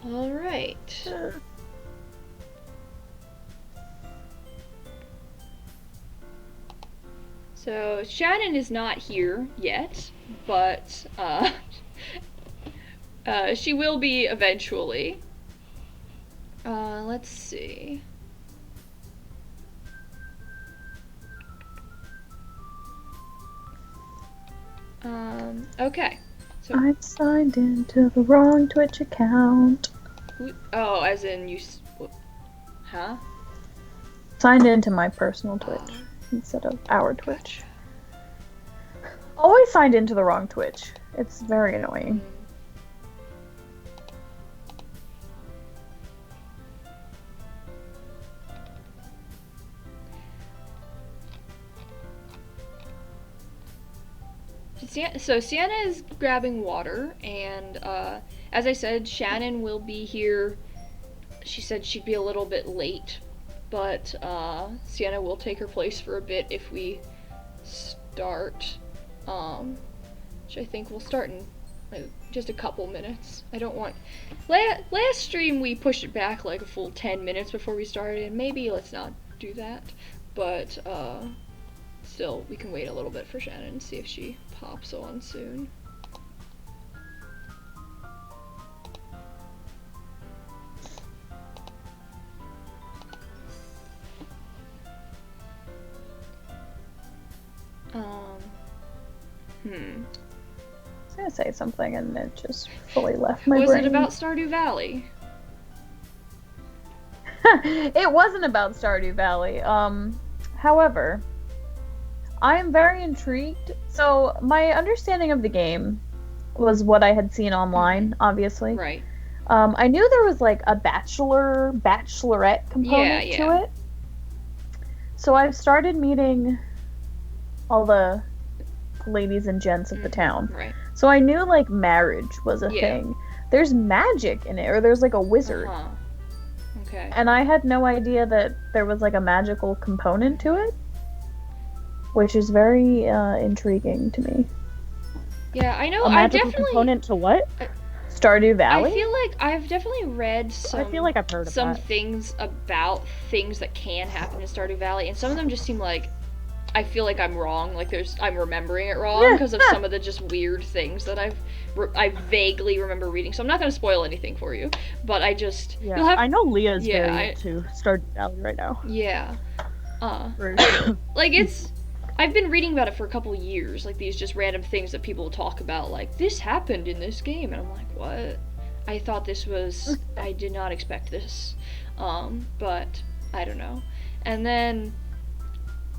All right. So Shannon is not here yet, but she will be eventually. Let's see. Okay. So, I signed into the wrong Twitch account. oh, as in you. Huh? Signed into my personal Twitch instead of our Twitch. Always signed into the wrong Twitch. It's very annoying. So Sienna is grabbing water, and as I said, Shannon will be here. She said she'd be a little bit late, but Sienna will take her place for a bit if we start, which I think we'll start in like, just a couple minutes. I don't want... Last stream we pushed it back like a full 10 minutes before we started. Maybe let's not do that, but still, we can wait a little bit for Shannon and see if she pops on soon. I was gonna say something and it just fully left my brain. Was it about Stardew Valley? It wasn't about Stardew Valley. However, I am very intrigued. So, my understanding of the game was what I had seen online, obviously. Right. I knew there was like a bachelorette component to it. So I've started meeting all the ladies and gents of the town. Right. So I knew like marriage was a thing. There's magic in it, or there's like a wizard. Okay. And I had no idea that there was like a magical component to it, which is very intriguing to me. Yeah, I know. A magical component to what? Stardew Valley? I feel like I've definitely read some. I feel like I've heard of some that. things about things that can happen in Stardew Valley, and some of them just seem like I feel like I'm wrong. Like I'm remembering it wrong because of some of the just weird things that I vaguely remember reading. So I'm not going to spoil anything for you, but I just I know Leah's very into Stardew Valley right now. Yeah. Like I've been reading about it for a couple years, like these just random things that people talk about, like, this happened in this game, and I'm like, what? I thought this was, I did not expect this, but, I don't know. And then,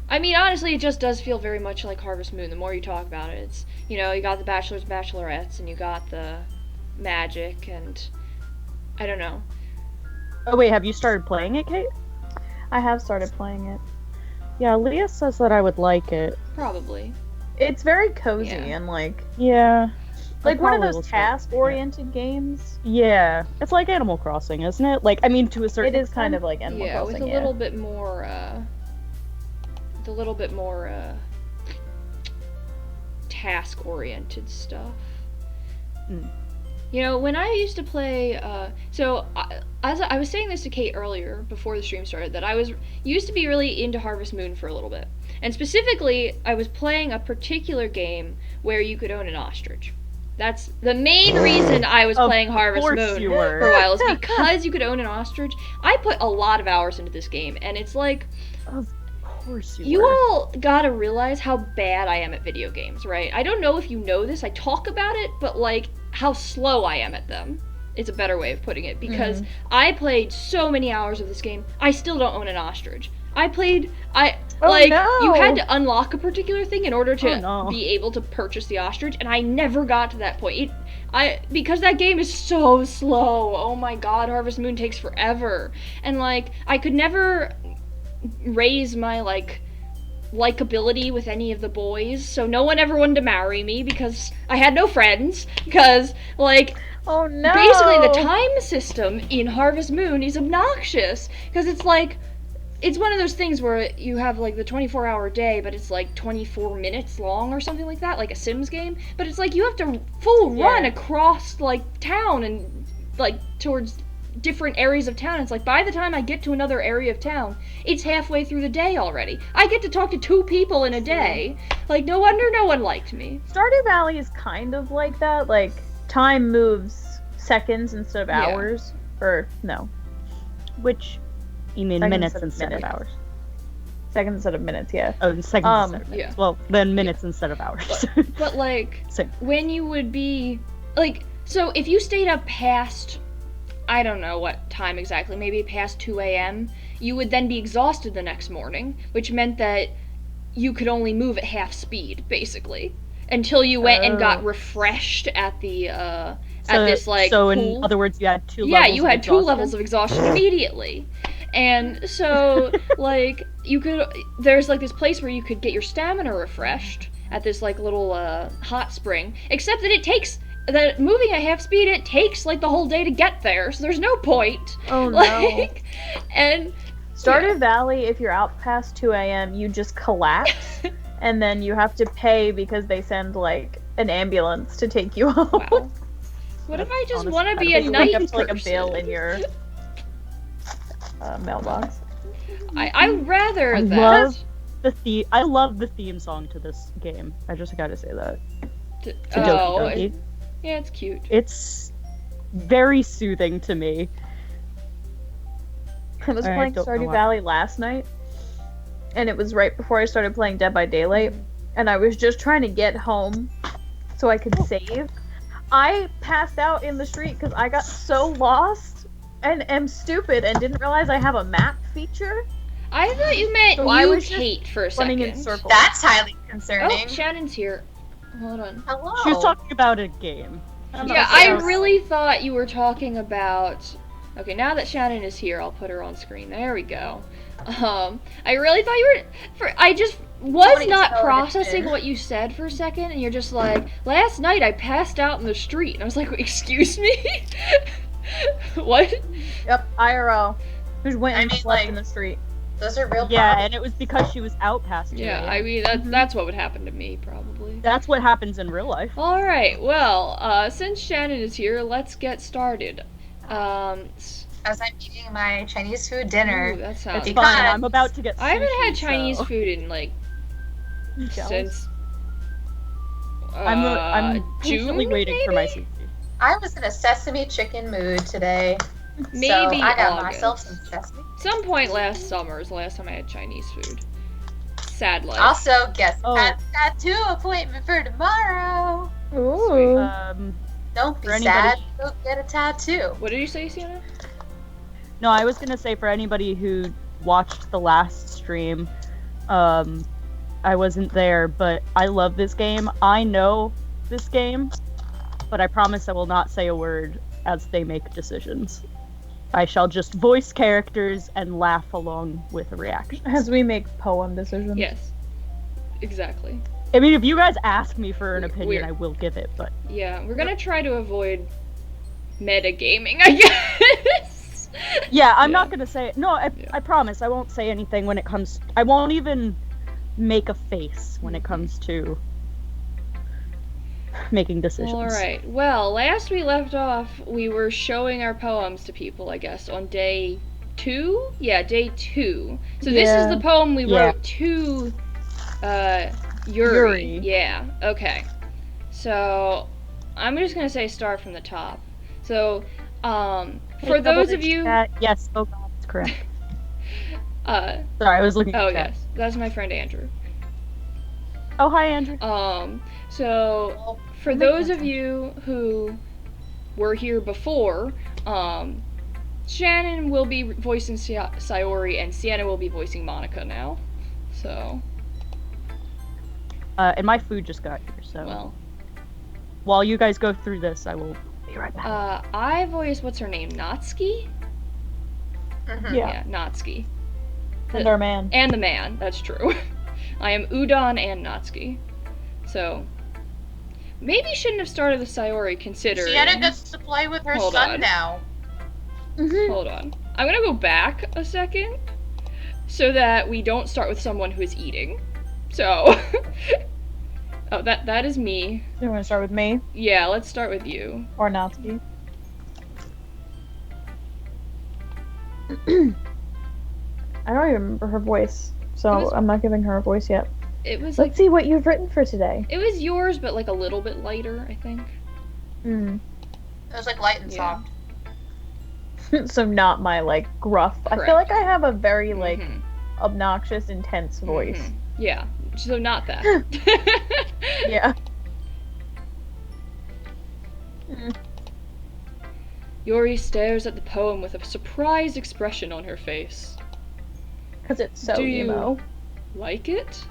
I mean, honestly, it just does feel very much like Harvest Moon, the more you talk about it. It's, you know, you got the bachelors and bachelorettes, and you got the magic, and, I don't know. Oh wait, have you started playing it, Kate? I have started playing it. Yeah, Leah says that I would like it. Probably. It's very cozy and like... Yeah. Like one of those task-oriented games. Yeah. It's like Animal Crossing, isn't it? Like, I mean, to a certain extent. It is kind of like Animal Crossing, with a little bit more, task-oriented stuff. You know, when I used to play, as I was saying this to Kate earlier, before the stream started, that I used to be really into Harvest Moon for a little bit. And specifically, I was playing a particular game where you could own an ostrich. That's the main reason I was playing Harvest Moon for a while, is because you could own an ostrich. I put a lot of hours into this game, and it's like... Of course you all gotta realize how bad I am at video games, right? I don't know if you know this, I talk about it, but like, how slow I am at them. It's a better way of putting it, because I played so many hours of this game, I still don't own an ostrich. You had to unlock a particular thing in order to be able to purchase the ostrich, and I never got to that point. Because that game is so slow. Oh my god, Harvest Moon takes forever. And like, I could never raise my likability with any of the boys, so no one ever wanted to marry me because I had no friends, because oh no, basically the time system in Harvest Moon is obnoxious, because it's like, it's one of those things where you have like the 24-hour day, but it's like 24 minutes long or something like that, like a Sims game, but it's like you have to full run across like town and like towards different areas of town. It's like by the time I get to another area of town, it's halfway through the day already. I get to talk to 2 people in a day. Like, no wonder no one liked me. Stardew Valley is kind of like that. Like, time moves seconds instead of hours. Or, no. Which, you mean Seconds minutes instead of hours? Seconds instead of minutes, yeah. Oh, seconds instead of minutes. Yeah. Well, then minutes instead of hours. But like, Same. when you would be, like, so if you stayed up past, I don't know what time exactly, maybe past 2 a.m., you would then be exhausted the next morning, which meant that you could only move at half speed, basically, until you went and got refreshed at the, at this, like, So, pool. in other words, you had 2 levels Yeah, you of had 2 exhaustion? levels of exhaustion immediately. And so, like, you could, there's, like, this place where you could get your stamina refreshed at this, like, little, hot spring, except that it takes, that moving at half speed, it takes, like, the whole day to get there, so there's no point. Oh, no. Like, and... Stardew Valley, if you're out past 2 a.m., you just collapse, and then you have to pay because they send, like, an ambulance to take you home. Wow. What if I just Honestly, want to be I a don't night Like, up to, like, a person? bill in your mailbox. I'd rather I that. I love the theme song to this game. I just gotta say that. To To Doki Doki. yeah, it's cute. It's very soothing to me. I was I playing don't know Stardew why. Valley last night, and it was right before I started playing Dead by Daylight, and I was just trying to get home so I could save. I passed out in the street because I got so lost and am stupid and didn't realize I have a map feature. I thought you meant So I you was just Kate for a Running second. in circles. That's highly Oh, concerning. Shannon's here. Hold on. Hello. She was talking about a game. Yeah, I really thought you were talking about... Okay, now that Shannon is here, I'll put her on screen. There we go. I really thought you were... I just was Somebody not tell her processing to. what you said for a second, and you're just like, last night I passed out in the street. And I was like, excuse me? What? Yep, IRL. Just went I and mean, slept like- in the street. Those are real Yeah, problems. and it was because she was out past 2 Yeah, a.m. I mean, that's what would happen to me, probably. That's what happens in real life. Alright, well, since Shannon is here, let's get started. As I'm eating my Chinese food dinner. Ooh, that sounds... Because- Fine, I'm about to get sushi, I haven't had Chinese so- food in, like, Jealous. since... I'm patiently June, waiting for my maybe? sushi. I was in a sesame chicken mood today. Maybe so I got August. myself some sesame. Some point last summer is the last time I had Chinese food. Sad life. Also, guess Oh. I've got tattoo appointment for tomorrow. Ooh. Don't be For sad. anybody- Go get a tattoo. What did you say, Sienna? No, I was gonna say for anybody who watched the last stream, I wasn't there, but I love this game. I know this game, but I promise I will not say a word as they make decisions. I shall just voice characters and laugh along with a reaction. As we make poem decisions. Yes. Exactly. I mean, if you guys ask me for an We're- opinion, I will give it, but Yeah, we're gonna try to avoid metagaming, I guess. yeah, I'm Yeah. not gonna say it. No, I promise I won't say anything when it comes. I won't even make a face when it comes to making decisions. Alright, well, last we left off, we were showing our poems to people, I guess, on day 2? Yeah, day 2. So this is Yeah. the poem we Yeah. wrote to, Yuri. Yuri. Yeah, okay. So, I'm just gonna say start from the top. So, for those of you, Yes, oh god, that's correct. uh, Sorry, I was looking at oh the chat. yes, that's my friend Andrew. Oh, hi, Andrew. So, for those of you who were here before, Shannon will be voicing Sayori and Sienna will be voicing Monica now. So, And my food just got here, so well, while you guys go through this, I will be right back. I voice, what's her name? Natsuki? Mhm. Yeah. Natsuki. And our man. And the man, that's true. I am Udon and Natsuki. So, maybe shouldn't have started with Sayori considering... Sienna gets to play with her Hold son on. now. Hold on. I'm gonna go back a second so that we don't start with someone who is eating. So, oh, that is me. You want to start with me Yeah, let's start with you. or Natsuki? I don't even remember her voice, so It was- I'm not giving her a voice yet. It was Let's like see what you've written for today. it was yours, but like a little bit lighter, I think. Hmm. It was like light and Yeah. soft. So not my, like, gruff. I feel Correct. like I have a very, like, Mhm. obnoxious, intense voice. Mhm. Yeah. So not that. Yeah. Yuri stares at the poem with a surprised expression on her face. Because it's so Do you- emo. Like it?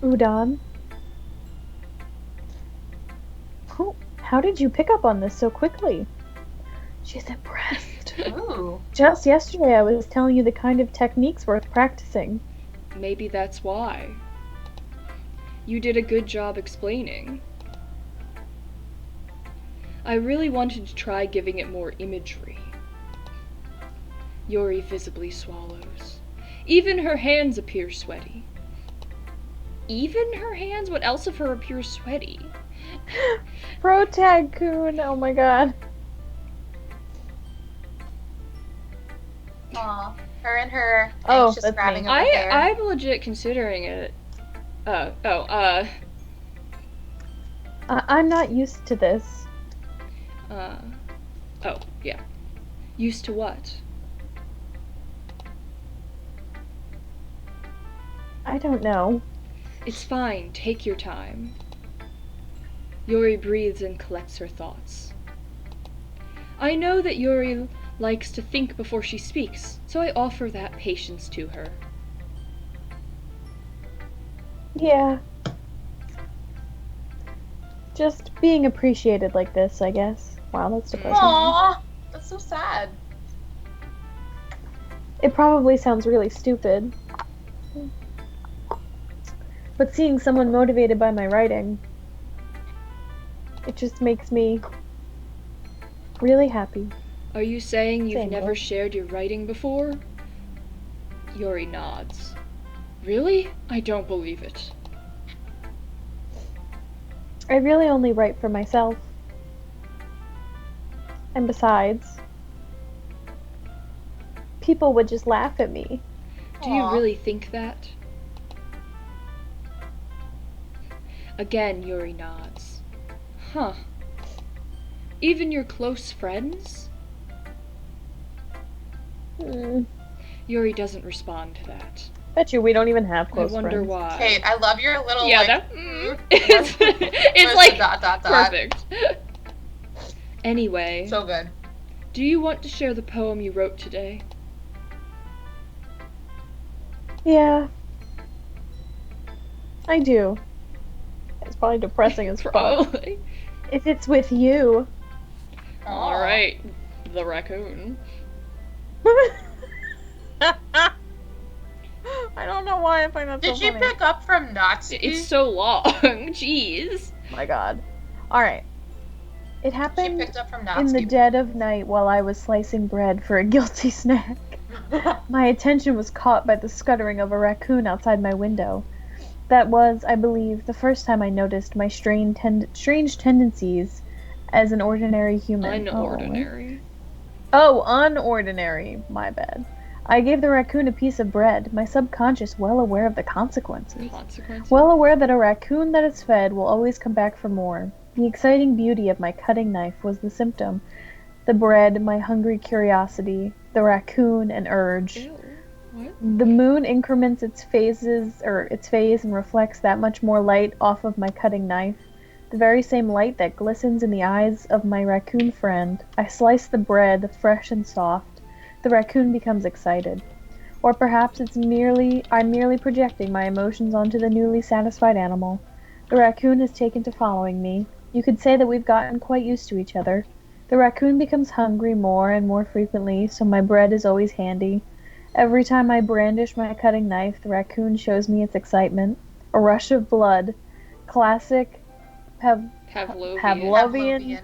Udon. Oh, how did you pick up on this so quickly? She's impressed. Ooh. Just yesterday I was telling you the kind of techniques worth practicing. Maybe that's why. You did a good job explaining. I really wanted to try giving it more imagery. Yuri visibly swallows. Even her hands appear sweaty. Even her hands? What else of her appears sweaty? Protag-kun, oh my god. Aw. Her and her Oh, anxious that's grabbing me. of her hair. I'm legit considering it. I'm not used to this. Oh, yeah. Used to what? I don't know. It's fine, take your time. Yuri breathes and collects her thoughts. I know that Yuri likes to think before she speaks, so I offer that patience to her. Yeah. Just being appreciated like this, I guess. Wow, that's depressing. Aw. That's so sad. It probably sounds really stupid. But seeing someone motivated by my writing, it just makes me really happy. Are you saying you've Same, never well. shared your writing before? Yuri nods. Really? I don't believe it. I really only write for myself. And besides, people would just laugh at me. Do you Aw. really think that? Again, Yuri nods. Huh. Even your close friends? Yuri doesn't respond to that. Bet you we don't even have close I wonder friends. why. Kate, I love your little Yeah, like. that. It's It's like dot. perfect. Anyway, So good. do you want to share the poem you wrote today? Yeah. I do. It's probably depressing as fuck. Probably. If it's with you. All right, the raccoon. I don't know why I find that Did so you funny. pick up from Natsuki? It's so long. Jeez. Oh my god. Alright. It She happened picked up from in the Natsuki. dead of night while I was slicing bread for a guilty snack. My attention was caught by the scuttering of a raccoon outside my window. That was, I believe, the first time I noticed my strange tendencies as an ordinary human. Unordinary. Oh, unordinary. My bad. I gave the raccoon a piece of bread, my subconscious well aware of the consequences. Consequences. Well aware that a raccoon that is fed will always come back for more. The exciting beauty of my cutting knife was the symptom. The bread, my hungry curiosity, the raccoon, an urge. Ew. What? The moon increments its phase and reflects that much more light off of my cutting knife. The very same light that glistens in the eyes of my raccoon friend. I slice the bread, fresh and soft. The raccoon becomes excited. Or perhaps I'm merely projecting my emotions onto the newly satisfied animal. The raccoon has taken to following me. You could say that we've gotten quite used to each other. The raccoon becomes hungry more and more frequently, so my bread is always handy. Every time I brandish my cutting knife, the raccoon shows me its excitement. A rush of blood. Classic Pavlovian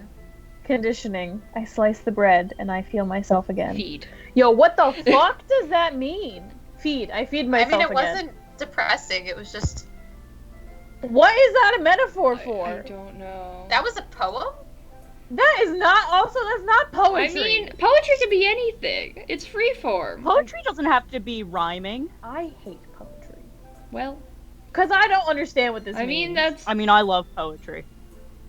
conditioning. I slice the bread, and I feel myself again. Feed. Yo, what the fuck does that mean? Feed. I feed myself I mean, it again. wasn't depressing. It was just. What is that a metaphor for? I don't know. That was a poem? That is not. Also, that's not poetry. I mean, poetry can be anything. It's freeform. Poetry doesn't have to be rhyming. I hate poetry. Well, Because I don't understand what this I means. mean, that's. I mean, I love poetry.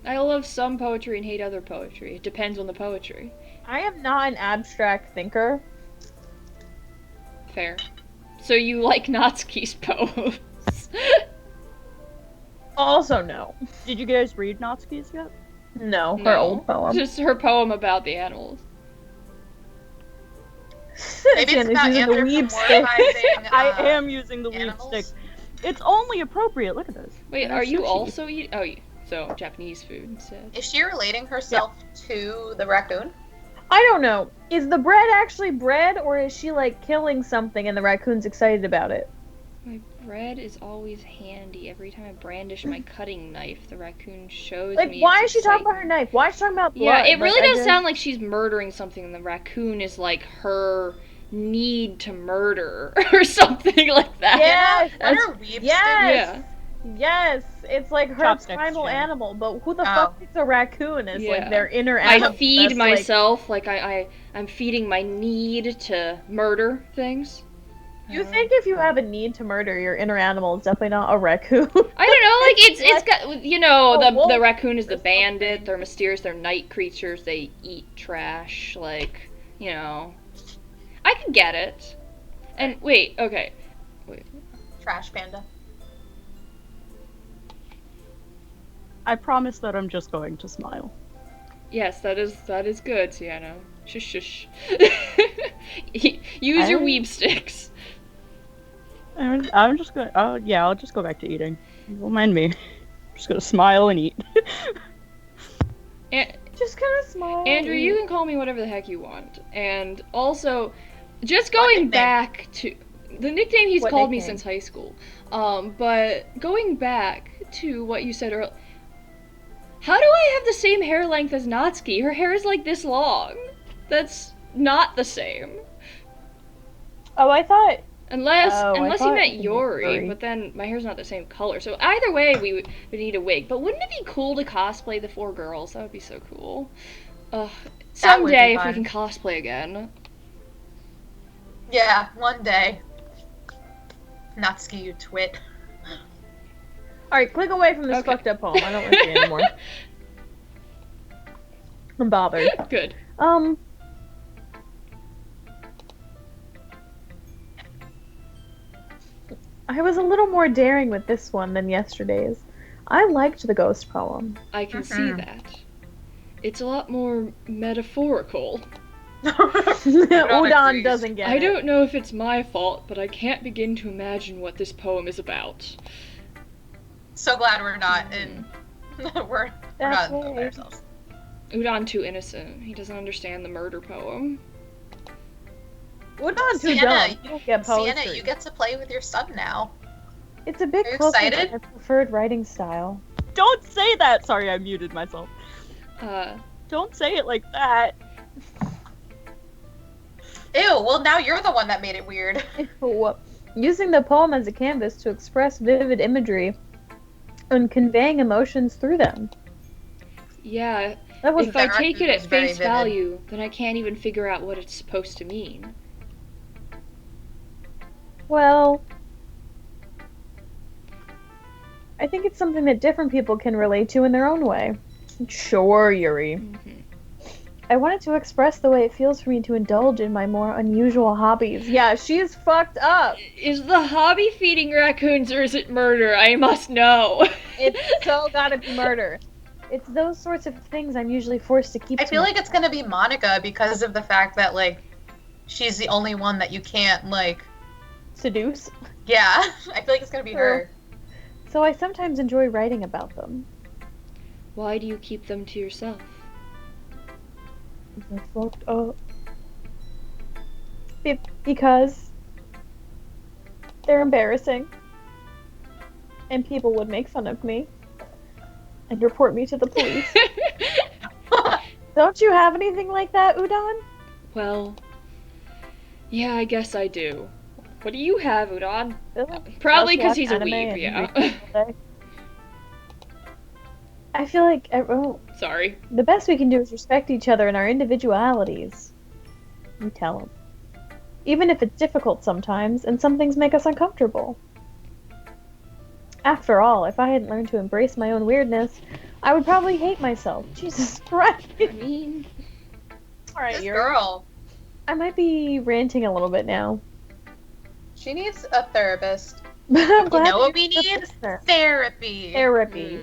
I love some poetry and hate other poetry. It depends on the poetry. I am not an abstract thinker. Fair. So you like Natsuki's poems? Also, no. Did you guys read Natsuki's yet? No, her No. old poem. Just her poem about the animals. Maybe it's She's about using the Andrew weeb from stick. moralizing, I am using the weed animals? stick. It's only appropriate. Look at this. Wait, There's are you sushi. also eating? Oh, so Japanese food instead. Is she relating herself to the raccoon? I don't know. Is the bread actually bread, or is she like killing something and the raccoon's excited about it? My bread is always handy. Every time I brandish my cutting knife, the raccoon shows Like, me. why its is she talking about her excitement. knife? Why is she talking about blood? Yeah, it really Like, I does just- sound like she's murdering something, and the raccoon is like her need to murder or something like that. Yes, What are weeb yes, Yeah. yes. It's like her Chopsticks, primal Jen. animal, but who the Oh. fuck thinks a raccoon is Yeah. like their inner I animal? feed That's, like- myself, like I'm feeding my need to murder things. You think if you have a need to murder your inner animal, it's definitely not a raccoon. I don't know, like it's got A wolf the raccoon is or the something. bandit. They're mysterious. They're night creatures. They eat trash. Like I can get it. And wait, okay, Trash panda. I promise that I'm just going to smile. yes, that is good, Sienna. Shush shush. Use your I- weeb sticks. I'm just going. Oh yeah, I'll just go back to eating. Don't mind me. I'm just gonna smile and eat. Just kind of smile. Andrew, you can call me whatever the heck you want. And also, just What going nickname? back to the nickname he's What called me nickname? since high school. But going back to what you said earlier, how do I have the same hair length as Natsuki? Her hair is like this long. That's not the same. Oh, I thought. Unless Oh, I you thought meant it was Yori, Yuri. but then my hair's not the same color. So either way, we would need a wig. But wouldn't it be cool to cosplay the 4 girls? That would be so cool. That would be Someday, if we fun. can cosplay again. Yeah, one day. Natsuki, you twit. All right, click away from this Okay. fucked up poem. I don't like it anymore. I'm bothered. Good. I was a little more daring with this one than yesterday's. I liked the ghost poem. I can see Mhm. that. It's a lot more metaphorical. Udon agrees. doesn't get I it. don't know if it's my fault, but I can't begin to imagine what this poem is about. So glad we're not in. we're That's not in right. ourselves. Udon too innocent. He doesn't understand the murder poem. Udon too Sienna, dumb. You don't get poetry. Sienna, you get to play with your son now. It's a bit Are you closer to excited? my preferred writing style. Don't say that. Sorry, I muted myself. Uh, Don't say it like that. Ew, well now you're the one that made it weird. Using the poem as a canvas to express vivid imagery and conveying emotions through them. yeah, That was if I that take it argument at was very face vivid. value, then I can't even figure out what it's supposed to mean. well. I think it's something that different people can relate to in their own way. Sure, Yuri. Mhm. I wanted to express the way it feels for me to indulge in my more unusual hobbies. Yeah, she's fucked up. Is the hobby feeding raccoons or is it murder? I must know. It's so gotta be murder. It's those sorts of things I'm usually forced to keep I to feel like it's gonna be Monica because of the fact that like she's the only one that you can't like. seduce. Yeah, I feel like it's gonna be her. So I sometimes enjoy writing about them. Why do you keep them to yourself? They're fucked up. Because they're embarrassing. And people would make fun of me. And report me to the police. Don't you have anything like that, Udon? Well, yeah, I guess I do. What do you have, Udon? Really? Probably because watch he's a anime weeb, and yeah. read all day. I feel like Sorry. The best we can do is respect each other and our individualities. You tell him. Even if it's difficult sometimes, and some things make us uncomfortable. After all, if I hadn't learned to embrace my own weirdness, I would probably hate myself. Jesus Christ. I mean, Alright, This Yuri. girl, I might be ranting a little bit now. she needs a therapist. But I'm You glad know what we you're a need? listener. Therapy. Therapy.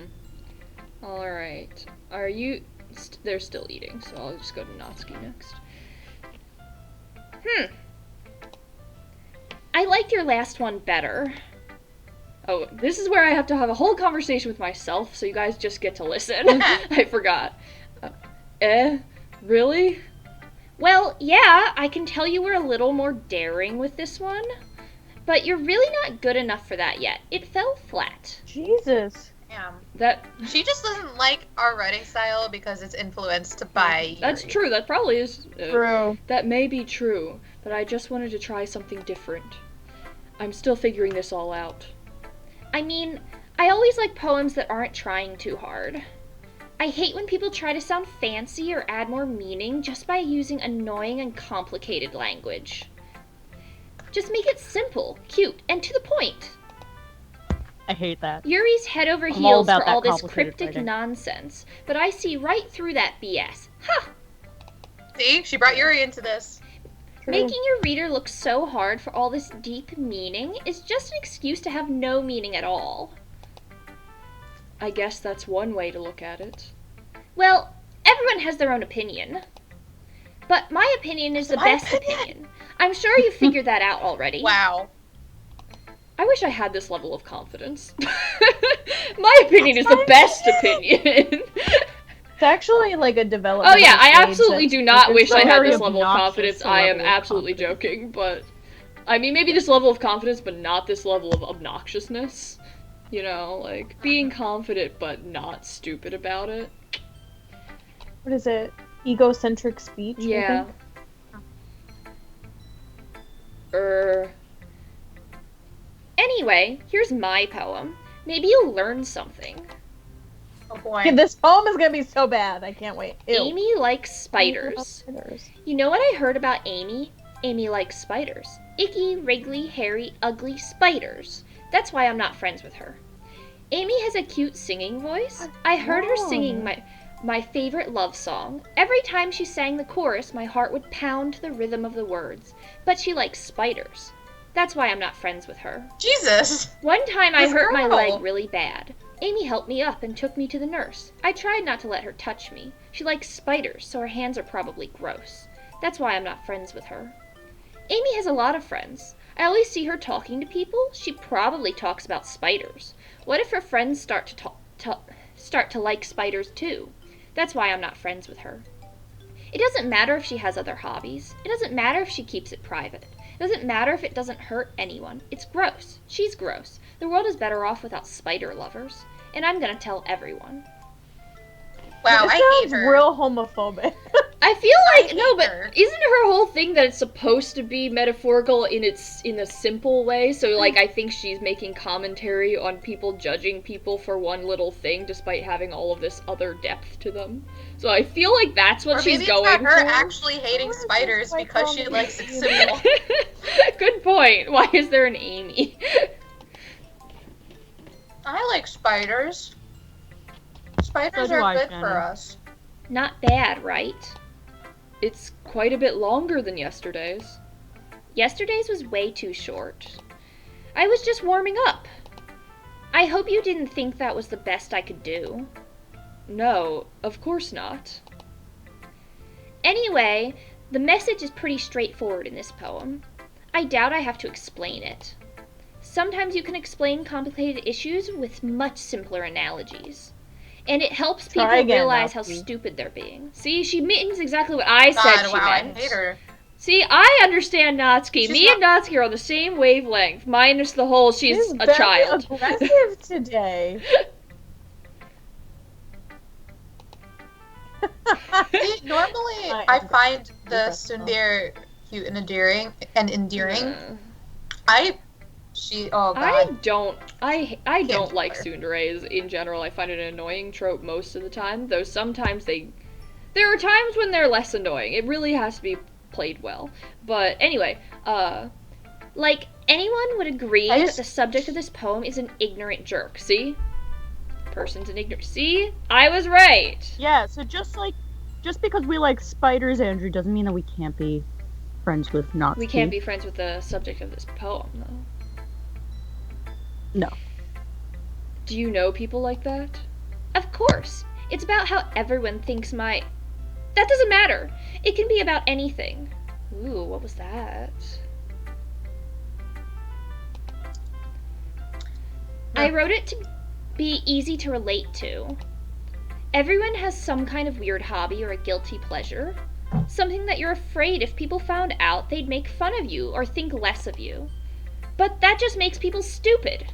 Alright. Are you... They're still eating, so I'll just go to Natsuki next. I liked your last one better. Oh, this is where I have to have a whole conversation with myself, so you guys just get to listen. I forgot. Really? Well, yeah, I can tell you were a little more daring with this one. But you're really not good enough for that yet. It fell flat. Jesus. Damn. That... She just doesn't like our writing style because it's influenced by Yuri. That's true, that probably is... True. That may be true, but I just wanted to try something different. I'm still figuring this all out. I mean, I always like poems that aren't trying too hard. I hate when people try to sound fancy or add more meaning just by using annoying and complicated language. Just make it simple, cute, and to the point. I hate that. Yuri's head over I'm all heels about for that all this complicated cryptic writing. nonsense, but I see right through that BS. Ha! See, she brought Yuri into this. True. Making your reader look so hard for all this deep meaning is just an excuse to have no meaning at all. I guess that's one way to look at it. Well, everyone has their own opinion. But my opinion is the My best opinion? opinion. I'm sure you figured that out already. Wow. I wish I had this level of confidence. My opinion is the best opinion. It's actually like a development. Oh yeah, I stage absolutely that- do not it's wish I had very this level of obnoxious confidence. I am level of absolutely confidence. joking, but I mean maybe this level of confidence, but not this level of obnoxiousness. You know, like being confident but not stupid about it. What is it? Egocentric speech? I Yeah. think? Anyway, here's my poem. Maybe you'll learn something. Oh boy. Okay, this poem is gonna be so bad. I can't wait. Ew. Amy likes spiders. Spiders. You know what I heard about Amy? Amy likes spiders. Icky, wriggly, hairy, ugly spiders. That's why I'm not friends with her. Amy has a cute singing voice. I heard her singing my favorite love song. Every time she sang the chorus, my heart would pound to the rhythm of the words. But she likes spiders. That's why I'm not friends with her. Jesus. One time I This hurt my girl. leg really bad. Amy helped me up and took me to the nurse. I tried not to let her touch me. She likes spiders, so her hands are probably gross. That's why I'm not friends with her. Amy has a lot of friends. I always see her talking to people. She probably talks about spiders. What if her friends start to like spiders too? That's why I'm not friends with her. It doesn't matter if she has other hobbies. It doesn't matter if she keeps it private. It doesn't matter if it doesn't hurt anyone. It's gross. She's gross. The world is better off without spider lovers. And I'm gonna tell everyone. Wow, This I hate sounds her. real homophobic. I feel I like hate no, but her. isn't her whole thing that it's supposed to be metaphorical in a simple way? So like I think she's making commentary on people judging people for one little thing despite having all of this other depth to them. So I feel like that's what Or she's maybe it's going not her for. actually hating Why is this spiders like because she comedy? likes it simple. Good point. Why is there an Amy? I like spiders. Spiders So do are I, good Shannon. for us. Not bad, right? It's quite a bit longer than yesterday's. Yesterday's was way too short. I was just warming up. I hope you didn't think that was the best I could do. No, of course not. Anyway, the message is pretty straightforward in this poem. I doubt I have to explain it. Sometimes you can explain complicated issues with much simpler analogies. And it helps people Try again, realize how Natsuki. stupid they're being. See, she means exactly what I said God, she wow, I meant. hate her. See, I understand Natsuki. She's Me and Natsuki are on the same wavelength, minus the whole she's a very child. aggressive today. See, normally I I am find the impressed now. tsundere cute and endearing. Uh, I Oh I god. don't do like her. tsunderes in general. I find it an annoying trope most of the time, though sometimes there are times when they're less annoying. It really has to be played well. But anyway, like anyone would agree that the subject of this poem is an ignorant jerk. See? Person's an ignorant. See? I was right. Yeah, so just because we like spiders, Andrew, doesn't mean that we can't be friends with Natsuki. We can't be friends with the subject of this poem, though. No. Do you know people like that? Of course. It's about how everyone thinks my... That doesn't matter. It can be about anything. Ooh, what was that? I wrote it to be easy to relate to. Everyone has some kind of weird hobby or a guilty pleasure. Something that you're afraid if people found out they'd make fun of you or think less of you. But that just makes people stupid.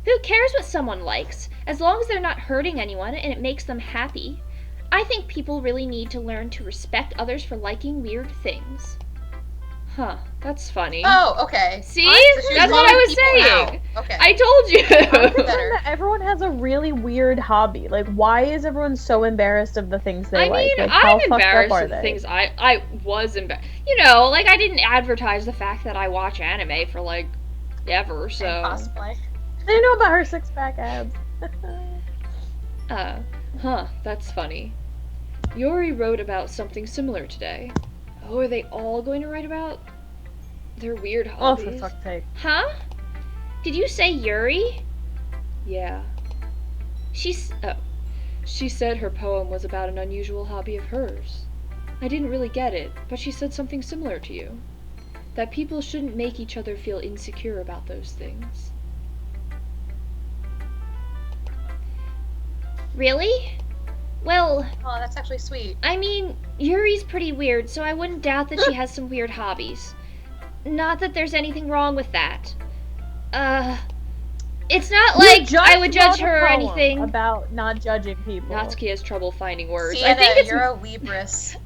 Who cares what someone likes, as long as they're not hurting anyone and it makes them happy? I think people really need to learn to respect others for liking weird things. Huh, that's funny. Oh, okay. See? So she That's what I was calling people saying. out. Okay. I told you. Better. That everyone has a really weird hobby. Like, why is everyone so embarrassed of the things they I like? mean, Like, how I'm fucked up embarrassed are of the they? things I was embarrassed. You know, like, I didn't advertise the fact that I watch anime for, like, ever, so... And cosplay. They know about her six-pack abs. That's funny. Yuri wrote about something similar today. Oh, are they all going to write about their weird Oh, hobbies? for fuck's sake. Huh? Did you say Yuri? Yeah. She said her poem was about an unusual hobby of hers. I didn't really get it, but she said something similar to you. That people shouldn't make each other feel insecure about those things. Really? Well, Oh, that's actually sweet. I mean, Yuri's pretty weird, so I wouldn't doubt that she has some weird hobbies. Not that there's anything wrong with that. It's not like I would judge her or anything. About not judging people. Natsuki has trouble finding words. Sienna, I think it's you're a weebress.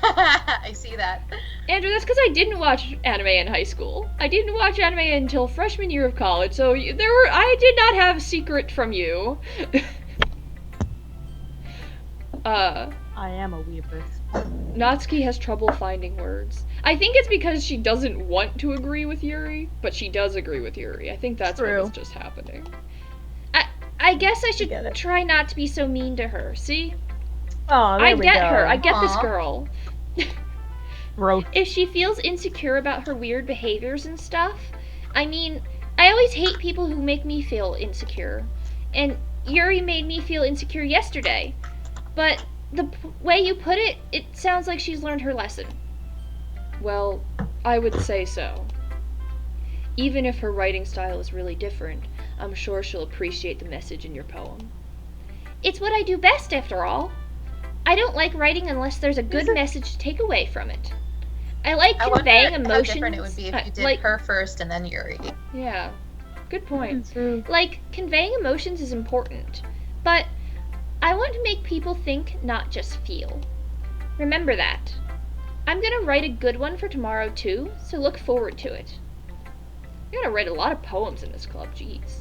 I see that. Andrew, that's because I didn't watch anime in high school. I didn't watch anime until freshman year of college, so I did not have a secret from you. I am a weebress. Natsuki has trouble finding words. I think it's because she doesn't want to agree with Yuri, but she does agree with Yuri. I think that's True. what is just happening. I guess I should get it. try not to be so mean to her. See? Oh, there I we get go. her. I get this Aw. girl. Growth. If she feels insecure about her weird behaviors and stuff, I mean, I always hate people who make me feel insecure. And Yuri made me feel insecure yesterday. But the way you put it, it sounds like she's learned her lesson. Well, I would say so. Even if her writing style is really different, I'm sure she'll appreciate the message in your poem. It's what I do best, after all. I don't like writing unless there's a good message to take away from it. I like I wonder conveying how emotions. different it would be if you did her first and then Yuri. Yeah, good point. True. Like, conveying emotions is important, but I want to make people think, not just feel. Remember that. I'm gonna write a good one for tomorrow too, so look forward to it. You're gonna write a lot of poems in this club, jeez.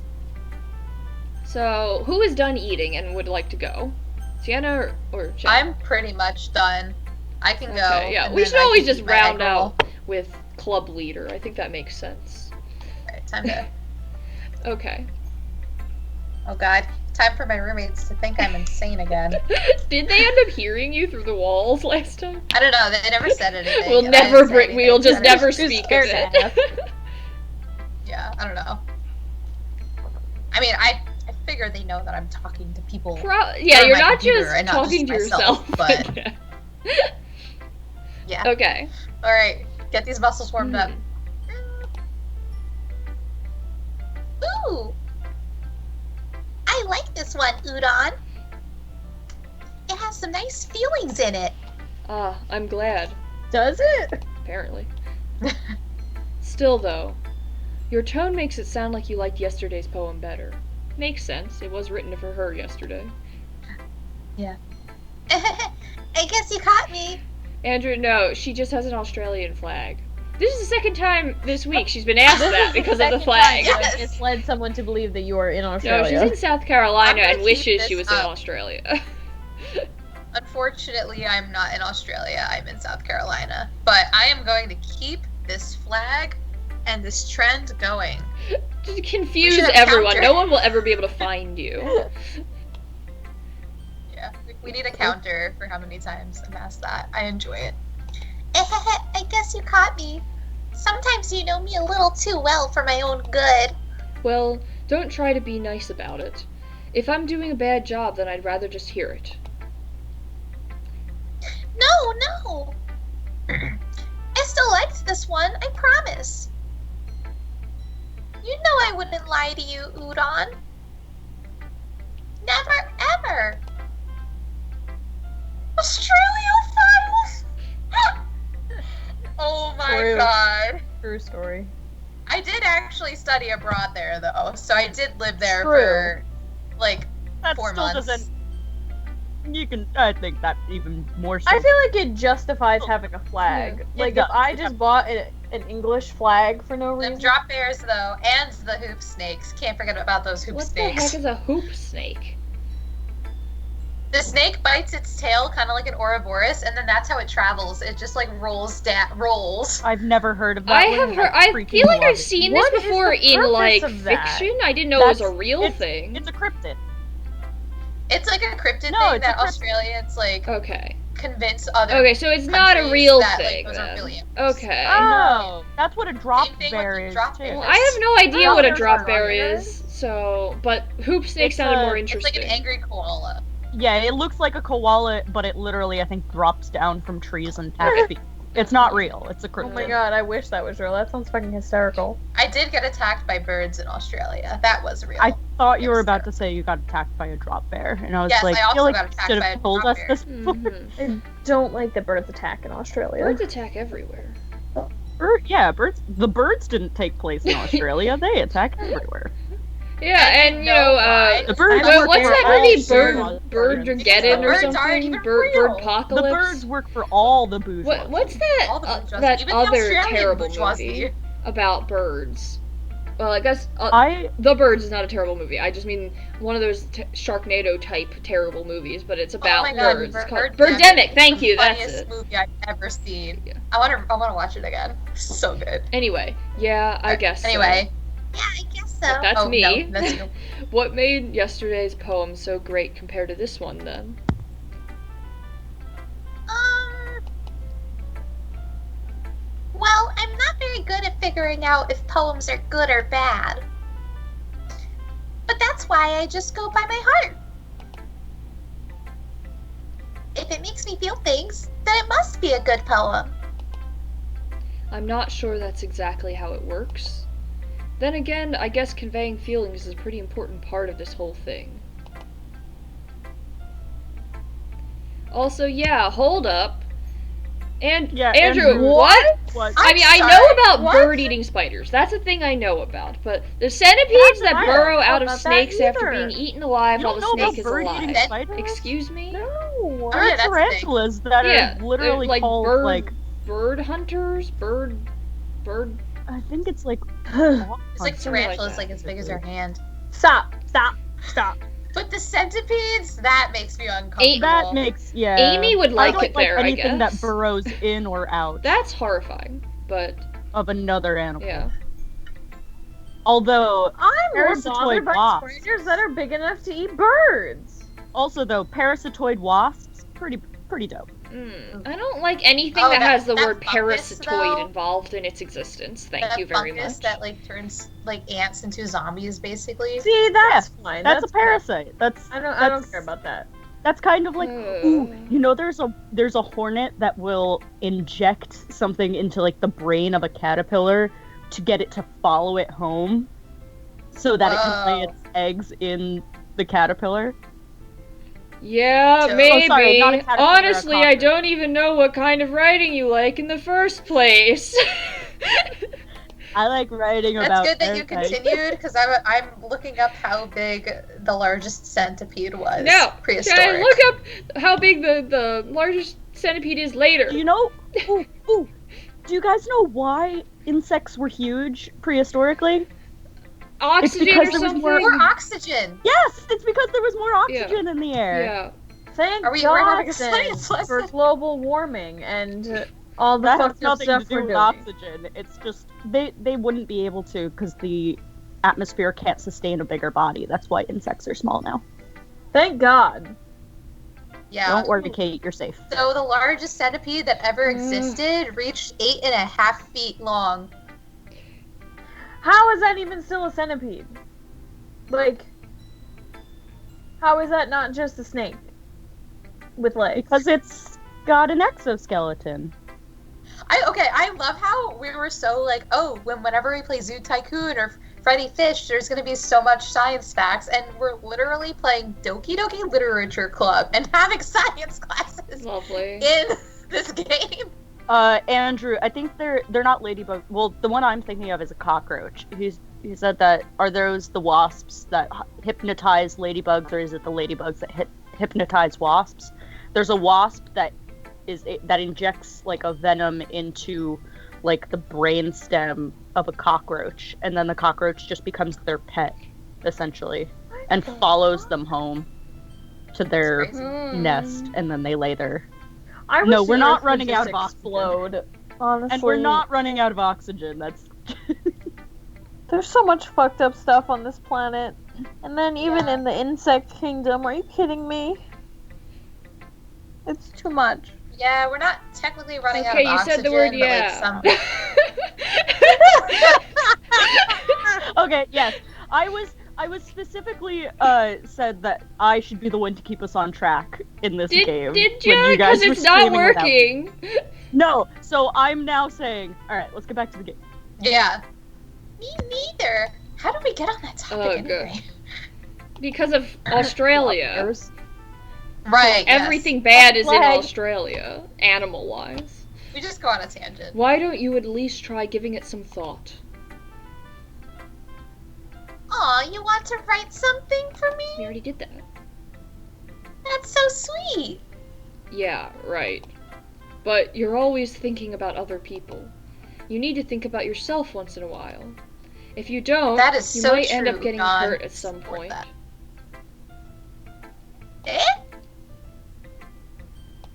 So, who is done eating and would like to go? Sienna or Jen? I'm pretty much done. I can go. Okay, yeah, and we then should I always can just eat my egg round roll. out with club leader. I think that makes sense. Alright, time to. Okay. Oh god. Time for my roommates to think I'm insane again. Did they end up hearing you through the walls last time? I don't know. They never said anything. We'll and I never didn't say bring. We'll anything, just so they're never too speak of scared to ask. it. Yeah, I don't know. I mean, I figure they know that I'm talking to people. Yeah, through you're my not computer just and not talking just to myself, yourself. but- yeah. Yeah. Okay. All right, get these muscles warmed up. Ooh, I like this one, Udon. It has some nice feelings in it. Ah, I'm glad. Does it? Apparently. Still, though, your tone makes it sound like you liked yesterday's poem better. Makes sense. It was written for her yesterday. I guess you caught me. Andrew, no, she just has an Australian flag. This is the second time this week she's been asked that because of the Second flag. time Yes. It's led someone to believe that you are in No, Australia. she's in South Carolina I'm gonna and keep wishes this she was in up. Australia. Unfortunately, I'm not in Australia. I'm in South Carolina. But I am going to keep this flag and this trend going. Just confuse should have everyone. counter. No one will ever be able to find you. Yeah, we need a counter for how many times I'm asked that. I enjoy it. I guess you caught me. Sometimes you know me a little too well for my own good. Well, don't try to be nice about it. If I'm doing a bad job, then I'd rather just hear it. No. I still liked this one, I promise. You know I wouldn't lie to you, Udon. Never, ever. Australiophiles! Oh my True. god. True story. I did actually study abroad there, though, so I did live there True. for, like, That 4 still months. doesn't. You can. I think that even more so. I feel like it justifies having a flag. Yeah. Like, It if does. I just bought an English flag for no Them reason. drop bears, though, and the hoop snakes. Can't forget about those hoop What the snakes. heck is a hoop snake? The snake bites its tail, kind of like an Ouroboros, and then that's how it travels. It just, like, rolls. I've never heard of that. I one, have and heard. I freaking feel like love I've it. seen What this is before the in purpose like of that? fiction. I didn't know it was a That's- real thing. It's a cryptid. It's like a cryptid No, thing it's a that cryptid. Australians, like, Okay. convince other Okay, so it's not a countries real that, like, thing those are then. really Okay. Oh. That's what a drop Same thing with bear the is drop too. bear. I have no idea Oh, what a there's drop a bear runner. is, so but hoop snake It's sounded a- more It's interesting. like an angry koala. Yeah, it looks like a koala, but it literally, I think, drops down from trees and attacks people. It's not real. It's a cryptid. Oh my god, I wish that was real. That sounds fucking hysterical. I did get attacked by birds in Australia. That was real. I thought you were Yes, about sir. to say you got attacked by a drop bear, and I was Yes, like, I also feel like got you attacked should by have a told drop us bear. this before. Mhm. I don't like that birds attack in Australia. Birds attack everywhere. Birds. The birds didn't take place in Australia. They attack everywhere. Yeah, I and didn't you know know, why. The birds well, work what's for that all movie, bourgeois Birdgeddon or birds aren't something? even Bird real. The Birdpocalypse. birds work for all the bourgeois. What's that? All the bourgeoisie. That Even the other Australian terrible bourgeoisie. movie about birds. Well, I guess I The Birds is not a terrible movie. I just mean one of those Sharknado type terrible movies, but it's about oh my god, birds. It's called Birdemic Birdemic. is Thank the you. That's funniest it. movie I've ever seen. Yeah. I want to watch it again. So good. Anyway, yeah, I guess. so. Anyway. Yeah, I guess so. But that's oh, me. No, that's you. What made yesterday's poem so great compared to this one, then? Well, I'm not very good at figuring out if poems are good or bad. But that's why I just go by my heart. If it makes me feel things, then it must be a good poem. I'm not sure that's exactly how it works. Then again, I guess conveying feelings is a pretty important part of this whole thing. Also, yeah, hold up. And Yeah, Andrew, Andrew, what? what? I I'm mean, I sorry, know about what? bird-eating spiders. That's a thing I know about. But the centipedes that I burrow don't know out of about that snakes after either. being eaten alive You while don't the know about snake is bird-eating alive. spiders? Excuse me? No. Oh, There yeah, are that's the thing. tarantulas that Yeah, are literally like called bird, like bird hunters, bird. I think it's like It's like Something like tarantulas, that. like as big as your hand. Stop. But the centipedes, that makes me uncomfortable. that makes Amy would I like don't it there, I anything guess. that burrows in or out That's horrifying, but of another animal. yeah. Although I'm more Parasitoid bothered by wasps. spiders that are big enough to eat birds. also though parasitoid wasps pretty dope. I don't like anything Oh, that has the that word fungus, parasitoid though? involved in its existence. Thank that you very fungus much. that like turns like ants into zombies, basically. See, that's fine. That's a fine. parasite. I don't that's- care about that. That's kind of like ooh, Uh. you know there's a hornet that will inject something into like the brain of a caterpillar to get it to follow it home so that it can lay Whoa. its eggs in the caterpillar. Yeah, So- maybe. Oh, sorry, not a caterpillar, a Honestly, I cockroach. don't even know what kind of writing you like in the first place. I like writing That's about good that you parasites. continued because I'm looking up how big the largest centipede was. Now, prehistoric. can I look up how big the largest centipede is later? You know, ooh, Do you guys know why insects were huge prehistorically? Oxygen because or there was something? More oxygen. Yes, it's because there was more oxygen in the air. Yeah. Thank We're God having a then science for lesson. global warming and all the That has fucked up nothing to stuff do we're with doing. oxygen. It's just they wouldn't be able to because the atmosphere can't sustain a bigger body. That's why insects are small now. Thank God. Yeah. Don't worry, Kate, you're safe. So the largest centipede that ever existed reached 8.5 feet long. How is that even still a centipede? Like, how is that not just a snake with legs? Because it's got an exoskeleton. I love how we were so like, oh, whenever we play Zoo Tycoon or Freddy Fish, there's gonna be so much science facts, and we're literally playing Doki Doki Literature Club and having science classes Lovely. in this game. Andrew, I think they're not ladybug. Well, the one I'm thinking of is a cockroach. He said that are those the wasps that hypnotize ladybugs, or is it the ladybugs that hypnotize wasps? There's a wasp that injects like a venom into like the brain stem of a cockroach, and then the cockroach just becomes their pet, essentially, and follows them home to their nest, and then they lay there. No, we're not running out of oxygen. Honestly. And we're not running out of oxygen. That's There's so much fucked up stuff on this planet. And then even in the insect kingdom, are you kidding me? It's too much. Yeah, we're not technically running out Okay, of you oxygen. said the word but, yeah. Like, okay. Yes, I was specifically said that I should be the one to keep us on track in this game. Did when you? guys Because were it's not screaming without me. working. No, so I'm now saying, all right, let's get back to the game. yeah. Me neither. How did we get on that topic anyway? Because of Australia. Right. Everything bad is in Flag. Australia, animal-wise. We just go on a tangent. Why don't you at least try giving it some thought? Aw, you want to write something for We me? already did that. That's so sweet. Yeah, right. But you're always thinking about other people. You need to think about yourself once in a while. If you don't, That is you so might end up true, getting John. hurt at some Support point. that.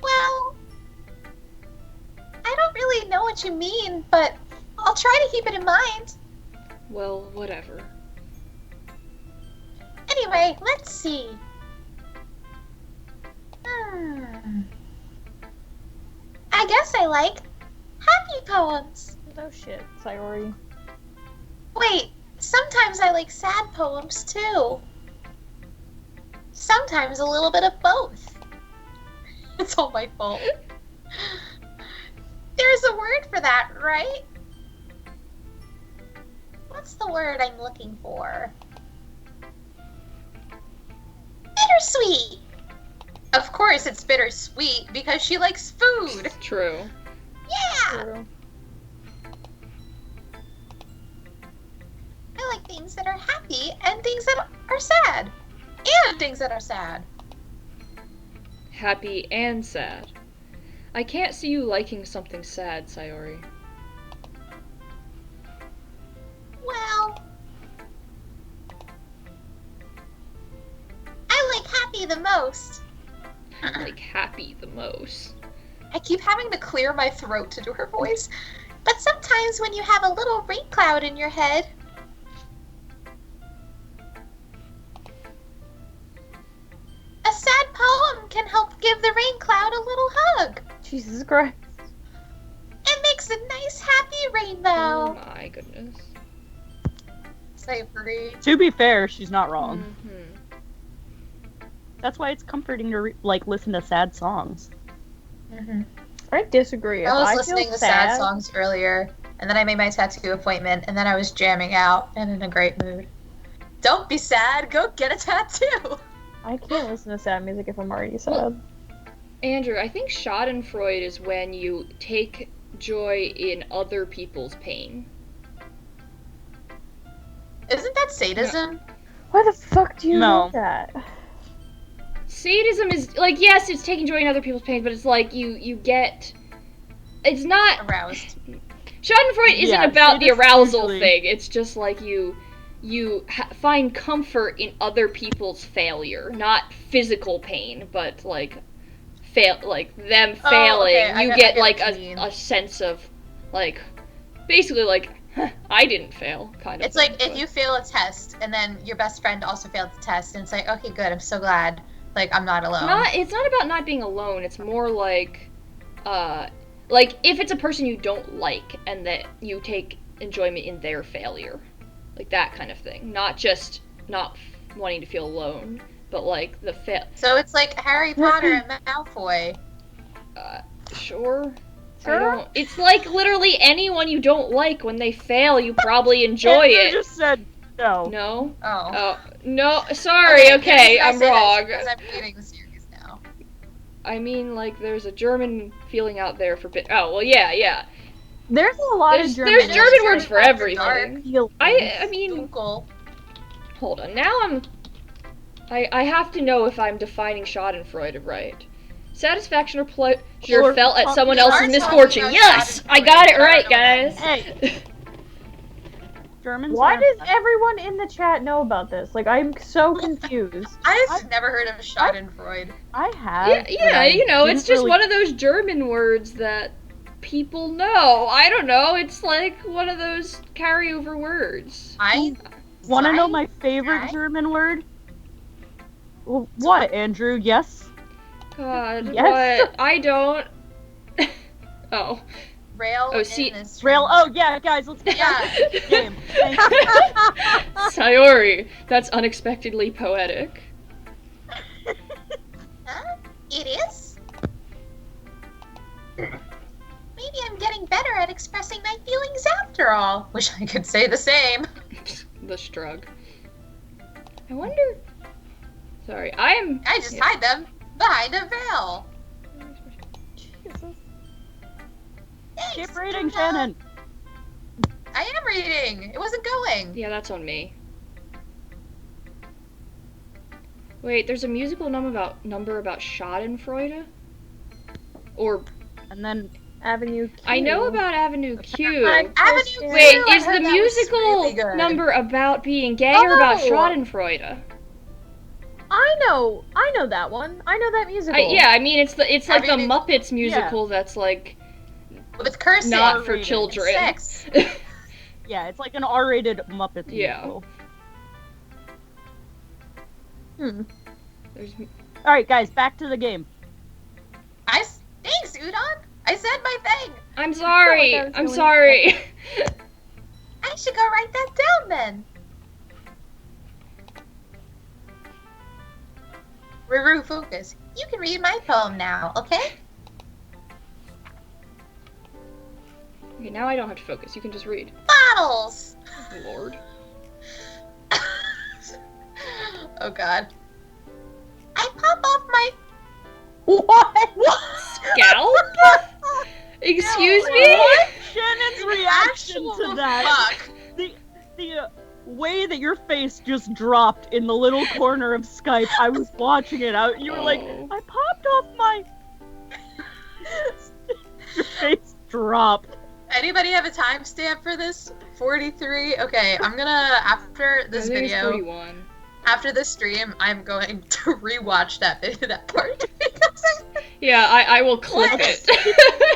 Well, I don't really know what you mean, but I'll try to keep it in mind. Well, whatever. Anyway, let's see. I guess I like happy poems. No shit, Sayori. Wait, sometimes I like sad poems too. Sometimes a little bit of both. It's all my fault. There's a word for that, right? What's the word I'm looking for? Bittersweet! Of course it's bittersweet because she likes food. True. Yeah! True. I like things that are happy and things that are sad. And things that are sad. Happy and sad. I can't see you liking something sad, Sayori. Well, I like happy the most. I like happy the most. I keep having to clear my throat to do her voice. But sometimes when you have a little rain cloud in your head, a sad poem can help give the rain cloud a little hug. Jesus Christ. It makes a nice happy Oh rainbow. my goodness. I agree. To be fair, she's not wrong. Mm-hmm. That's why it's comforting to listen to sad songs. I disagree. I was If listening feel to sad songs earlier, and then I made my tattoo appointment, and then I was jamming out and in a great mood. Don't be sad, go get a tattoo! I can't listen to sad music if I'm already sad. Andrew, I think Schadenfreude is when you take joy in other people's pain. Isn't that sadism? Why the fuck do you No. know that? Sadism is, like, yes, it's taking joy in other people's pain, but it's like you get it's not Aroused. Schadenfreude isn't Yeah, about the sadist arousal usually- thing. It's just like you find comfort in other people's failure, not physical pain, but like them Oh, failing. okay, I You get get what like you mean. a sense of like basically like I didn't fail kind of It's thing, like if but- you fail a test and then your best friend also failed the test, and it's like, okay, good, I'm so glad. Like, I'm not alone. It's not about not being alone. It's more like if it's a person you don't like and that you take enjoyment in their failure, like that kind of thing. Not just not wanting to feel alone, but like the So it's like Harry Potter and Malfoy. Sure. I Sure. don't. It's like literally anyone you don't like when they fail, you probably enjoy Andrew it. just said no. No. Oh. Oh no. Sorry. Okay, I'm wrong. Because I'm reading the series now. I mean, like, there's a German feeling out there for Oh well, yeah. There's a lot There's of German. German German words for after dark. everything. feelings. I mean, Google. hold on. Now I have to know if I'm defining Schadenfreude right. Satisfaction or pleasure Or felt at someone we else's are misfortune. talking Yes, about I got it Schadenfreude. right, I don't know guys. Hey. Germans. Why are- does everyone in the chat know about this? Like, I'm so confused. I've never heard of Schadenfreude. I have. Yeah, but I you know, it's didn't just really- one of those German words that people know. I don't know. It's like one of those carryover words. I Want to know Why? my favorite Why? German word? Well, what, Andrew? Yes. God, Yes. what? I don't. Oh. rail Oh, see- in this Rail. Oh yeah, guys, let's get Yeah. back to the game. Thank you. Sayori. That's unexpectedly poetic. Huh? It is? Maybe I'm getting better at expressing my feelings after all. Wish I could say the same. The shrug. I wonder. Sorry, I am. I just Yeah. hide them behind a veil. Jesus. Thanks. Keep reading, Shannon. I am reading. It wasn't going. Yeah, that's on me. Wait, there's a musical number about Schadenfreude? Or And then Avenue Q. I know about Avenue Q. Avenue Wait, Q, I is heard the that was musical really good. number about being gay or about Oh! Schadenfreude? I know that one. I know that musical. Yeah, I mean it's like the Avenue- Muppets musical that's like With cursing. not for R-rated. children. Sex. yeah, it's like an R-rated Muppet Yeah. musical. There's All right, guys, back to the game. Thanks, Udon. I said my thing. I'm sorry. I was I'm doing- sorry. I should go write that down then. Ruru, focus. You can read my poem now, okay? Okay, now I don't have to focus. You can just read. Bottles. Lord. Oh God. I pop off my. What? Scalp? Excuse No, me? Shannon's reaction Actual to that. fuck. The way that your face just dropped in the little corner of Skype, I was watching it out. You were like, Oh. I popped off my. Your face dropped. Anybody have a timestamp for this? 43. Okay, I'm gonna after this I think video. It's 41. After this stream, I'm going to rewatch that video, that part. Because Yeah, I will clip What? it.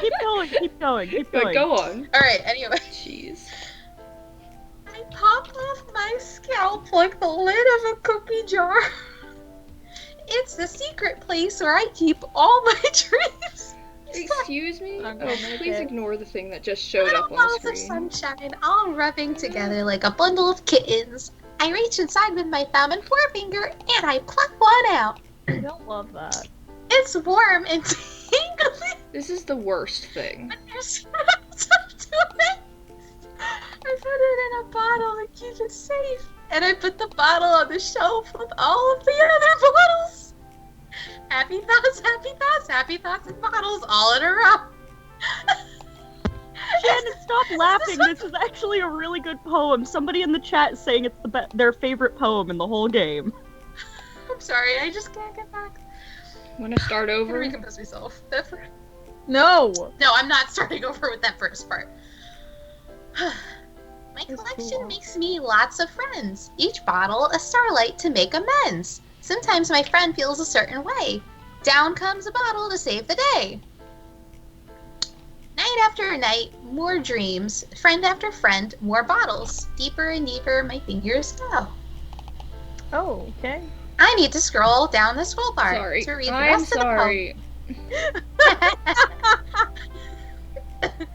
Keep going, keep going, keep But going. go on. Alright, anyway. Jeez. I pop off my scalp like the lid of a cookie jar. It's the secret place where I keep all my dreams. Excuse me? I'm Oh, gonna make please it. ignore the thing that just showed Little up on balls the of screen. sunshine all rubbing together like a bundle of kittens. I reach inside with my thumb and forefinger and I pluck one out. I don't love that. It's warm and tingly, This is the worst thing. but there's stuff to it. I put it in a bottle to keep it safe, and I put the bottle on the shelf with all of the other bottles. Happy thoughts, happy thoughts, happy thoughts, and bottles all in a row. Shannon, stop laughing. This is actually a really good poem. Somebody in the chat is saying it's their favorite poem in the whole game. I'm sorry, I just can't get back. Want to start I'm gonna over? recompose myself. No! No, I'm not starting over with that first part. My That's collection cool. makes me lots of friends. Each bottle a starlight to make amends. Sometimes my friend feels a certain way. Down comes a bottle to save the day. Night after night, more dreams. Friend after friend, more bottles. Deeper and deeper my fingers go. Oh, okay. I need to scroll down the scroll bar Sorry. to read the I'm rest sorry. of the poem.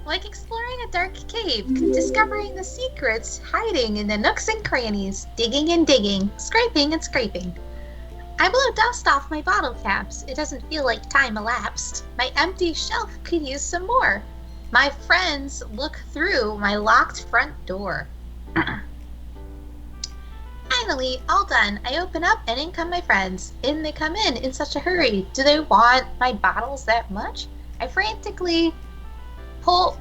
Like exploring a dark cave, discovering the secrets hiding in the nooks and crannies, digging and digging, scraping and scraping. I blow dust off my bottle caps. It doesn't feel like time elapsed. My empty shelf could use some more. My friends look through my locked front door. Finally, all done. I open up and in come my friends. In they come in such a hurry. Do they want my bottles that much? I frantically pull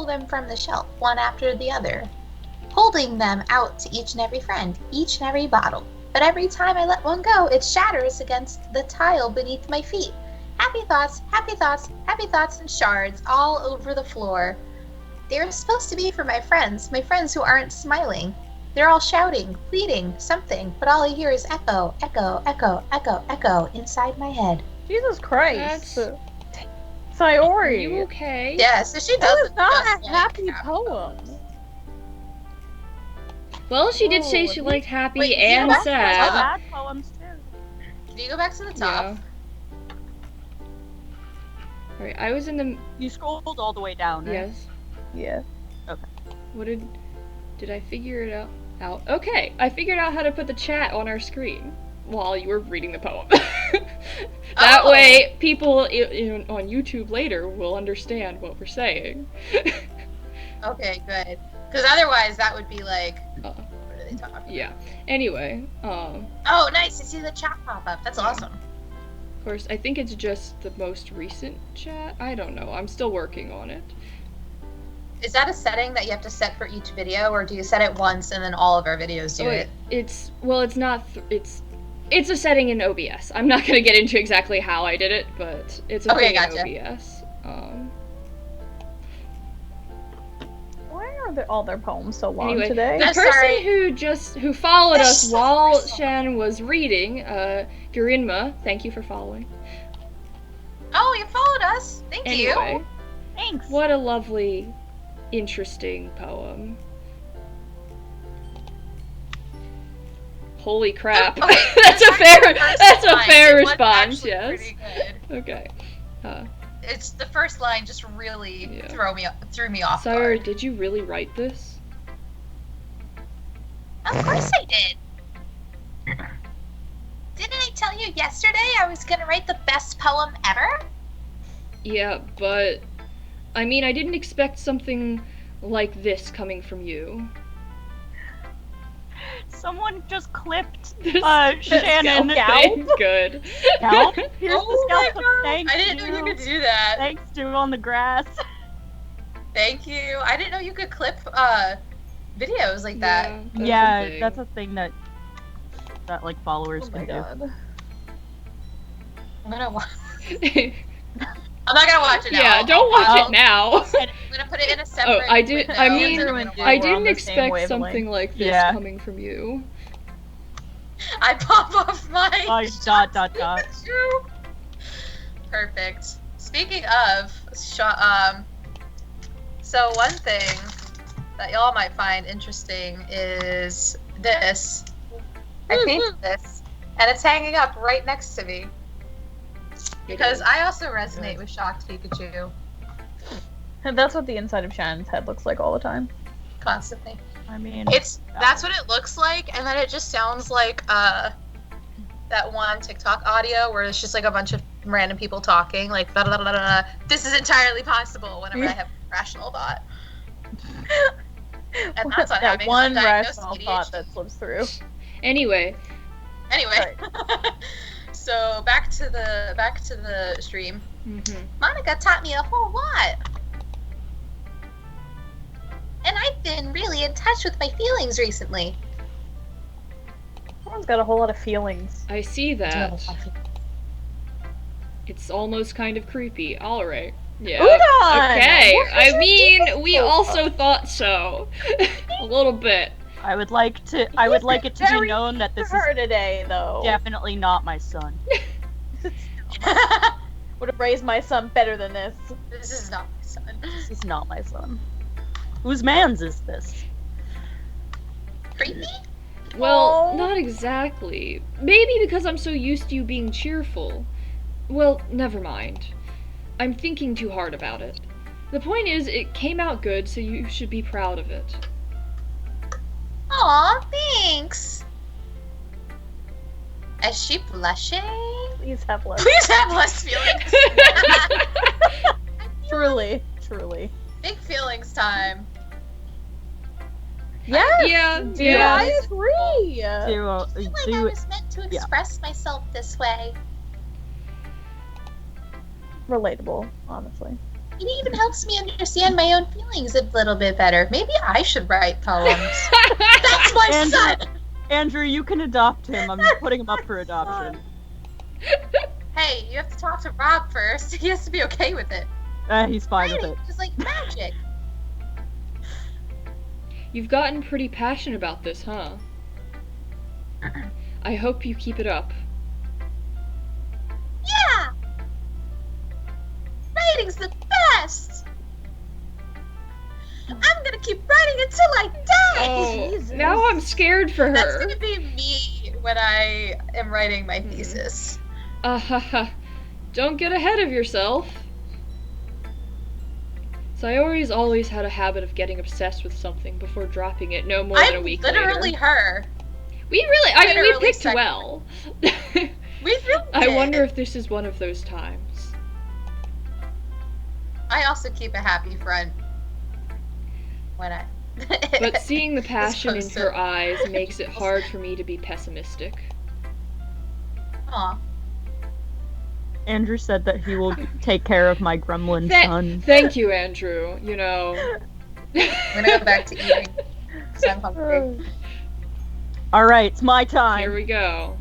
them from the shelf, one after the other, holding them out to each and every friend, each and every bottle. But every time I let one go, it shatters against the tile beneath my feet. Happy thoughts, happy thoughts, happy thoughts in shards all over the floor. They're supposed to be for my friends who aren't smiling. They're all shouting, pleading, something, but all I hear is echo, echo, echo, echo, echo inside my head. Jesus Christ. Are Sayori. you okay? Yeah, so she That does is not a happy poem. Well, she did Oh, say she liked happy wait, and yeah, sad. Sad poems too. Can you go back to the top? Yeah. Alright, I was in the... You scrolled all the way down, right? Yes. Yeah. What did I figure it out? Okay, I figured out how to put the chat on our screen while you were reading the poem. That Oh. way, people on YouTube later will understand what we're saying. Okay, good. Because otherwise that would be like, Uh, what are they talking about? yeah. Anyway, Oh, nice. I see the chat pop up. That's awesome. of course, I think it's just the most recent chat. I don't know. I'm still working on it. Is that a setting that you have to set for each video, or do you set it once and then all of our videos do it? It's not. It's a setting in OBS. I'm not gonna get into exactly how I did it, but it's a Okay, thing gotcha. in OBS. Why are all their poems so long Anyway, today? the I'm person sorry. who followed That's us so while personal. Shan was reading, Gurinma, thank you for following. Oh, you followed us. Thank Anyway, you. Thanks. what a lovely, interesting poem. Holy crap! Okay, that's a the fair. first That's a line, fair it was response. actually Yes. pretty good. Okay. It's the first line just really Yeah. threw me off Sire, guard. did you really write this? Of course I did. Didn't I tell you yesterday I was gonna write the best poem ever? Yeah, but I mean, I didn't expect something like this coming from you. Someone just clipped This- Shannon. Scalp. Good. Scalp? Here's Oh the my scalp. god! Thank I didn't know you you. could do that. Thanks to on the grass. Thank you. I didn't know you could clip videos like that. Yeah, That's a thing that like followers Oh can my do. god. I'm gonna watch. thing. I'm not gonna watch it now. Yeah, don't watch I'll- it now. I'm gonna put it in a separate. Oh, I did- window. I mean, and then Andrew I'm and gonna Jay I watch were on didn't the same expect wavelength. something like this Yeah. coming from you. it. I pop off my. Dot. Perfect. Speaking of, so one thing that y'all might find interesting is this. I painted this, and it's hanging up right next to me because I also resonate with Shocked Pikachu And that's what the inside of Shannon's head looks like all the time. constantly. I mean, That's what it looks like, and then it just sounds like that one TikTok audio where it's just like a bunch of random people talking, like blah, blah, blah, blah, blah. This is entirely possible whenever I have rational thought. And that's on that having one undiagnosed rational ADHD. thought that slips through. Anyway, Anyway, so back to the stream. mhm. Monica taught me a whole lot. And I've been really in touch with my feelings recently. Someone's got a whole lot of feelings. I see that. It's almost kind of creepy. Alright. Yeah. Udon! Okay. What I did you mean, do? we also thought so. A little bit. I would like it to be Very known that this For is her today, though. definitely not my son. Would have raised my son better than this. This is not my son. This is not my son. Whose man's is this? Creepy? Well, Aw. not exactly. Maybe because I'm so used to you being cheerful. Well, never mind. I'm thinking too hard about it. The point is, it came out good, so you should be proud of it. Aw, thanks. Is she blushing? Please have less. Please have less feelings. Truly. Truly. Big feelings time. Yes! Yeah, Dude, yeah. I agree! I feel like I was meant to express myself this way. Relatable, honestly. It even helps me understand my own feelings a little bit better. Maybe I should write poems. That's my And- son! Andrew, you can adopt him. I'm putting him up for adoption. Hey, you have to talk to Rob first. He has to be okay with it. He's fine with it. Writing is like magic. You've gotten pretty passionate about this, huh? I hope you keep it up. Yeah! Writing's the best! I'm gonna keep writing until I die! Oh, Jesus. now I'm scared for That's her. gonna be me when I am writing my thesis. Don't get ahead of yourself. Sayori's always had a habit of getting obsessed with something before dropping it no more than a I'm week literally later. her. We really, I mean, we literally picked second. well. We really I did. wonder if this is one of those times. I also keep a happy front when I. But seeing the passion in post her it. eyes makes it hard for me to be pessimistic. Aw. Andrew said that he will take care of my gremlin son. Thank you, Andrew. You know. I'm gonna go back to eating. 'Cause I'm hungry. Alright, it's my time. Here we go.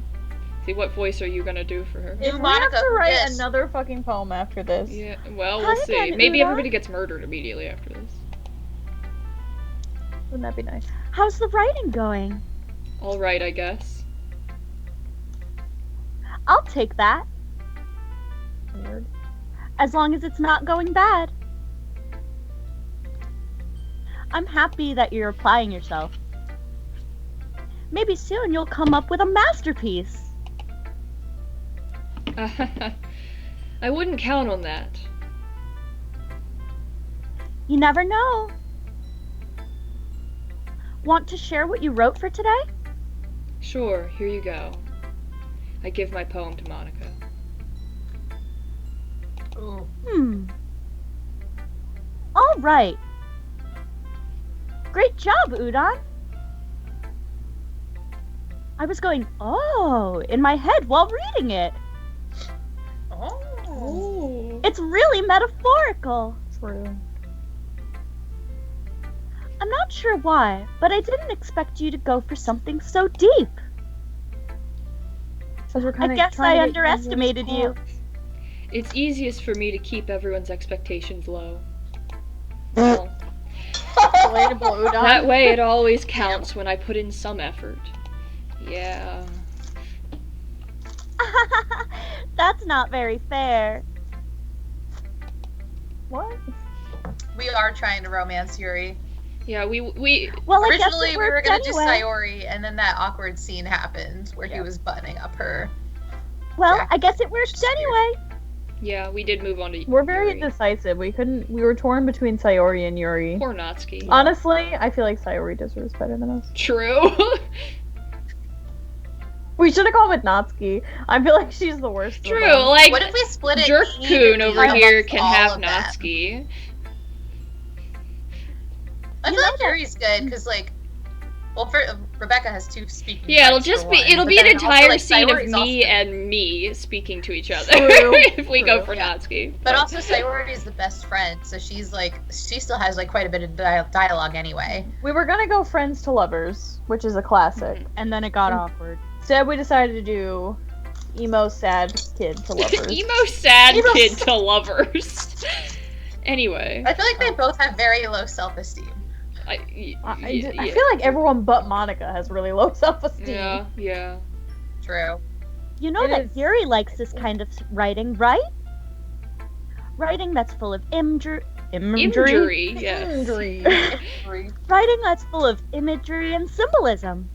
See, what voice are you gonna do for her? If we Monica, have to write yes. another fucking poem after this. Yeah, well, we'll Hi see. again, Maybe Una. everybody gets murdered immediately after this. Wouldn't that be nice? How's the writing going? Alright, I guess. I'll take that, Weird. as long as it's not going bad. I'm happy that you're applying yourself. Maybe soon you'll come up with a masterpiece. I wouldn't count on that. You never know. Want to share what you wrote for today? Sure, here you go. I give my poem to Monica. Ooh. All right. Great job, Udon. I was going, oh, in my head while reading it. Oh. Oh. It's really metaphorical. True. I'm not sure why, but I didn't expect you to go for something so deep. Because we're I kind of. guess I underestimated you. It's easiest for me to keep everyone's expectations low. Well, Relatable, Udon. that way it always counts when I put in some effort. Yeah. That's not very fair. What? We are trying to romance Yuri. Yeah, we Well, I guess Originally, it we were worked gonna anyway. do Sayori, and then that awkward scene happened where he was buttoning up her. Well, Jack. I guess it worked Just weird. anyway. yeah, we did move on to We're very Yuri. indecisive. We were torn between Sayori and Yuri. Poor Natsuki. Honestly, I feel like Sayori deserves better than us. True. We should have called it Natsuki. I feel like she's the worst. of True, them. like What if we split it? Jerk-kun evenly over here amongst can all have of them? Natsuki. I feel like Yuri's good because, like, well, for, Rebecca has two speaking. Yeah, it'll parts just for be one, it'll but be an then also, entire like, scene of Sayori's me also- and me speaking to each other True, if we go true. for Yeah. Natsuki. But also, Sayori is the best friend, so she's like, she still has like quite a bit of dialogue anyway. We were gonna go friends to lovers, which is a classic. Mhm. And then it got Mm. awkward. Instead, we decided to do emo sad kid to lovers. Emo sad kid to lovers. Anyway. I feel like they both have very low self-esteem. I feel like everyone but Monica has really low self-esteem. Yeah. True. You know that Yuri likes this kind of writing, right? Writing that's full of imagery. Yes. Writing that's full of imagery and symbolism.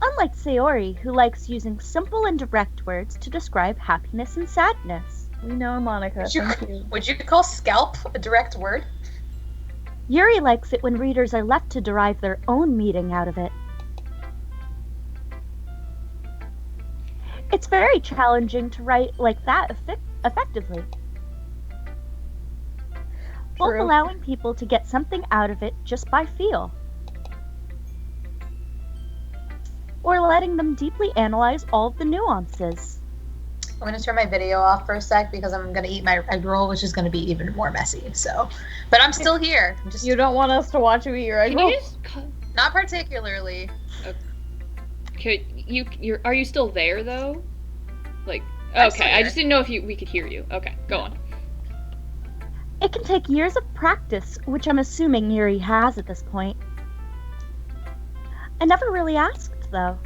Unlike Sayori, who likes using simple and direct words to describe happiness and sadness. We know, Monica. Thank you. Would you call scalp a direct word? Yuri likes it when readers are left to derive their own meaning out of it. It's very challenging to write like that effectively. Both True. allowing people to get something out of it just by feel. Or letting them deeply analyze all of the nuances. I'm gonna turn my video off for a sec because I'm gonna eat my egg roll, which is gonna be even more messy. So, but I'm still here. I'm just You don't want us to watch you eat your egg Can roll? you just not particularly. are you still there though? Like, I'm still okay, I here. just didn't know if we could hear you. Okay, go on. It can take years of practice, which I'm assuming Yuri has at this point. I never really asked, though.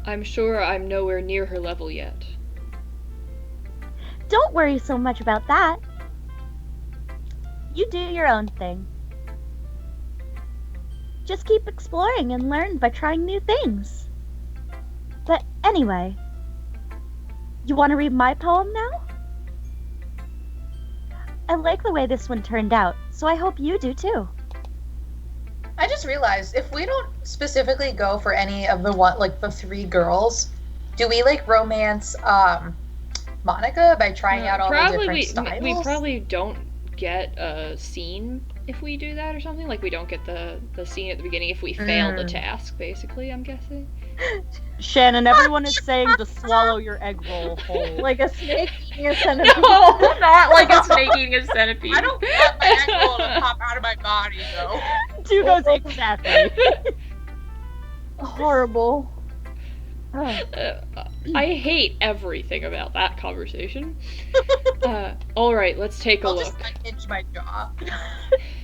I'm sure I'm nowhere near her level yet. Don't worry so much about that. You do your own thing. Just keep exploring and learn by trying new things. But anyway, you want to read my poem now? I like the way this one turned out, so I hope you do too. I just realized if we don't specifically go for any of the three girls, do we like romance Monica by trying out all the different styles? We probably don't get a scene if we do that or something. Like we don't get the scene at the beginning if we fail the task. Basically, I'm guessing. Shannon, everyone is saying to swallow your egg roll whole. Like a snake eating a centipede. No, not like a snake eating a centipede. I don't want my egg roll to pop out of my body though. Two goes exactly. Horrible. I hate everything about that conversation. Alright, let's take a I'll look. just unhinge my jaw.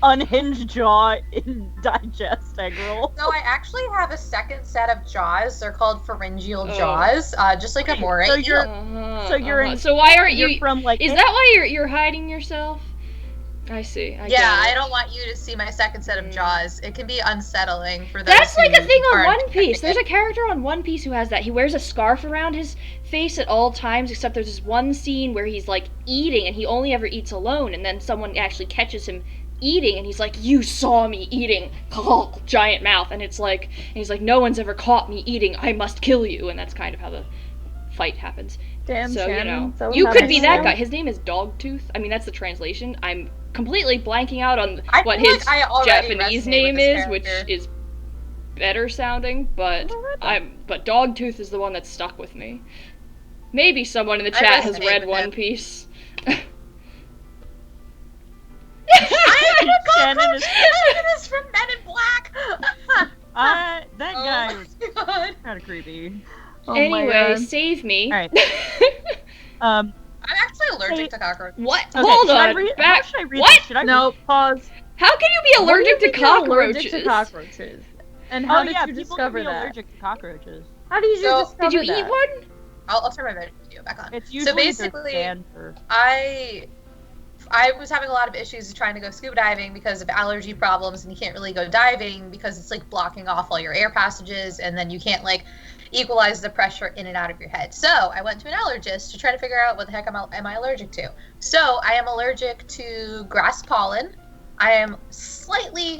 Unhinged jaw in digest egg roll. So I actually have a second set of jaws. They're called pharyngeal Oh. jaws, just like a moray. So you're- So why aren't You're you? from like Is that why you're hiding yourself? I see. I get I it. don't want you to see my second set of jaws. It can be unsettling for those. That's like a who thing on aren't One Piece. There's expecting a character on One Piece who has that. He wears a scarf around his face at all times, except there's this one scene where he's like eating and he only ever eats alone, and then someone actually catches him eating and he's like, "You saw me eating," giant mouth, and he's like, "No one's ever caught me eating. I must kill you," and that's kind of how the fight happens. Damn, So, Shannon. So you how could did be you that know? guy. His name is Dogtooth. I mean, that's the translation. I'm completely blanking out on I what feel his like I already Japanese resonate name with this is, which character. is better sounding, but Dogtooth is the one that stuck with me. Maybe someone in the I chat has resonate read with One him. Piece. Shannon is Shannon is from Men in Black. that Oh guy my was God. kind of creepy. Oh my Anyway, God. save me. Alright. I'm actually allergic to cockroaches. What? Okay, Hold should I on. read- how Back. should I read What? this? Should I No, pause. How can you be What do allergic you to mean you're cockroaches? Allergic to cockroaches. And how Oh did yeah, you people discover can be that? allergic to cockroaches. How did you So, discover Did you that? eat one? I'll turn my video back on. It's usually basically, banned for. I was having a lot of issues trying to go scuba diving because of allergy problems, and you can't really go diving because it's like blocking off all your air passages, and then you can't like equalize the pressure in and out of your head. So I went to an allergist to try to figure out what the heck am I allergic to. So I am allergic to grass pollen. I am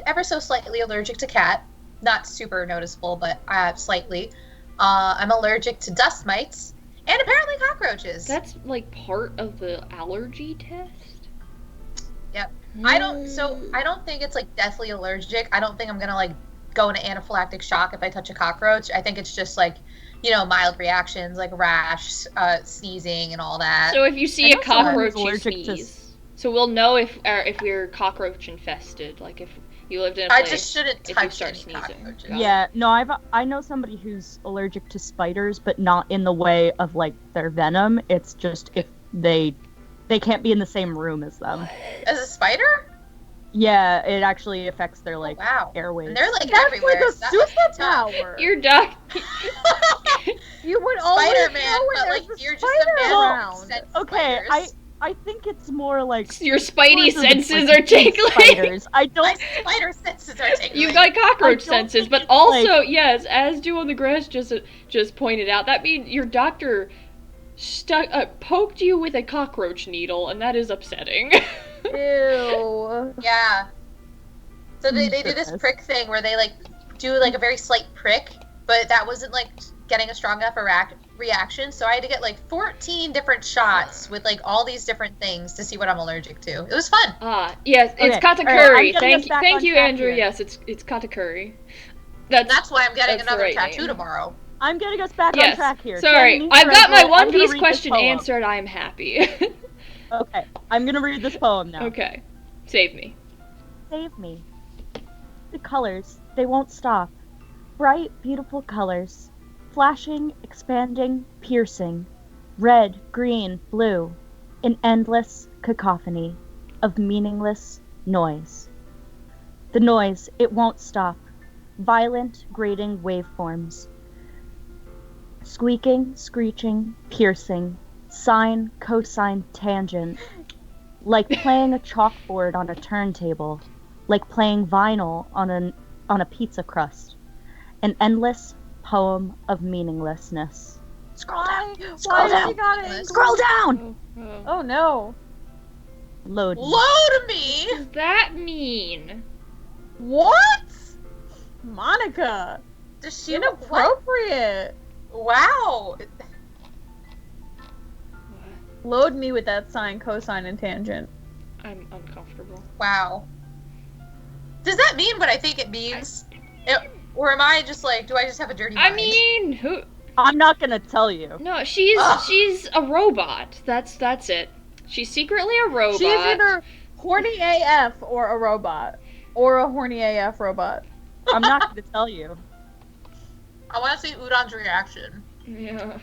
ever so slightly allergic to cat. Not super noticeable, but slightly. I'm allergic to dust mites and apparently cockroaches. That's like part of the allergy test. Yep. I don't think it's like deathly allergic. I don't think I'm gonna like go into anaphylactic shock if I touch a cockroach. I think it's just like, mild reactions like rash, sneezing, and all that. So if you see I a know someone cockroach, who's you allergic to sneeze. So we'll know if we're cockroach infested. Like if You lived in a I place. just shouldn't if you touch start any sneezing. cockroaches. Got it. Yeah, no, I know somebody who's allergic to spiders, but not in the way of like their venom. It's just if they can't be in the same room as them. As a spider? Yeah, it actually affects their like Wow. airways. And they're like That's everywhere. like a so that must be tough. superpower. Your doc. You would always Spider-Man, know when but there's like a you're just a spider man around. who sends Okay, spiders. I think it's more like Your spidey towards the senses like, are tingling. spiders. I My don't. spider senses are tingling. You've got cockroach I don't senses, think but it's also yes, as Dew on the Grass just pointed out, that means your doctor poked you with a cockroach needle, and that is upsetting. Ew. Yeah. So they do this Goodness. prick thing where they like do like a very slight prick, but that wasn't like getting a strong enough reaction. So I had to get like 14 different shots with like all these different things to see what I'm allergic to. It was fun. Yes, it's Okay, katakuri. alright, I'm getting us back Thank on you, track Andrew. here. Yes, it's katakuri. That's why I'm getting that's the another right tattoo name. tomorrow. I'm getting us back on Yes. track here. Sorry, Jenny, I've got my I'm One gonna Piece read this question poem. answered. I'm happy. Okay, I'm gonna read this poem now. Okay, save me. Save me. The colors, they won't stop. Bright, beautiful colors. Flashing, expanding, piercing. Red, green, blue. An endless cacophony of meaningless noise. The noise, it won't stop. Violent, grating waveforms. Squeaking, screeching, piercing. Sine, cosine, tangent. Like playing a chalkboard on a turntable. Like playing vinyl on a pizza crust. An endless poem of meaninglessness. Scroll down! Why did you gotta Scroll Scroll down! Oh no. Load. Load me! What does that mean? What? Monica. Does she what? Inappropriate. Wow. Load me with that sine, cosine, and tangent. I'm uncomfortable. Wow. Does that mean what I think it means? Or am I just like, do I just have a dirty mind? I mean, who? I'm not gonna tell you. No, she's Ugh. she's a robot. That's it. She's secretly a robot. She's either horny AF or a robot. Or a horny AF robot. I'm not gonna tell you. I want to see Udon's reaction. Yeah.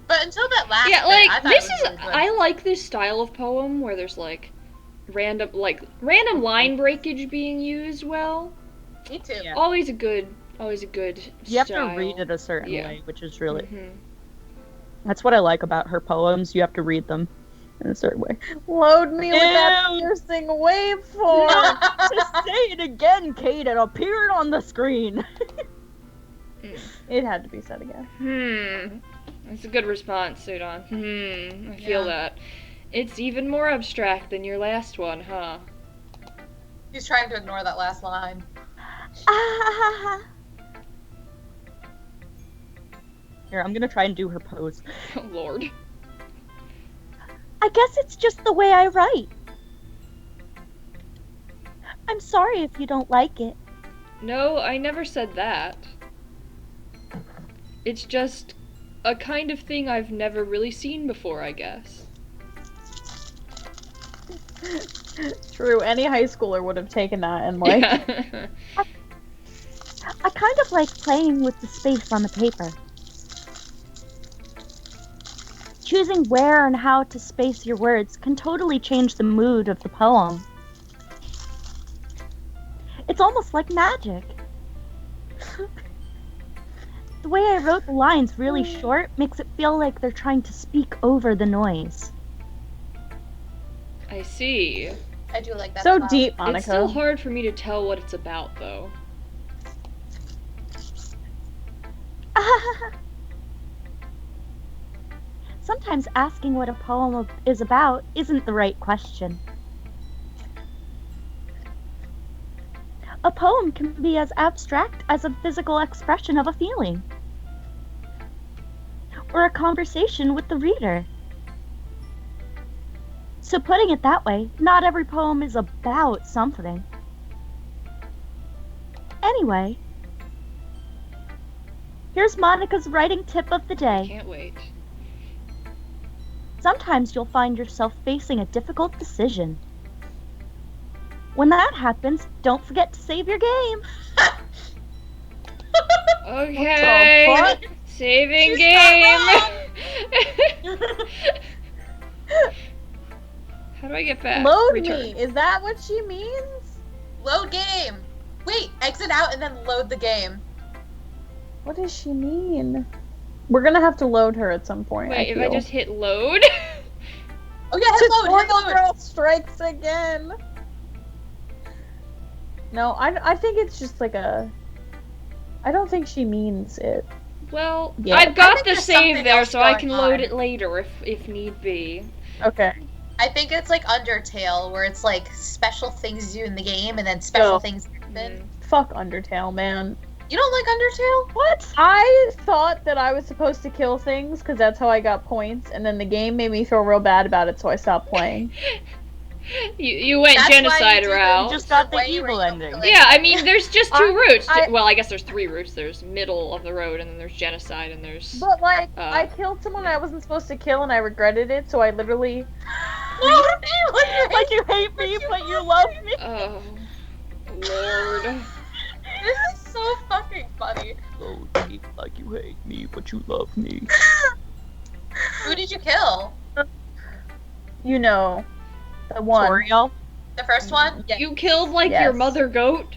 But until that last Yeah, bit, like I thought this it was is. really good. I like this style of poem where there's like random line breakage being used well. Me too. Yeah. Always a good You have to style. read it a certain Yeah. way, which is really. Mhm. That's what I like about her poems. You have to read them in a certain way. Load me with that Ew. piercing waveform. Just say it again, Kate. It appeared on the screen. It had to be said again. That's a good response, Udon. I feel Yeah. that. It's even more abstract than your last one, huh? He's trying to ignore that last line. Here, I'm gonna try and do her pose. Oh, Lord. I guess it's just the way I write. I'm sorry if you don't like it. No, I never said that. It's just a kind of thing I've never really seen before, I guess. True, any high schooler would have taken that and like Yeah. I kind of like playing with the space on the paper. Choosing where and how to space your words can totally change the mood of the poem. It's almost like magic. The way I wrote the lines really short makes it feel like they're trying to speak over the noise. I see. I do like that. so as well. deep, It's Monica. still hard for me to tell what it's about, though. Sometimes asking what a poem is about isn't the right question. A poem can be as abstract as a physical expression of a feeling, or a conversation with the reader. So putting it that way, not every poem is about something. Anyway, here's Monica's writing tip of the day. Can't wait. Sometimes you'll find yourself facing a difficult decision. When that happens, don't forget to save your game. Okay. What the Saving She's game. not How do I get back? Load Return. me. Is that what she means? Load game. Wait, exit out and then load the game. What does she mean? We're gonna have to load her at some point. Wait, if I feel. just hit load? Oh yeah, hit load, hit Tutorial load. girl strikes again. No, I think it's just like a. I don't think she means it. Well, Yeah. I've I got think the there's save something there, else so I going can load on. it later if need be. Okay. I think it's like Undertale, where it's like special things you do in the game and then special Oh. things happen. Fuck Undertale, man. You don't like Undertale? What? I thought that I was supposed to kill things because that's how I got points, and then the game made me feel real bad about it, so I stopped playing. You went That's why you genocide do the- route. You just got the way you evil were ending. killing. Yeah, I mean, there's just two routes. I- Well, I guess there's three routes. There's middle of the road, and then there's genocide, and there's... But like, Uh. I killed someone I wasn't supposed to kill, and I regretted it, so I literally. Like you hate me, but you love me. Oh, Lord. This is so fucking funny. Like you hate me, but you love me. Who did you kill? You know, the one. Toriel, The first one? You killed, like, your Yes. mother goat?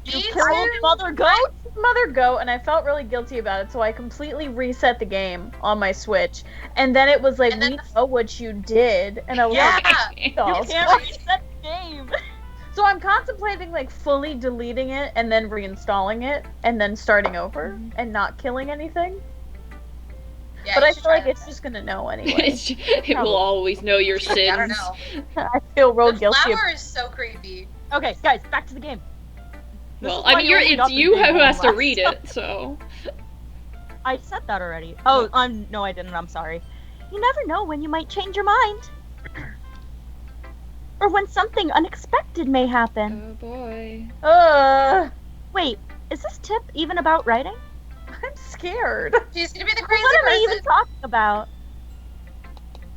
you Me killed too. Mother Goat? Mother Goat, and I felt really guilty about it, so I completely reset the game on my Switch. And then it was like, And then we the- know what you did, and I was Yeah. like, You oh, can't reset the game. so I'm contemplating like fully deleting it and then reinstalling it and then starting over and not killing anything. Yeah, But you I should feel like try it's just gonna know anyway. It will always know your that. sins. I don't know. I feel real The guilty. flower is so creepy. Okay, guys, back to the game. This Well, is I why mean, you only got it's the you game who has to last read time. it, so... I said that already. Oh, no, I didn't. I'm sorry. You never know when you might change your mind. Or when something unexpected may happen. Oh, boy. Wait, is this tip even about writing? I'm scared. She's gonna be the crazy What am I person. even talking about?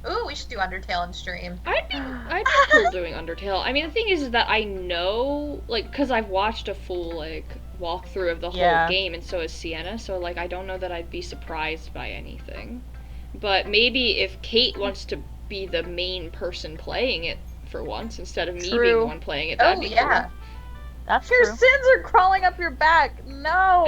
Ooh, we should do Undertale in stream. I'd be cool doing Undertale. I mean, the thing is that I know, like, because I've watched a full, like, walkthrough of the whole Yeah. game, and so is Sienna, so, like, I don't know that I'd be surprised by anything. But maybe if Kate wants to be the main person playing it for once, instead of me being True. the one playing it, that'd Oh be yeah. That's Your true. sins are crawling up your back. No.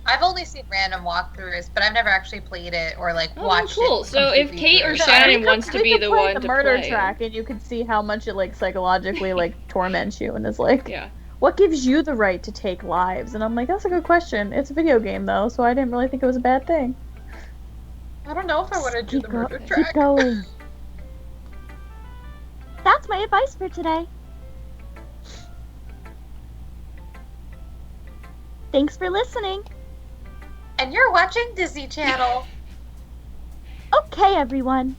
I've only seen random walkthroughs, but I've never actually played it or like Oh, watched cool. it. So if completely Kate or through. Shannon We wants to be could the play one the to murder play. track, and you could see how much it like psychologically like torments you, and is like, Yeah. what gives you the right to take lives? And I'm like, that's a good question. It's a video game though, so I didn't really think it was a bad thing. I don't know if I want to do the murder Keep track. going. That's my advice for today. Thanks for listening. And you're watching Disney Channel. Okay, everyone.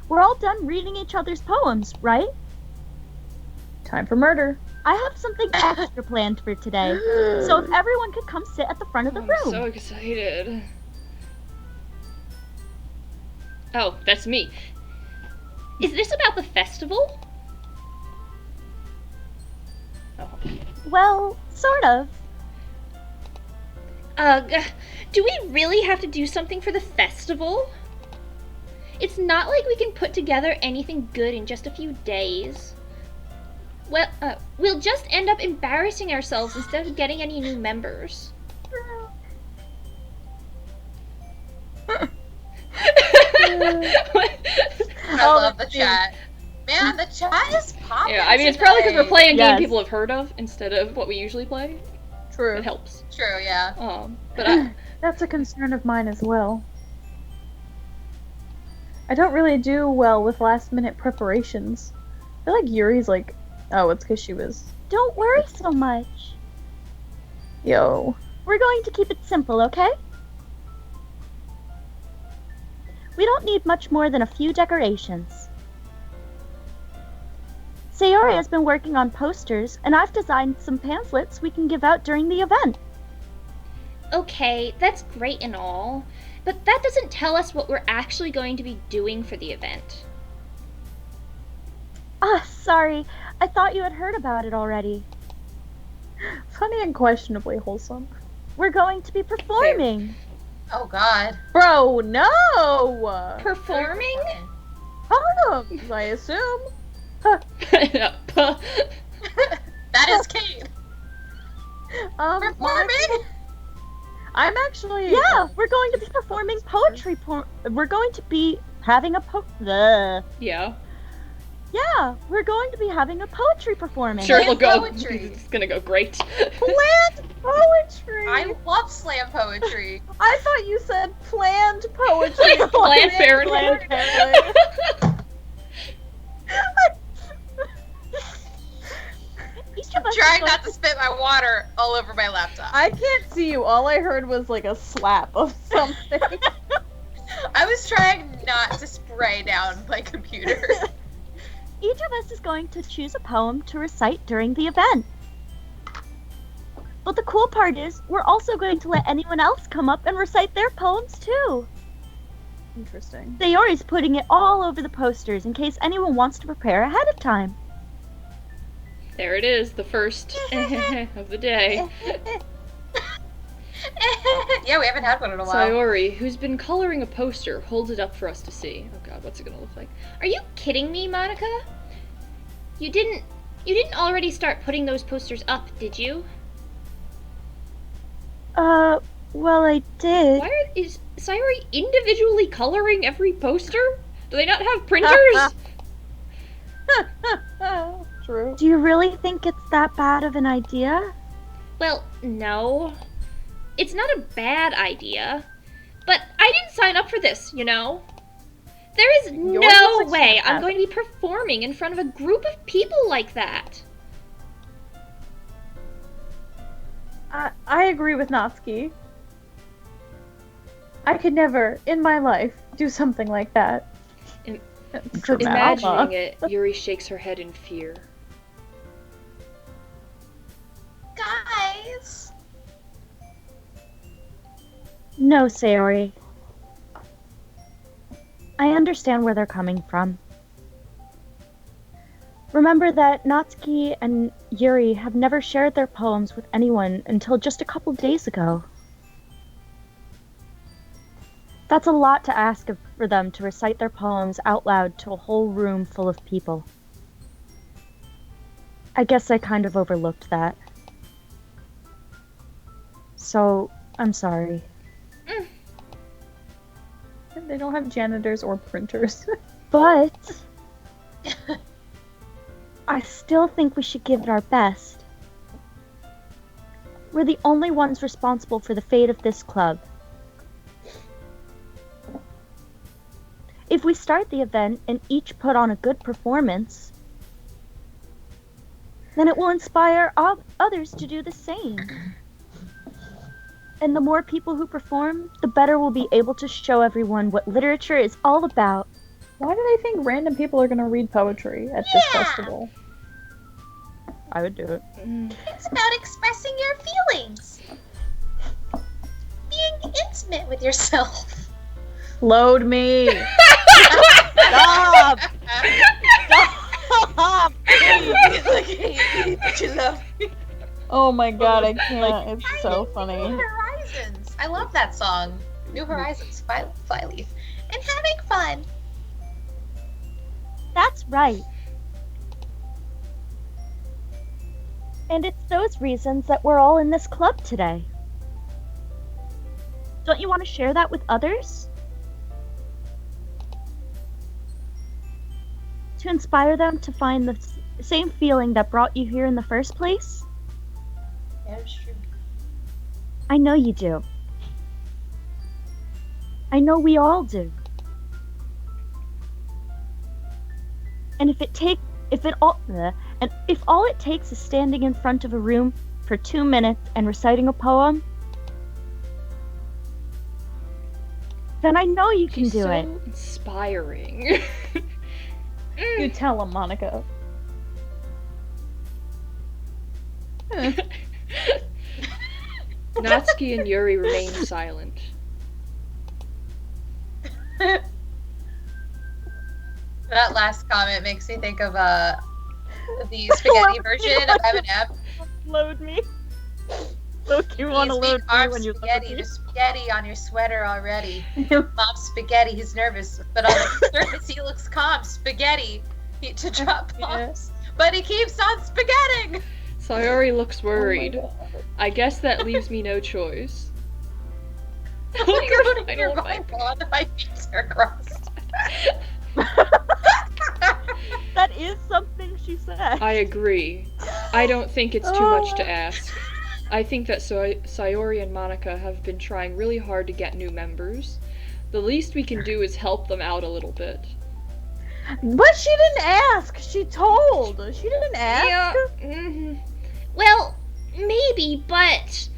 We're all done reading each other's poems, right? Time for murder. I have something extra planned for today. So if everyone could come sit at the front of the I'm room. so excited. Oh, that's me. Is this about the festival? Oh. Well, sort of. Do we really have to do something for the festival? It's not like we can put together anything good in just a few days. Well, we'll just end up embarrassing ourselves instead of getting any new members. I love the chat. Man, the chat is popping. Yeah, I mean, it's probably because we're today. playing a game Yes. people have heard of instead of what we usually play. True. It helps. True, yeah. But I, That's a concern of mine as well. I don't really do well with last minute preparations. I feel like Yuri's like, oh, it's because she was, Don't worry so much. yo. We're going to keep it simple, okay? We don't need much more than a few decorations. Sayori has been working on posters, and I've designed some pamphlets we can give out during the event. okay, that's great and all, but that doesn't tell us what we're actually going to be doing for the event. Ah, sorry. I thought you had heard about it already. Funny and questionably wholesome. We're going to be performing. Oh God. Bro, no! Performing? Poems, I assume. That is Kate. Performing. Monica, I'm actually. Yeah, we're going to be performing poetry. We're going to be having a Yeah. Yeah, we're going to be having a poetry performance. Sure, it'll go. Poetry. It's gonna go great. Planned poetry! I love slam poetry. I thought you said planned poetry. Planned Parenthood. Each of us Trying not to spit my water all over my laptop. I can't see you. All I heard was like a slap of something. I was trying not to spray down my computer. Each of us is going to choose a poem to recite during the event. But the cool part is, we're also going to let anyone else come up and recite their poems too. Interesting. Sayori's putting it all over the posters in case anyone wants to prepare ahead of time. There it is, the first of the day. Yeah, we haven't had one in a while. Sayori, who's been coloring a poster, holds it up for us to see. Oh god, what's it gonna look like? Are you kidding me, Monica? You didn't already start putting those posters up, did you? Well, I did. Is Sayori individually coloring every poster? Do they not have printers? True. Do you really think it's that bad of an idea? Well, no. It's not a bad idea. But I didn't sign up for this, you know? There is Yours no looks like way I'm fantastic. going to be performing in front of a group of people like that. I agree with Natsuki. I could never, in my life, do something like that. Imagining it, Yuri shakes her head in fear. Guys. No, Sayori. I understand where they're coming from. Remember that Natsuki and Yuri have never shared their poems with anyone until just a couple days ago. That's a lot to ask for them to recite their poems out loud to a whole room full of people. I guess I kind of overlooked that. So, I'm sorry. They don't have janitors or printers. But I still think we should give it our best. We're the only ones responsible for the fate of this club. If we start the event and each put on a good performance, then it will inspire others to do the same. And the more people who perform, the better we'll be able to show everyone what literature is all about. Why do they think random people are gonna read poetry at this festival? I would do it. It's about expressing your feelings. Being intimate with yourself. Load me! Stop! Stop! But you love me. Oh my god, I can't. It's so New funny. Horizons. I love that song. New Horizons, Flyleaf. And having fun. That's right. And it's those reasons that we're all in this club today. Don't you want to share that with others? To inspire them to find the same feeling that brought you here in the first place? That's true. I know you do. I know we all do. And if all it takes is standing in front of a room for 2 minutes and reciting a poem, then I know you can She's do so it. inspiring. You tell them, Monica. Natsuki and Yuri remain silent. That last comment makes me think of the spaghetti version of Eminem. Load me. Look, you want to He's load being me armed when you spaghetti. load me. There's spaghetti on your sweater already. Mom spaghetti, he's nervous, but on the surface he looks calm. Spaghetti to drop bombs, but he keeps on spaghetting. Sayori looks worried. Oh my God. I guess that leaves me no choice. You're going on, my feet are crossed. That is something she said. I agree. I don't think it's too much to ask. I think that Sayori and Monica have been trying really hard to get new members. The least we can do is help them out a little bit. But she didn't ask. She told. She didn't ask. Yeah. Well, maybe, but...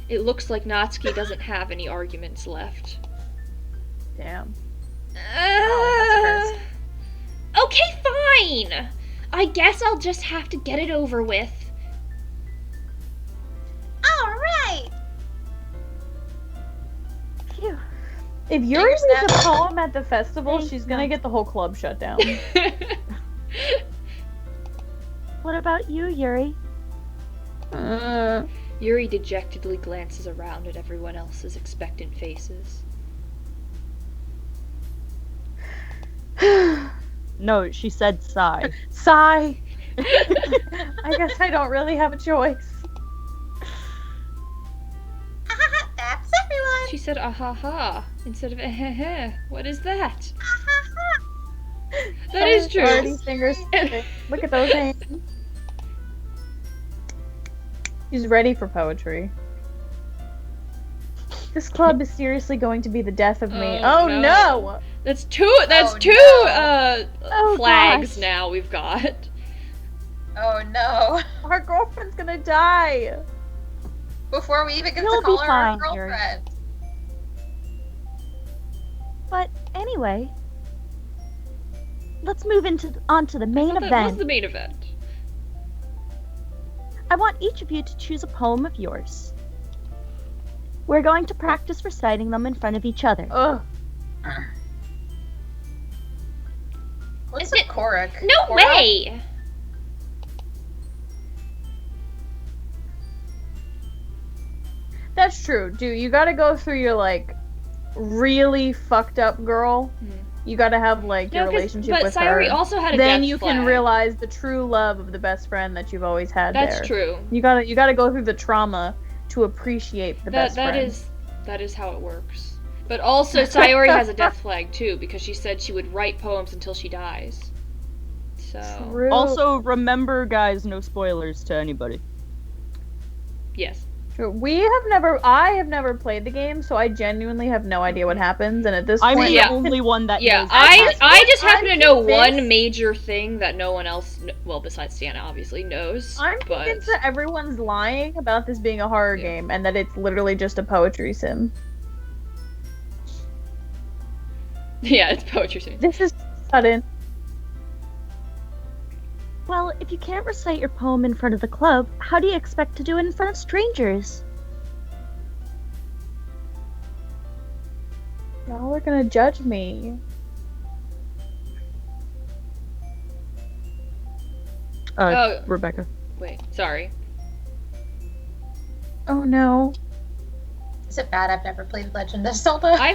It looks like Natsuki doesn't have any arguments left. Damn. Okay, fine! I guess I'll just have to get it over with. Alright! Phew. If Yuri Fingers reads a snapped. poem at the festival, Thanks, she's gonna Mom. get the whole club shut down. What about you, Yuri? Yuri dejectedly glances around at everyone else's expectant faces. No, she said sigh. Sigh. I guess I don't really have a choice. That's everyone! She said ahaha instead of eheheh. What is that? That is true. Already fingers. Look at those hands. She's ready for poetry. This club is seriously going to be the death of me. Oh, Oh no. no! That's two. That's Oh, two. no. Oh, Flags gosh. now we've got. Oh no. Our girlfriend's gonna die. Before we even get You'll to call be her our fine, Yuri. girlfriend. But anyway, let's move on to the main That was event. the main event. I want each of you to choose a poem of yours. We're going to practice reciting them in front of each other. Ugh. What's Is a it- Korok? No Korok? way. That's true, dude. You gotta go through your, like, really fucked up girl. Hmm. You gotta have, like, your No, relationship but with Sayori her. also had a Then death you can flag. realize the true love of the best friend that you've always had That's there. true. You gotta go through the trauma to appreciate the best That friend. that is how it works. But also Sayori has a death flag too because she said she would write poems until she dies. So True. Also, remember, guys, no spoilers to anybody. yes. True. I have never played the game, so I genuinely have no idea what happens. And at this I'm point, the Yeah. only one that Yeah, knows. I just happen to know one convinced- major thing that no one else, well, besides Sienna, obviously knows. I'm but convinced that everyone's lying about this being a horror Yeah. game and that it's literally just a poetry sim. yeah, it's poetry soon. This is sudden. Well, if you can't recite your poem in front of the club, how do you expect to do it in front of strangers? Y'all are gonna judge me. Oh. Rebecca. Wait, sorry. Oh no. Is it bad? I've never played Legend of Zelda. I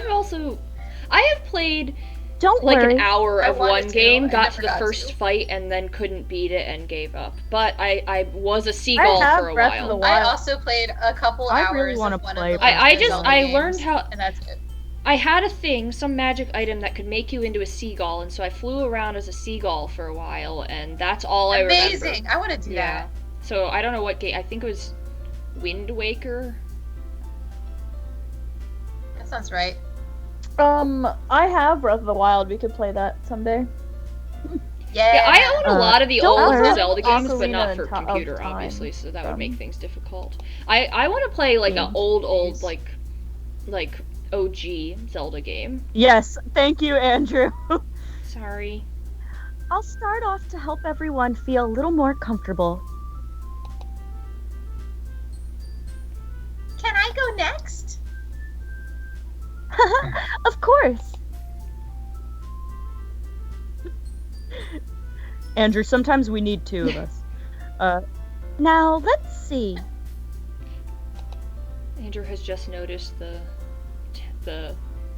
have played Don't like worry. an hour I of wanted one to, game, I got never to the got first to. fight, and then couldn't beat it and gave up. But I was a I seagull have for a Breath of the while. Wild. I also played a couple I hours really wanna of one play of the Breath I Legend of just Zelda I games, learned how and that's it. I had a thing, some magic item that could make you into a seagull, and so I flew around as a seagull for a while, and that's all I remember. Amazing! I want to do Yeah. that. So I don't know what game. I think it was Wind Waker. That sounds right. I have Breath of the Wild. We could play that someday. Yeah. I own a lot of the don't old worry. Zelda games, but Ocarina not for of Time, computer, obviously. So that would make from- things difficult. I want to play like an Games, old please. like OG Zelda game. Yes, thank you, Andrew. Sorry. I'll start off to help everyone feel a little more comfortable. Can I go next? Of course. Andrew, sometimes we need two of us. Now, let's see. Andrew has just noticed the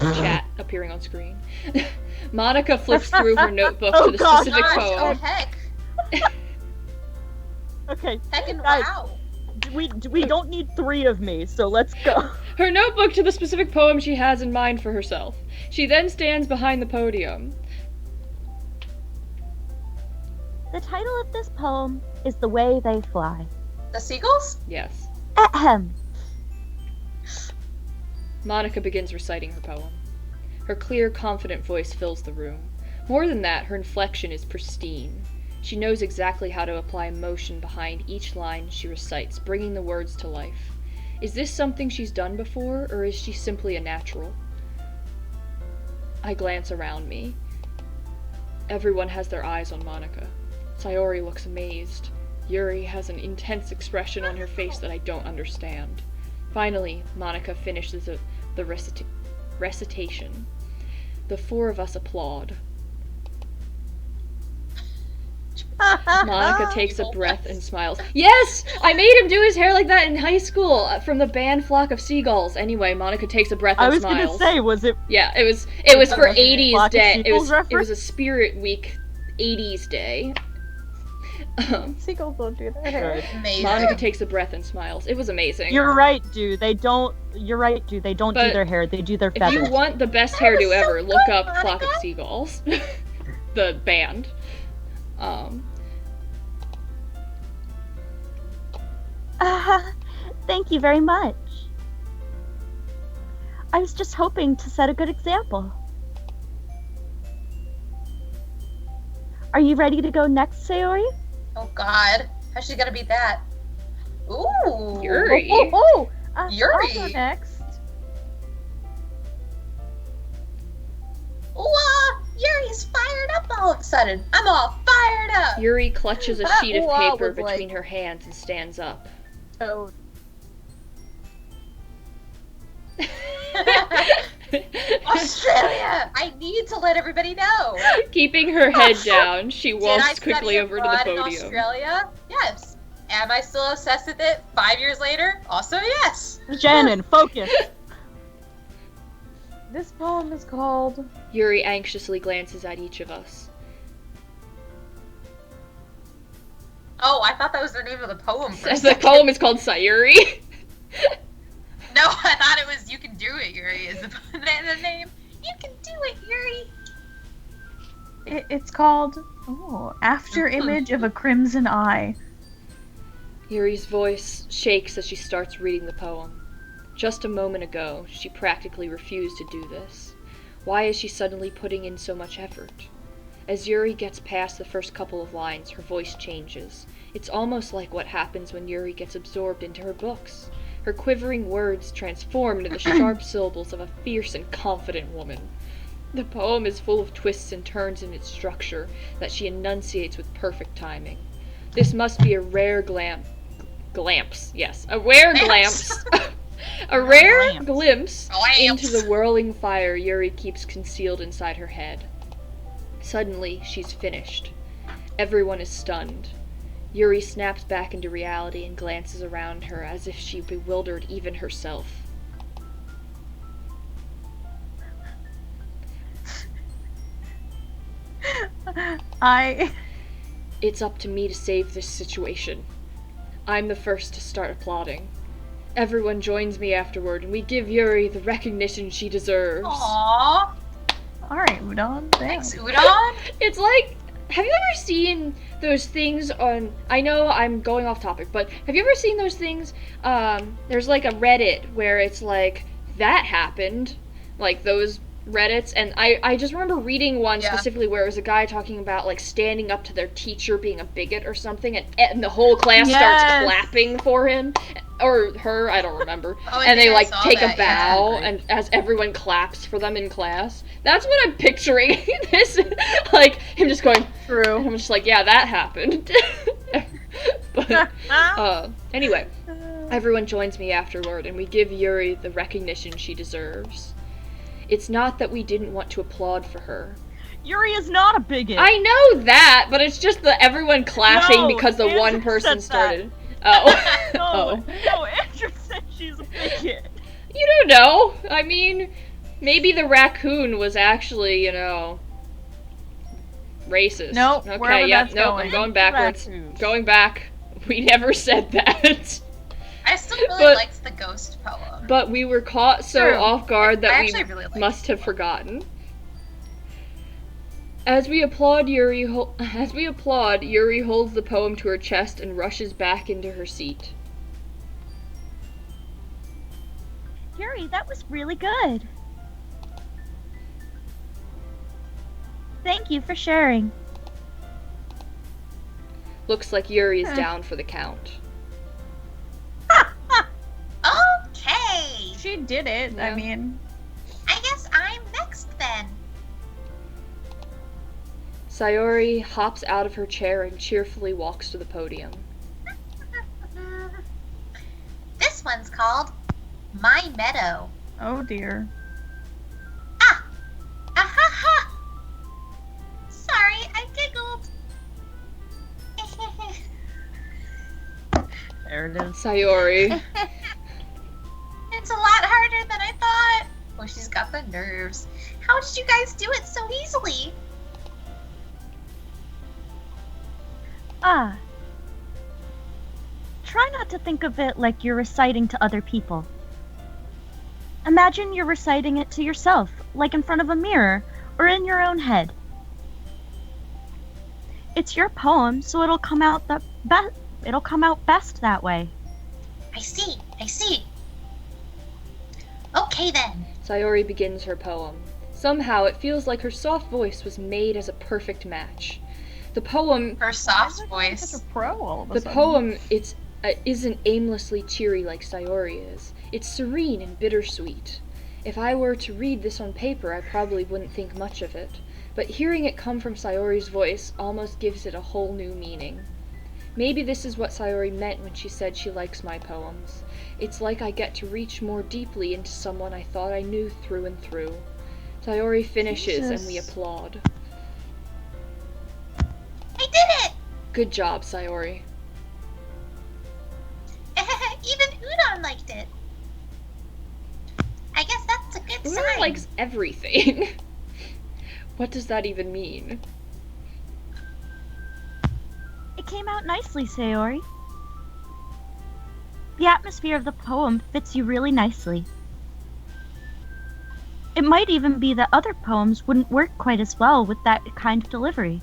chat appearing on screen. Monica flips through her notebook to the specific Oh poem. heck. Okay, Heckin' guys, wow. we don't need 3 of me, so let's go. Her notebook to the specific poem she has in mind for herself. She then stands behind the podium. The title of this poem is The Way They Fly. The seagulls? Yes. Ahem. Monica begins reciting her poem. Her clear, confident voice fills the room. More than that, her inflection is pristine. She knows exactly how to apply emotion behind each line she recites, bringing the words to life. Is this something she's done before, or is she simply a natural? I glance around me. Everyone has their eyes on Monica. Sayori looks amazed. Yuri has an intense expression on her face that I don't understand. Finally, Monica finishes the recitation. The 4 of us applaud. Monica takes a breath and smiles. Yes! I made him do his hair like that in high school from the band Flock of Seagulls. Anyway, Monica takes a breath and I was smiles. gonna say, was it? Yeah, it was for Flock of 80s day. It was Seagulls a Spirit Week 80s day. Seagulls don't do their hair. Amazing. Monica takes a breath and smiles. It was amazing. You're right, dude. They don't. You're right, dude. They don't But do their hair. They do their If feathers. you want the best That was hairdo so ever, look fun, up Flock of Monica. Seagulls. The band. Thank you very much. I was just hoping to set a good example. Are you ready to go next, Sayori? Oh god. How's she gonna beat that? Ooh. Yuri. Yuri. I'll go next. Ooh, Yuri's fired up all of a sudden. I'm all fired up. Yuri clutches a sheet of Ooh, I paper was between like- her hands and stands up. Oh. Australia! I need to let everybody know. Keeping her head down, she Did I walks study quickly over to the abroad in podium. Australia? Yes. Am I still obsessed with it 5 years later? Also yes. Shannon, focus. This poem is called Yuri anxiously glances at each of us. Oh, I thought that was the name of the poem. For a As the second. poem is called Sayuri. No, I thought it was You Can Do It, Yuri is the name. You can do it, Yuri. it's called After Image of a Crimson Eye. Yuri's voice shakes as she starts reading the poem. Just a moment ago, she practically refused to do this. Why is she suddenly putting in so much effort? As Yuri gets past the first couple of lines, her voice changes. It's almost like what happens when Yuri gets absorbed into her books. Her quivering words transform into the sharp syllables of a fierce and confident woman. The poem is full of twists and turns in its structure that she enunciates with perfect timing. This must be a rare glimpse a rare Glamps. glimpse Glamps. into the whirling fire Yuri keeps concealed inside her head. Suddenly, she's finished. Everyone is stunned. Yuri snaps back into reality and glances around her as if she bewildered even herself. It's up to me to save this situation. I'm the first to start applauding. Everyone joins me afterward, and we give Yuri the recognition she deserves. Aww. Alright, Udon. Thanks, Udon. It's like, have you ever seen those things on, I know I'm going off topic, but have you ever seen those things, there's like a Reddit where it's like, that happened, like those Reddits, and I just remember reading one Yeah. specifically where it was a guy talking about like standing up to their teacher being a bigot or something, and the whole class starts Yes. clapping for him, or her, I don't remember, Oh, I and they think I like saw take that, a bow, yeah. and as everyone claps for them in class. That's what I'm picturing. This, like, him just going, and True. I'm just like, yeah, that happened. But, anyway, everyone joins me afterward, and we give Yuri the recognition she deserves. It's not that we didn't want to applaud for her. Yuri is not a bigot. I know that, but it's just the everyone clapping No, because the Andrew one person said that. started. Oh. No, Oh. no, Andrew said she's a bigot. You don't know. I mean, maybe the raccoon was actually, racist. Nope, Okay, wherever yep, that's nope, going. I'm going backwards. Raccoon. Going back. We never said that. I still really But- liked the ghost poem. But we were caught so True. off guard I that actually we really liked must the have poem. forgotten. As we applaud, Yuri holds the poem to her chest and rushes back into her seat. Yuri, that was really good. Thank you for sharing. Looks like Yuri is down for the count. Okay, She did it. Yeah. I mean, I guess I'm next then. Sayori hops out of her chair and cheerfully walks to the podium. This one's called My Meadow. oh dear. Ahaha! Sorry, I giggled. There it is. Sayori. It's a lot harder than I thought. Oh, she's got the nerves. How did you guys do it so easily? Ah. Try not to think of it like you're reciting to other people. Imagine you're reciting it to yourself, like in front of a mirror or in your own head. It's your poem, so it'll come out best that way. I see. Okay then. Sayori begins her poem. Somehow it feels like her soft voice was made as a perfect match. The poem Her soft voice. Such a pro all of a The sudden. poem isn't aimlessly cheery like Sayori is. It's serene and bittersweet. If I were to read this on paper, I probably wouldn't think much of it. But hearing it come from Sayori's voice almost gives it a whole new meaning. Maybe this is what Sayori meant when she said she likes my poems. It's like I get to reach more deeply into someone I thought I knew through and through. Sayori finishes and we Jesus. applaud. I did it! Good job, Sayori. Even Udon liked it. I guess that's a good Una sign. likes everything. What does that even mean? It came out nicely, Sayori. The atmosphere of the poem fits you really nicely. It might even be that other poems wouldn't work quite as well with that kind of delivery.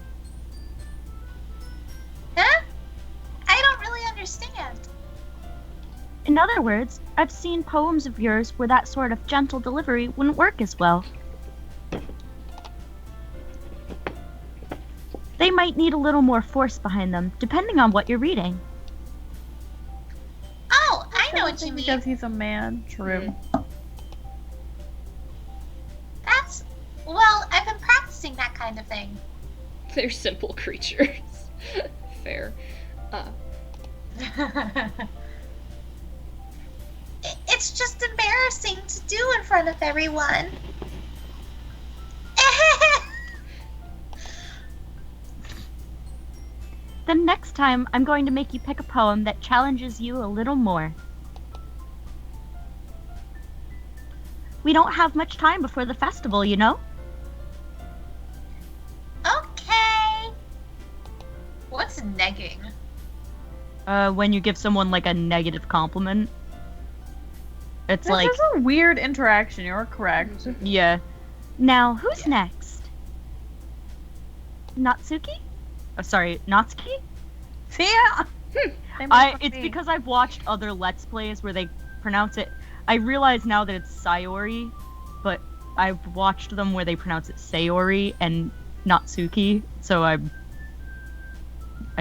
Huh? I don't really understand. In other words, I've seen poems of yours where that sort of gentle delivery wouldn't work as well. They might need a little more force behind them, depending on what you're reading. Oh, I know what you mean. Because he's a man. True. That's... Well, I've been practicing that kind of thing. They're simple creatures. Fair. It's just embarrassing to do in front of everyone. Then next time, I'm going to make you pick a poem that challenges you a little more. We don't have much time before the festival, you know? Okay. What's negging? When you give someone like a negative compliment. It's like, This is a weird interaction. You're correct. yeah. Now, who's next? Natsuki? Sorry, Natsuki? See ya. They must It's be. because I've watched other Let's Plays where they pronounce it. I realize now that it's Sayori, but I've watched them where they pronounce it Sayori and Natsuki, so I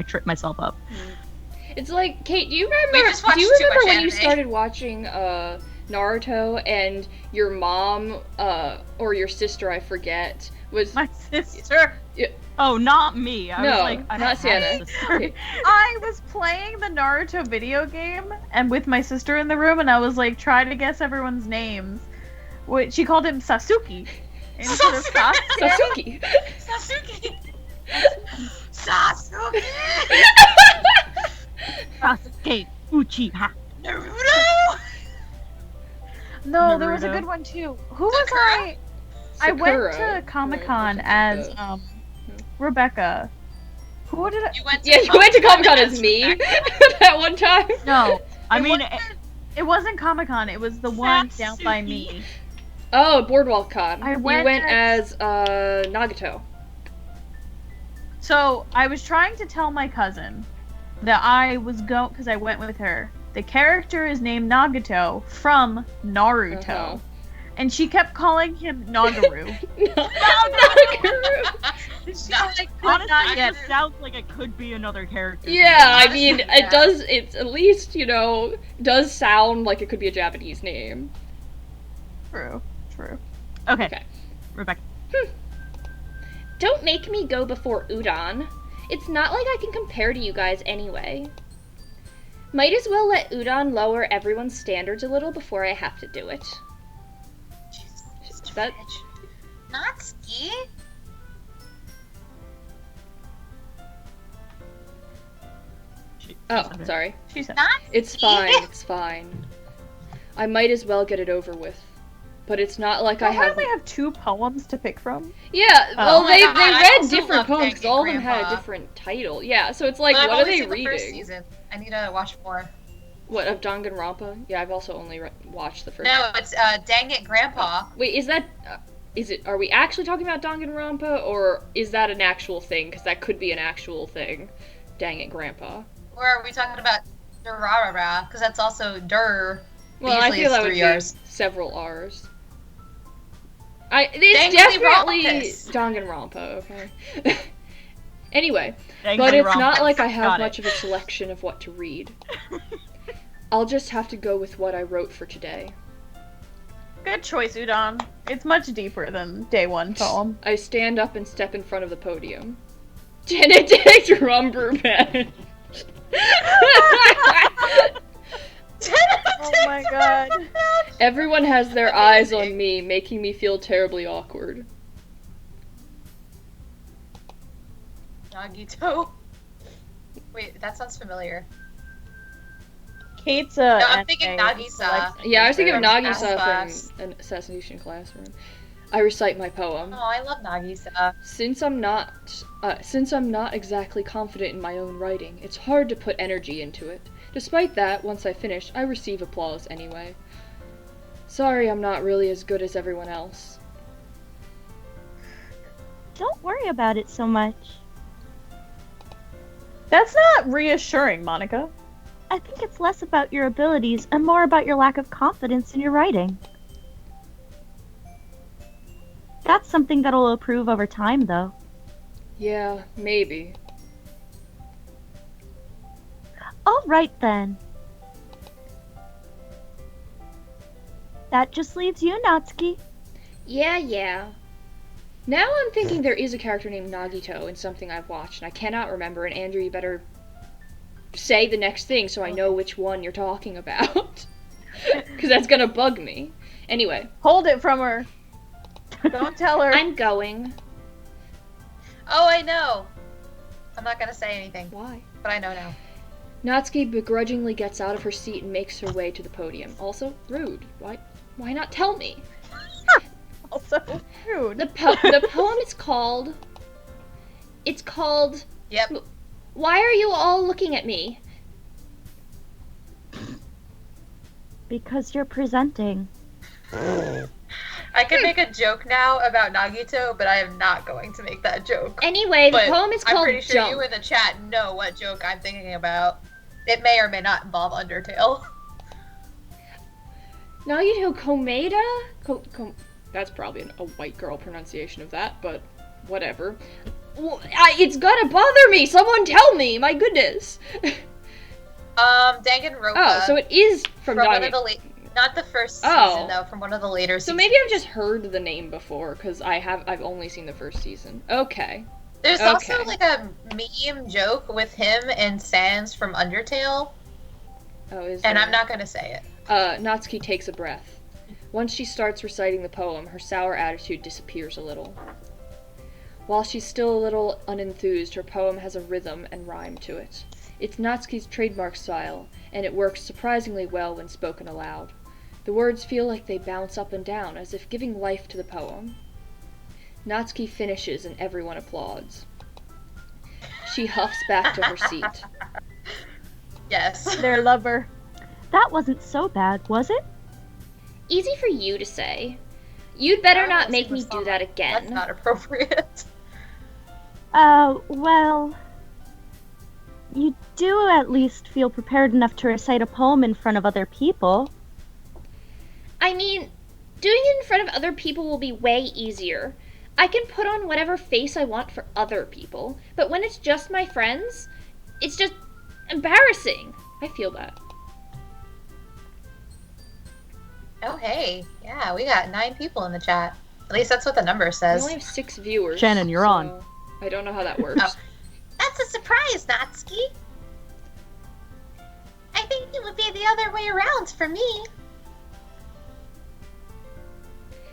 tripped myself up. It's like, Kate, do you We remember? just watched Do you too remember much when you anime. started watching Naruto and your mom or your sister, I forget, was My sister. Oh, not me. I No, was like, I not don't have Sienna. a sister. Okay. I was playing the Naruto video game and with my sister in the room, and I was like trying to guess everyone's names. She called him Sasuke, Instead of Sasuke. Sasuke. Sasuke. Sasuke Uchiha. Naruto. No, there was a Naruto. good one too. Who was Sakura? I went Sakura. to Comic-Con Right, as something Rebecca. Who did I? You went to Yeah, you went to Comic-Con as as me Rebecca. that one time. No, I it mean, wasn't- it wasn't Comic-Con. It was the one down by Satsuki. me. Oh, Boardwalk Con. I You went went as Nagato. So I was trying to tell my cousin that I was because I went with her. The character is named Nagato from Naruto, Uh-huh. and she kept calling him Nagaru. Nagaru. She's Not- like, Honestly, not it yet. just sounds like it could be another character. Yeah, I mean, Yeah. it does. It's at least does sound like it could be a Japanese name. True. Okay. Okay. Rebecca. Don't make me go before Udon. It's not like I can compare to you guys anyway. Might as well let Udon lower everyone's standards a little before I have to do it. That Natsuki? oh, sorry. She said. It's fine. It's fine. I might as well get it over with. But it's not like I Don't I have. only have 2 poems to pick from? Yeah, well, my they God, I read also different love poems because Dangan all of them had a Grandpa. different title. Yeah, so it's like, But I've what are only they seen the first reading? season. I need to watch more. What, of Danganronpa? Yeah, I've also only watched the first. No, it's Dang It Grandpa. Wait, is that? Is it? Are we actually talking about Danganronpa, or is that an actual thing? Because that could be an actual thing. Dang it, Grandpa. Or are we talking about Durarara? Because that's also Dur. Well, I Usually feel it's that would 3 be R's. several R's. It's Dangly definitely Rompus. Danganronpa. Okay. Anyway. Dang, But you it's wrong. not like I have Got it. much of a selection of what to read. I'll just have to go with what I wrote for today. Good choice, Udon. It's much deeper than day 1 poem. I stand up and step in front of the podium. Janet takes rubber band. Oh my god. Everyone has their eyes on me, making me feel terribly awkward. Nagito. Wait, that sounds familiar. Kate's No, I'm thinking Nagisa. Yeah, I was thinking of From Nagisa class. from an assassination classroom. I recite my poem. Oh, I love Nagisa. Since I'm not exactly confident in my own writing, it's hard to put energy into it. Despite that, once I finish, I receive applause anyway. Sorry I'm not really as good as everyone else. Don't worry about it so much. That's not reassuring, Monica. I think it's less about your abilities and more about your lack of confidence in your writing. That's something that'll improve over time, though. Yeah, maybe. All right, then. That just leaves you, Natsuki. Yeah. Now I'm thinking there is a character named Nagito in something I've watched, and I cannot remember, and Andrew, you better say the next thing so I know which one you're talking about. Because that's gonna bug me. Anyway. Hold it from her. Don't tell her. I'm going. Oh, I know. I'm not gonna say anything, Why? but I know now. Natsuki begrudgingly gets out of her seat and makes her way to the podium. Also, rude. Why not tell me? Also rude. The poem is called... It's called... Yep. Why are you all looking at me? Because you're presenting. I could make a joke now about Nagito, but I am not going to make that joke. Anyway, the But poem is I'm called pretty sure Jump. you in the chat know what joke I'm thinking about. It may or may not involve Undertale. Nagito Komeda? That's probably a white girl pronunciation of that, but whatever. Well, it's gonna bother me! Someone tell me! My goodness! Danganronpa. Oh, so it is from one of Dangan. the not the first Oh. season though, from one of the later So seasons. maybe I've just heard the name before, because I've only seen the first season. Okay. There's Okay. also like a meme joke with him and Sans from Undertale, Oh, is and there? I'm not gonna say it. Natsuki takes a breath. Once she starts reciting the poem, her sour attitude disappears a little. While she's still a little unenthused, her poem has a rhythm and rhyme to it. It's Natsuki's trademark style, and it works surprisingly well when spoken aloud. The words feel like they bounce up and down, as if giving life to the poem. Natsuki finishes and everyone applauds. She huffs back to her seat. Yes. Their lover. That wasn't so bad, was it? Easy for you to say. You'd better That not was make in me the do song. that That's again. not appropriate. Well... You do at least feel prepared enough to recite a poem in front of other people. I mean, doing it in front of other people will be way easier. I can put on whatever face I want for other people, but when it's just my friends, it's just embarrassing. I feel that. Oh, hey. Yeah, we got 9 people in the chat. At least that's what the number We says. only have 6 viewers. Shannon, you're on. so I don't know how that works. Oh. That's a surprise, Natsuki. I think it would be the other way around for me.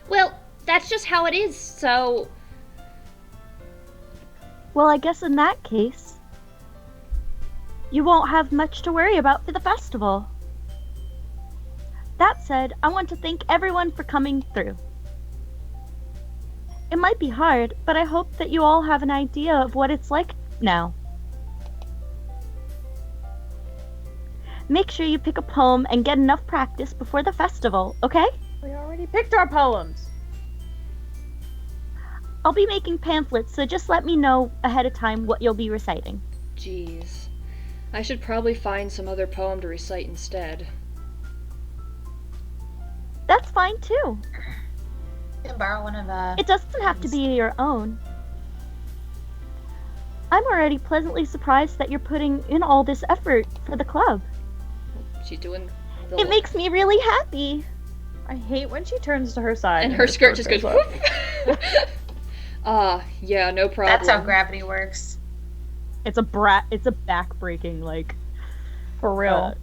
Well, that's just how it is, so... Well, I guess in that case, you won't have much to worry about for the festival. That said, I want to thank everyone for coming through. It might be hard, but I hope that you all have an idea of what it's like now. Make sure you pick a poem and get enough practice before the festival, okay? We already picked our poems. I'll be making pamphlets, so just let me know ahead of time what you'll be reciting. Jeez. I should probably find some other poem to recite instead. That's fine too. You can borrow one of It doesn't have to be your own. I'm already pleasantly surprised that you're putting in all this effort for the club. She's doing the... It makes me really happy. I hate when she turns to her side And her skirt just goes... up. whoop. Yeah, no problem. That's how gravity works. It's a back-breaking, like, For real.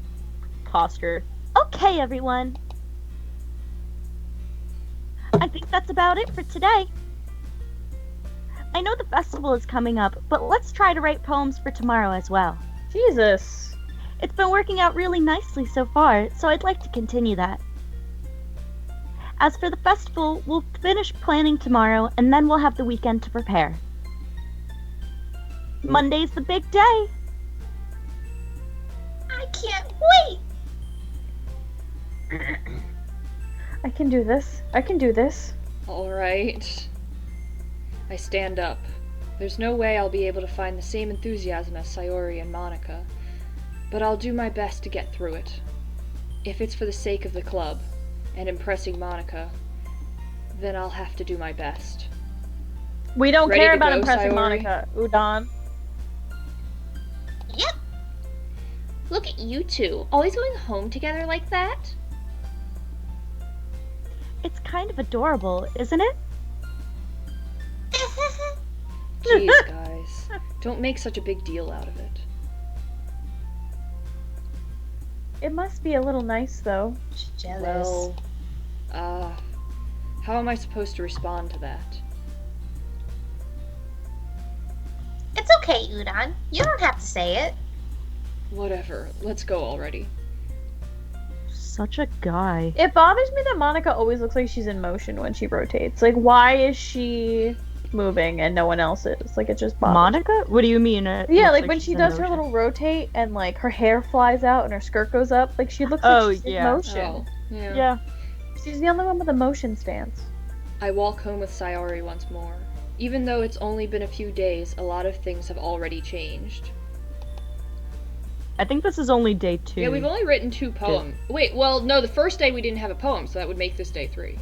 posture. Okay, everyone. I think that's about it for today. I know the festival is coming up, but let's try to write poems for tomorrow as well. Jesus. It's been working out really nicely so far, so I'd like to continue that. As for the festival, we'll finish planning tomorrow, and then we'll have the weekend to prepare. Monday's the big day. I can't wait! I can do this. I can do this. Alright. I stand up. There's no way I'll be able to find the same enthusiasm as Sayori and Monica, but I'll do my best to get through it. If it's for the sake of the club, and impressing Monica, then I'll have to do my best. We don't Ready care to about go, impressing Sayori? Monica. Udon. Yep. Look at you two, always going home together like that? It's kind of adorable, isn't it? Jeez, guys. Don't make such a big deal out of it. It must be a little nice, though. She's jealous. Well, how am I supposed to respond to that? It's okay, Udon. You don't have to say it. Whatever, let's go already. Such a guy. It bothers me that Monica always looks like she's in motion when she rotates. Like, why is she moving and no one else is? Like, it just bothers me. Monica? What do you mean? Yeah, like when she does her little rotate and like her hair flies out and her skirt goes up, like she looks Oh, like she's yeah. in motion. Oh, yeah. Yeah. She's the only one with a motion stance. I walk home with Sayori once more. Even though it's only been a few days, a lot of things have already changed. I think this is only day 2. Yeah, we've only written 2 poems. Wait, well, no, the first day we didn't have a poem, so that would make this day 3.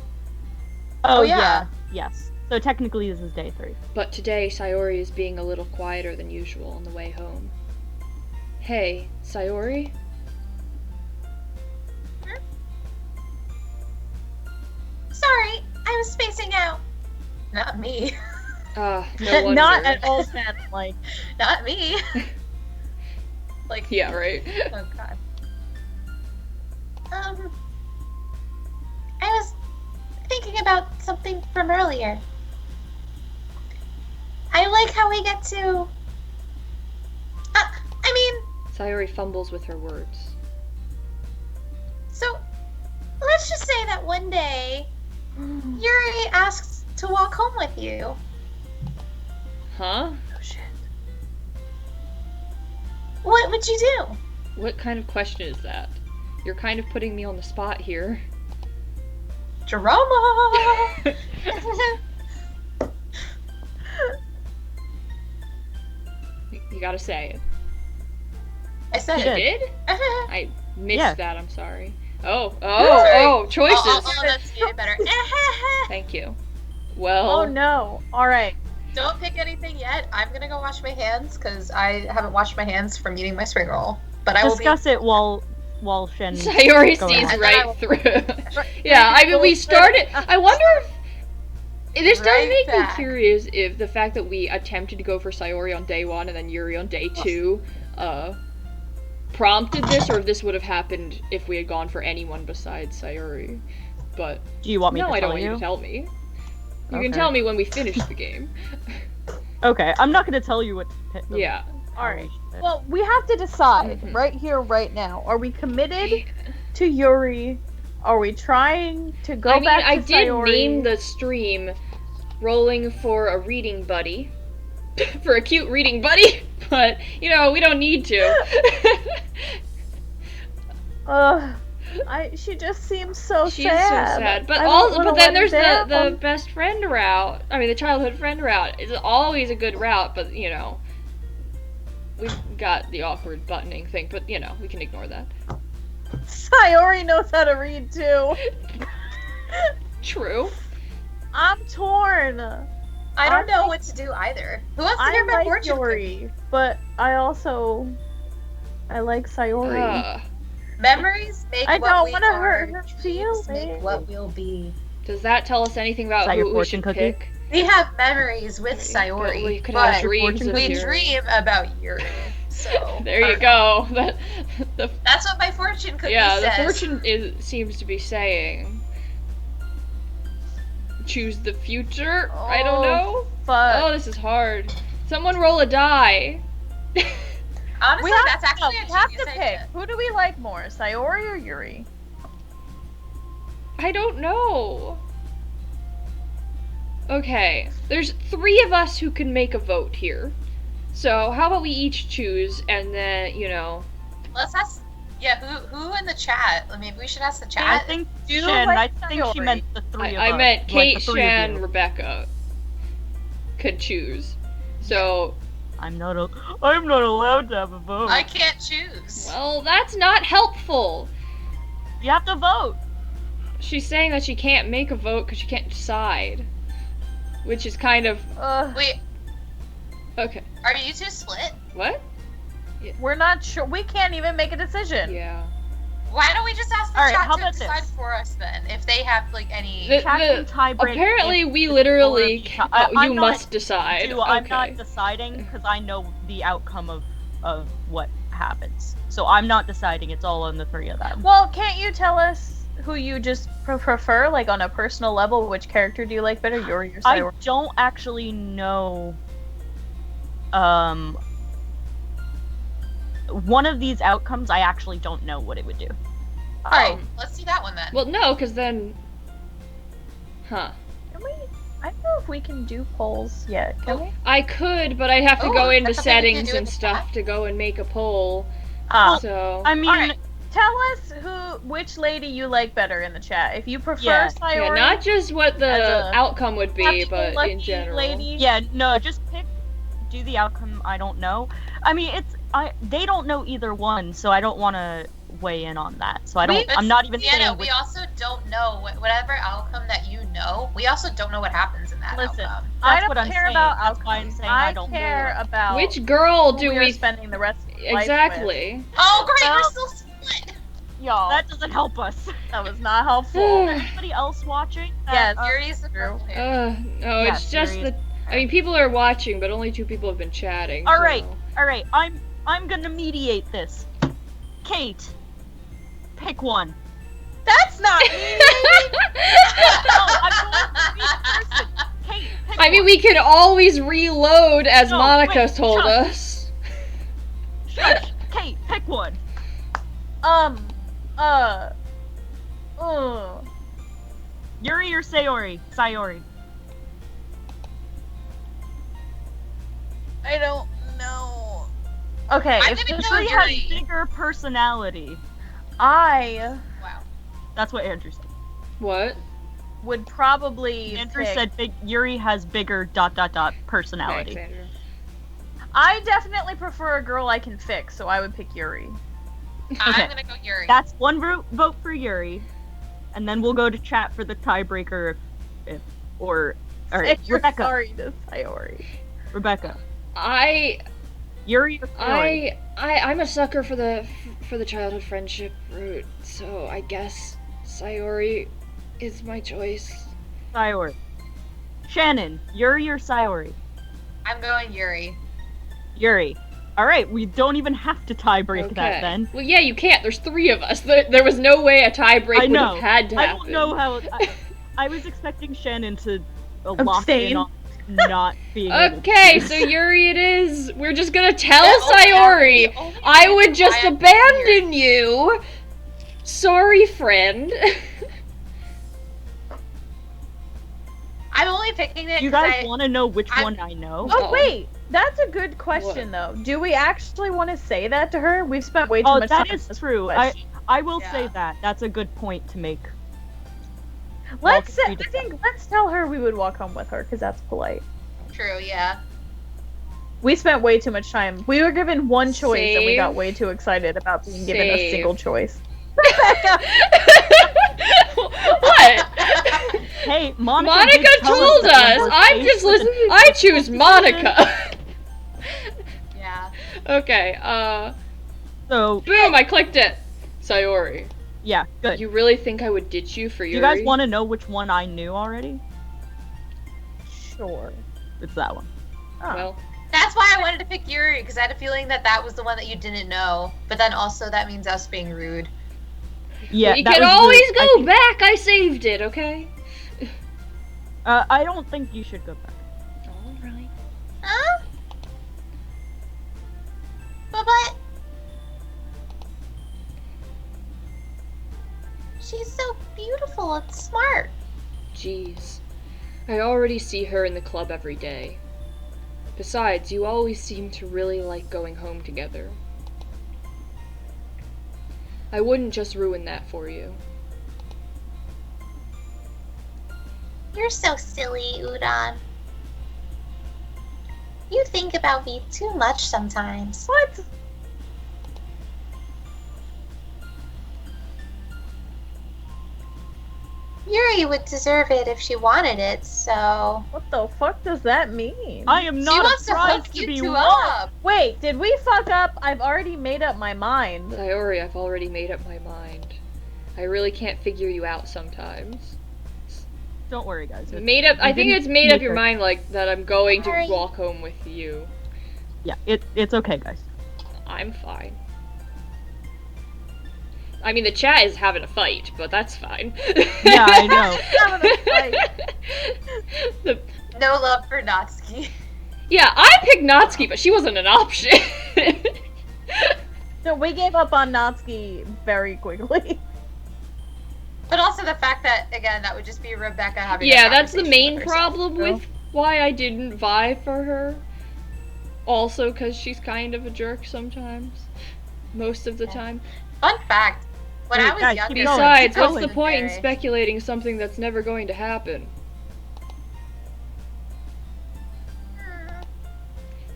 Oh, yeah. yeah. Yes. So technically this is day 3. But today, Sayori is being a little quieter than usual on the way home. Hey, Sayori? Sorry, I was spacing out. Not me. No wonder. Not at all sad, like. Not me. Like, Yeah, right. oh god. I was about something from earlier. I like how we get to... I mean, Sayori fumbles with her words. so let's just say that one day Yuri asks to walk home with you. Huh? Oh shit. What would you do? What kind of question is that? You're kind of putting me on the spot here. Drama! You gotta say it. I said You it. did? Uh-huh. I missed Yeah. that, I'm sorry. Oh, Sorry. choices! Oh, that's made it better. Thank you. Well, Oh no. Alright. Don't pick anything yet. I'm gonna go wash my hands because I haven't washed my hands from eating my spring roll. But I will Discuss it while Shen. Sayori Go sees ahead. right through. Yeah, I mean, we started. I wonder if this does Right make me back. curious if the fact that we attempted to go for Sayori on day 1 and then Yuri on day 2, prompted this, or if this would have happened if we had gone for anyone besides Sayori. But Do you want me no, to I don't tell want you you? to tell me. You Okay. can tell me when we finish the game. Okay, I'm not gonna tell you what to pick. Yeah. Alright. Well, we have to decide Mhm. right here, right now. Are we committed to Yuri? Are we trying to go I mean, back to I did Sayori? name the stream "Rolling for a Reading Buddy," for a cute reading buddy, but you know we don't need to. She just seems so She's sad. so sad, but I don't also, wanna but then let her there's the down. best friend route. I mean, the childhood friend route is always a good route, but you know, we've got the awkward buttoning thing, but you know, we can ignore that. Sayori knows how to read too. True. I'm torn. I don't know what to do either. Who wants to hear I my like fortune Yuri, but I like Sayori. Memories make I what don't we wanna are. hurt her Dreams make feelings. what we'll be. Does that tell us anything about Is that your who we fortune should cookie? pick? We have memories with But Sayori, we could but have dreams fortune of we Yuri. dream about Yuri. So There you go. The That's what my fortune cookie yeah, the says. fortune seems to be saying. Choose the future? I don't know. But Oh, this is hard. Someone roll a die. Honestly, we have, that's actually we a have genius to pick. idea. Who do we like more, Sayori or Yuri? I don't know. Okay, there's 3 of us who can make a vote here. So how about we each choose, and then, you know... Let's ask. Yeah, who in the chat? Maybe we should ask the I chat. think Do you Shen. like I think she Sayori? meant the 3 of us. I meant like Kate, the 3 of Shan, you. Rebecca could choose. So, I'm not allowed to have a vote. I can't choose. well, that's not helpful. You have to vote. She's saying that she can't make a vote because she can't decide. Which is kind of... Wait, Okay. are you two split? What? We're not sure. We can't even make a decision. Yeah. Why don't we just ask the Alright, chat how to about decide this? for us then? If they have like any. The- Chat can tie-break Apparently, if we it's literally... for the ti- I'm you not- must decide. I'm Okay. not deciding because I know the outcome of what happens. So I'm not deciding. It's all on the 3 of them. Well, can't you tell us who you just prefer, like on a personal level? Which character do you like better, Yuri or I Sayori? don't actually know. One of these outcomes, I actually don't know what it would do. Oh, let's do that one then. Well, no, because then... Huh. Can we? I don't know if we can do polls yet. Can we? I could, but I'd have to Oh, go into that's something we can settings do in and the stuff chat? to go and make a poll. So... I mean, Alright. Tell us which lady you like better in the chat. If you prefer Yeah. yeah, Sayori, not just what the As a outcome would be, happy, but lucky in general. lady. yeah, no, just do the outcome. I don't know. I mean, they don't know either one, so I don't want to weigh in on that. So I'm not even Sienna, saying we also don't know whatever outcome that you know. We also don't know what happens in that Listen, outcome. I That's don't what I'm care saying. about That's why I'm outcomes. saying I don't care know. about Which girl who do we are we... spending the rest of our life with. Exactly. Oh, great, Well- we're still split. Y'all, That doesn't help us. that was not helpful. Anybody else watching? Yes. Yuri's the true. purple hair. No, Yeah, it's just serious. I mean, people are watching, but only 2 people have been chatting. All right. so- All right, I'm gonna mediate this. Kate, pick one. That's not me. No, I'm going I mean, we can always reload, as No, Monica wait, told Chuck. us. Shush. Kate, pick one. Yuri or Sayori? Sayori. I don't know. Okay, I'm if gonna this go Yuri is has Yuri. bigger personality. I Wow. That's what Andrew said. What? would probably Andrew pick- said Yuri has bigger ... personality. Thanks, Andrew. I definitely prefer a girl I can fix, so I would pick Yuri. Okay. I'm gonna go Yuri. That's one vote for Yuri, and then we'll go to chat for the tiebreaker if or all right, If you're Rebecca. sorry to Sayori. Rebecca. I Yuri or Sayori? I'm a sucker for the childhood friendship route, so I guess Sayori is my choice. Sayori. Shannon, Yuri or Sayori? I'm going Yuri. Yuri. All right, we don't even have to tiebreak that then. Well, yeah, you can't. There's 3 of us. There was no way a tiebreak I would know. have had to I happen. don't know how. I was expecting Shannon to lock Abstain. in on not being able to Okay, choose. so Yuri it is. We're just gonna tell The Sayori. only I would reason just why I'm abandon you. Sorry, friend. I'm only picking it You because guys want to know which I'm- one I know? Oh wait, that's a good question though. Do we actually want to say that to her? We've spent way too Oh, much that time is on this true. question. I will say Yeah. that. That's a good point to make. Let's Well, I think let's tell her we would walk home with her because that's polite. True, yeah. We spent way too much time. We were given one choice and we got Save. way too excited about being given a Save. single choice. What? Hey, Monica. Monica did tell told that us. we're I'm faced just with listening. a I difficult choose decision. Monica. Yeah. Okay. So Boom! I clicked it. Sayori. yeah, good. You really think I would ditch you for Do Yuri? you guys want to know which one I knew already? Sure. It's that one. Oh. Well, That's why I wanted to pick Yuri, because I had a feeling that that was the one that you didn't know. But then also that means us being rude. Yeah, we that can was always I go think- back. I saved it. Okay. I don't think you should go back. All right. Huh? But she's so beautiful and smart. Jeez. I already see her in the club every day. Besides, you always seem to really like going home together. I wouldn't just ruin that for you. You're so silly, Udon. You think about me too much sometimes. What? Yuri would deserve it if she wanted it, so... What the fuck does that mean? I am She not wants to surprised hook to you be two wrong. up! Wait, did we fuck up? I've already made up my mind. Sayori, I've already made up my mind. I really can't figure you out sometimes. Don't worry, guys. It's- Made up. you I think didn't it's made up make your her- mind like that. I'm going to Sorry. walk home with you. Yeah, it's okay, guys. I'm fine. I mean, the chat is having a fight, but that's fine. Yeah, I know. Having a fight. The- No love for Natsuki. yeah, I picked Natsuki, but she wasn't an option. No, we gave up on Natsuki very quickly. But also the fact that, again, that would just be Rebecca having a yeah, that's the conversation main with herself. problem with why I didn't vibe for her. Also, because she's kind of a jerk sometimes. Most of the Yeah. time. Fun fact. When Wait, I was guys, younger... keep going. Besides, keep what's going. the point in Very- speculating something that's never going to happen?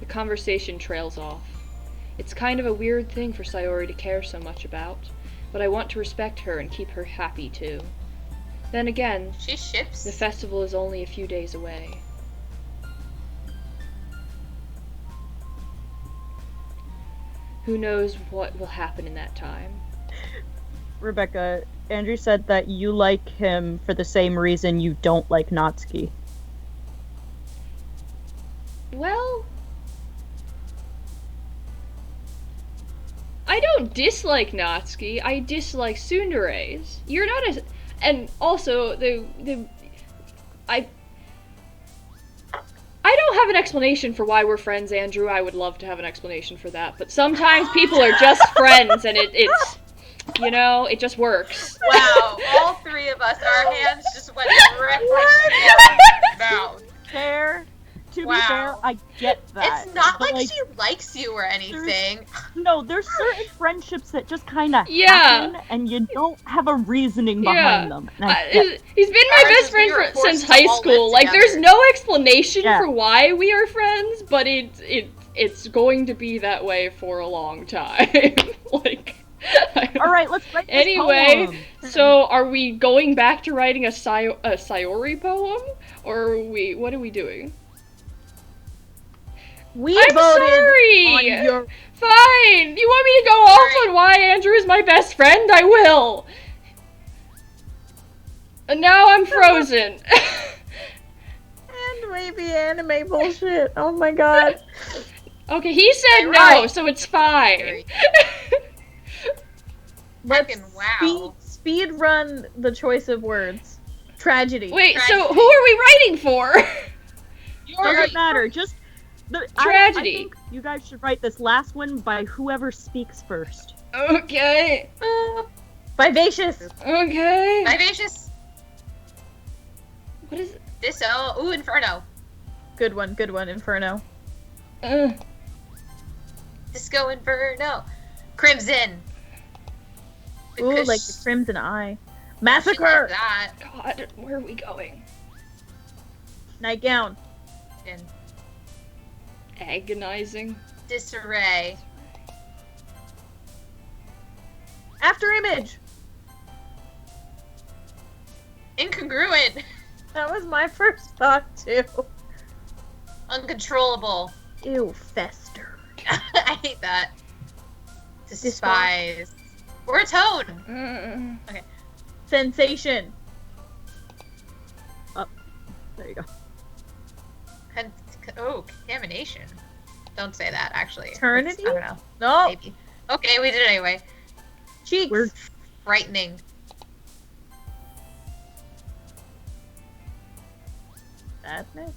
The conversation trails off. It's kind of a weird thing for Sayori to care so much about, but I want to respect her and keep her happy too. Then again, She ships. the festival is only a few days away. Who knows what will happen in that time? Rebecca, Andrew said that you like him for the same reason you don't like Natsuki. Well, I don't dislike Natsuki. I dislike Tsundere's. You're not as, and also I have an explanation for why we're friends, Andrew. I would love to have an explanation for that. But sometimes people are just friends, and it's, you know, it just works. Wow, all three of us, our hands just went directly to our mouth. Fair. To Wow. be fair, I get that. It's not but, like she likes you or anything. No, there's certain friendships that just kind of Yeah. happen, and you don't have a reasoning behind them. And I get He's been my Ours best is friend we were since forced to high all school. live Like, there's together. no explanation Yeah. for why we are friends, but it's going to be that way for a long time. Like, All right, let's write this anyway, poem. so are we going back to writing a Sayori poem, or what are we doing? We I'm voted sorry. on your. Fine. You want me to go off on why Andrew is my best friend? I will. And now I'm frozen. And maybe anime bullshit. Oh my god. Okay, he said no, Right. so it's fine. Let's Fucking wow. speed run the choice of words. Tragedy. Wait, so Tragedy. who are we writing for? Doesn't matter. Just I Tragedy. think you guys should write this last one by whoever speaks first. Okay. Vivacious. Okay. Vivacious. What is it? Ooh, Inferno. Good one. Inferno. Disco Inferno. Crimson. Ooh, Because like the Crimson Eye. she liked Massacre. that. God, where are we going? Nightgown. And Agonizing. disarray. After Image. Incongruent. That was my first thought too. Uncontrollable. Ew, fester. I hate that. Despise. Or tone. Sensation. There you go. Contamination. Don't say that, actually. Eternity? I don't know. No. Maybe. Okay, we did it anyway. Cheeks. We're Frightening. Sadness.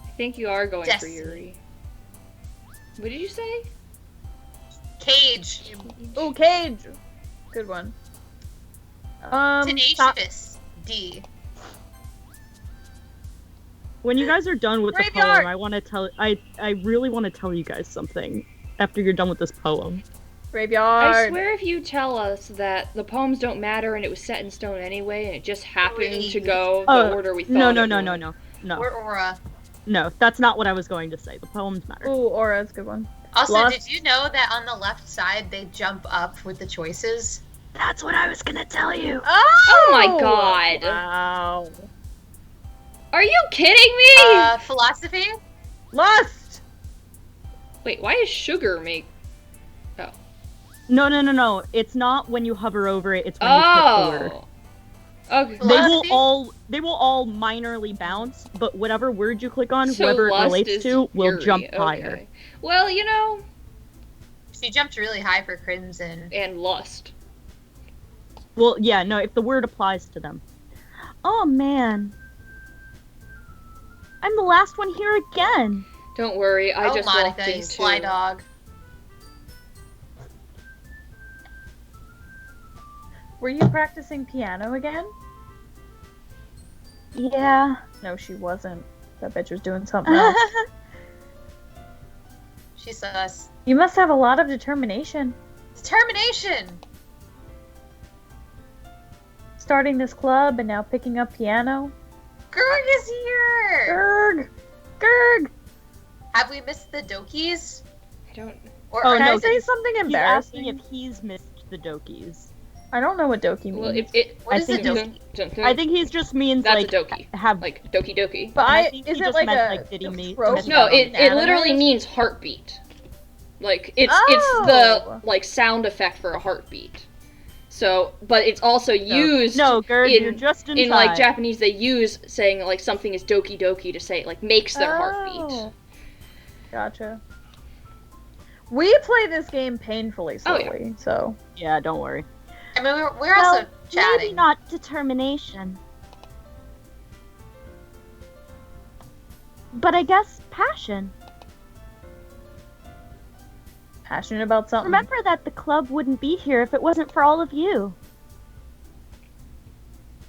I think you are going for Destiny. Yuri. What did you say? Cage. Ooh, Cage. Good one. Tenacious. D. When you guys are done with the Graveyard. poem, I really want to tell you guys something after you're done with this poem. Graveyard. I swear if you tell us that the poems don't matter and it was set in stone anyway and it just happened to go the order we thought No, it would. Or aura. No, that's not what I was going to say. The poems matter. Ooh, Aura's a good one. Also, Lost. did you know that on the left side they jump up with the choices? That's what I was gonna tell you. Oh my god. Wow. Are you kidding me? Philosophy? Lust. Wait, why is sugar make... No. It's not when you hover over it. It's when you click the word. Okay. Philosophy? They will all minorly bounce, but whatever word you click on, So whoever it lust relates is to will Yuri, jump okay. higher. Well, you know, She jumped really high for Crimson. and lust. Well, yeah, no, if the word applies to them. Oh man. I'm the last one here again. Don't worry, I just walked Monica, you into... sly dog. Were you practicing piano again? Yeah. No, she wasn't. That bitch was doing something else. She's sus. You must have a lot of determination. Determination! Starting this club and now picking up piano. Gerg is here! Gerg! Gerg! Have we missed the Dokis? I don't... Or Oh, Can no, I say something He's asking embarrassing? if he's missed the Dokis. I don't know what Doki means. Well, it... What I is a think Doki? I think he's just means That's like a Doki. have Like, Doki Doki. but I I, think is he it just like meant, a like, did he mean- trope miss- No, in it anime? literally means heartbeat. Like, it's Oh. the, like, sound effect for a heartbeat. So, but it's also used... No, Gerd, in- you're just inside. In, like, Japanese, they use saying, like, something is Doki Doki to say, like, makes their heartbeat. Oh. Gotcha. We play this game painfully Oh, yeah. slowly, so. Yeah, don't worry. I mean, we're Well, also maybe chatting. not determination. but I guess passion. Passionate about something. Remember that the club wouldn't be here if it wasn't for all of you.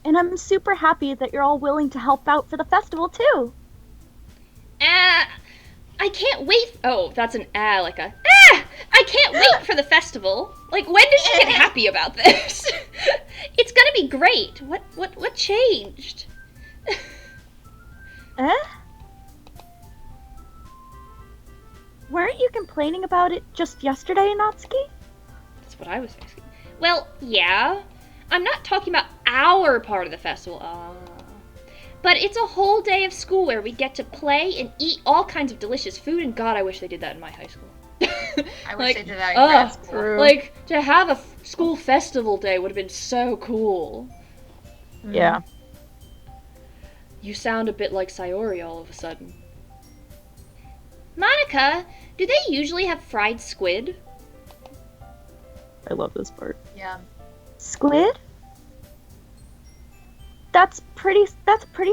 And I'm super happy that you're all willing to help out for the festival, too. I can't wait. Oh, that's an like a I can't wait for the festival. Like, when did you get happy about this? It's gonna be great. What changed? Eh? Weren't you complaining about it just yesterday, Natsuki? That's what I was asking. Well, yeah. I'm not talking about our part of the festival. But it's a whole day of school where we get to play and eat all kinds of delicious food, and God, I wish they did that in my high school. I wish they did that in grad school. True. Like, to have a school festival day would have been so cool. Yeah. You sound a bit like Sayori all of a sudden. Monica, do they usually have fried squid? I love this part. Yeah. Squid? That's a pretty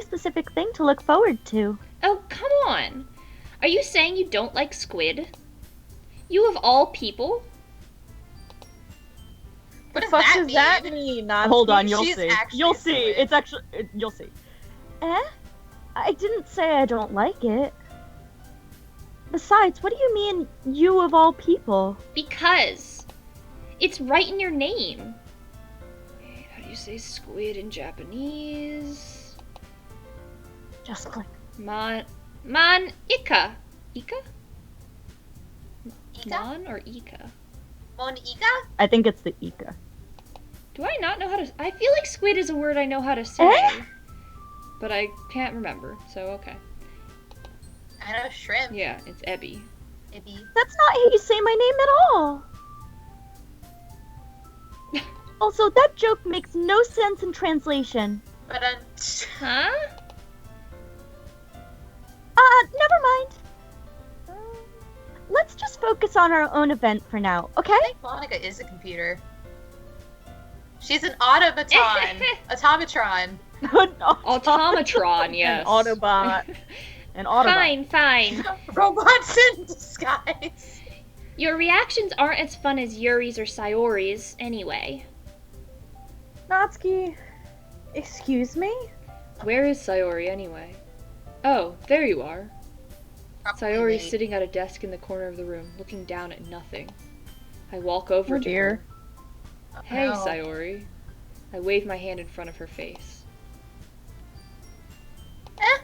specific thing to look forward to. Oh, come on. Are you saying you don't like squid? You of all people? What the fuck does that mean? Natsuki? Hold on, you'll She's see. actually You'll a see. squid. It's actually you'll see. Eh? I didn't say I don't like it. Besides, what do you mean, you of all people? Because it's right in your name. How do you say squid in Japanese? Just click. Ika. Ika? Ika? Mon or Ika? Monica? I think it's the Ika. Do I not know how to... I feel like squid is a word I know how to say. Eh? But I can't remember, so okay. I know shrimp. Yeah, it's Ebby. Maybe. That's not how you say my name at all. Also, that joke makes no sense in translation. But Huh? Never mind. Let's just focus on our own event for now, okay? I think Monica is a computer. She's an automaton. Automatron. Automatron, yes. An Autobot. An Autobot. Fine. Robots in disguise. Your reactions aren't as fun as Yuri's or Sayori's, anyway. Natsuki, excuse me? Where is Sayori, anyway? Oh, there you are. Probably Sayori's late. sitting at a desk in the corner of the room, looking down at nothing. I walk over Oh to dear. her. Hey, No. Sayori. I wave my hand in front of her face. Eh?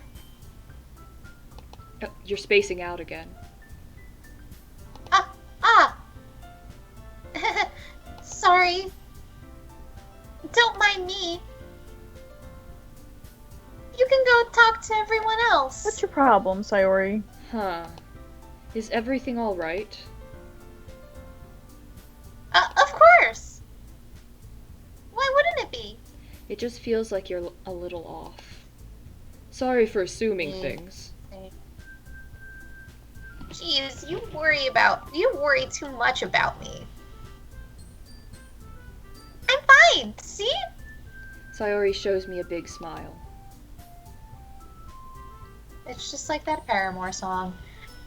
Oh, you're spacing out again. Ah! Sorry. Don't mind me. You can go talk to everyone else. What's your problem, Sayori? Huh. Is everything alright? Of course. Why wouldn't it be? It just feels like you're a little off. Sorry for assuming things. Jeez, you worry too much about me. I'm fine, see? Sayori shows me a big smile. It's just like that Paramore song.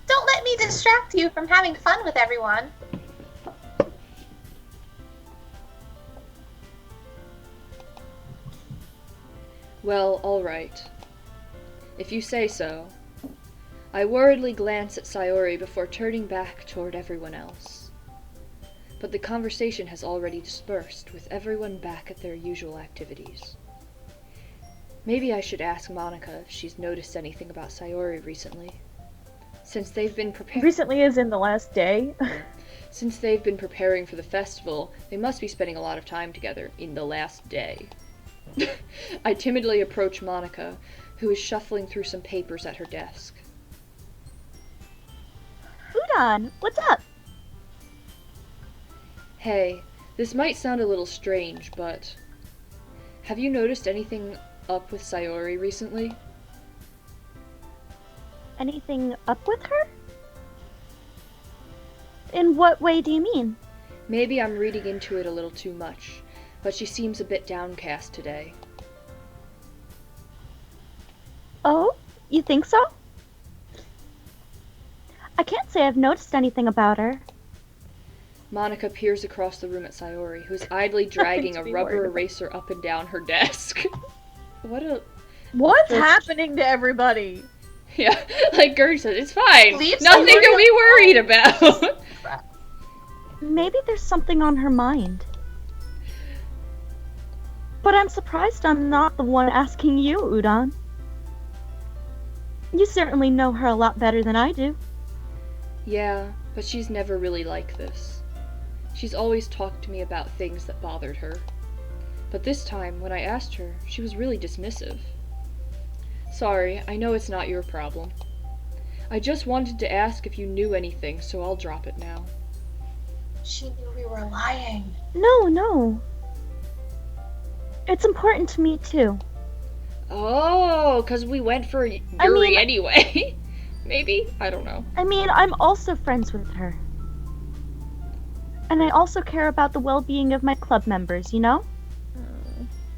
Don't let me distract you from having fun with everyone. Well, alright. If you say so. I worriedly glance at Sayori before turning back toward everyone else. But the conversation has already dispersed, with everyone back at their usual activities. Maybe I should ask Monica if she's noticed anything about Sayori recently. Since they've been Recently is in the last day. Since they've been preparing for the festival, they must be spending a lot of time together in the last day. I timidly approach Monica, who is shuffling through some papers at her desk. Udon, what's up? Hey, this might sound a little strange, but have you noticed anything up with Sayori recently? Anything up with her? In what way do you mean? Maybe I'm reading into it a little too much, but she seems a bit downcast today. Oh, you think so? I can't say I've noticed anything about her. Monica peers across the room at Sayori, who's idly dragging to a be rubber worried about. eraser up and down her desk. What's Well- happening to everybody? Yeah, like Gertie said, it's fine. Leave Nothing Sayori to be worried about. Maybe there's something on her mind. But I'm surprised I'm not the one asking you, Udon. You certainly know her a lot better than I do. Yeah, but she's never really like this. She's always talked to me about things that bothered her. But this time, when I asked her, she was really dismissive. Sorry, I know it's not your problem. I just wanted to ask if you knew anything, so I'll drop it now. She knew we were lying. No. It's important to me, too. Oh, 'cause we went for Yuri anyway. Maybe? I don't know. I mean, I'm also friends with her. And I also care about the well-being of my club members, you know?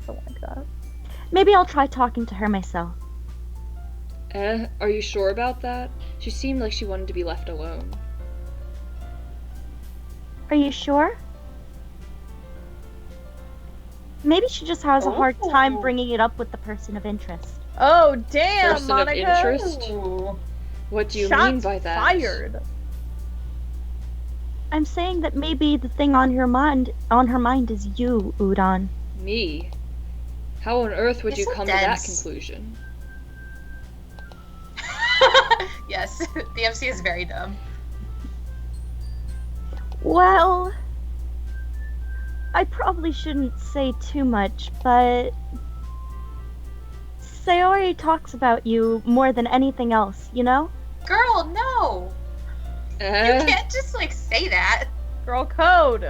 Don't like that. Maybe I'll try talking to her myself. Are you sure about that? She seemed like she wanted to be left alone. Are you sure? Maybe she just has a hard time bringing it up with the person of interest. Oh damn, Person Monica! of interest? Ooh. What do you Shots mean by that? fired. I'm saying that maybe the thing on her mind is you, Udon. Me? How on earth would you Isn't come to that dense. conclusion? Yes, the MC is very dumb. Well, I probably shouldn't say too much, but Sayori talks about you more than anything else, you know? Girl, no! You can't just like say that. Girl code.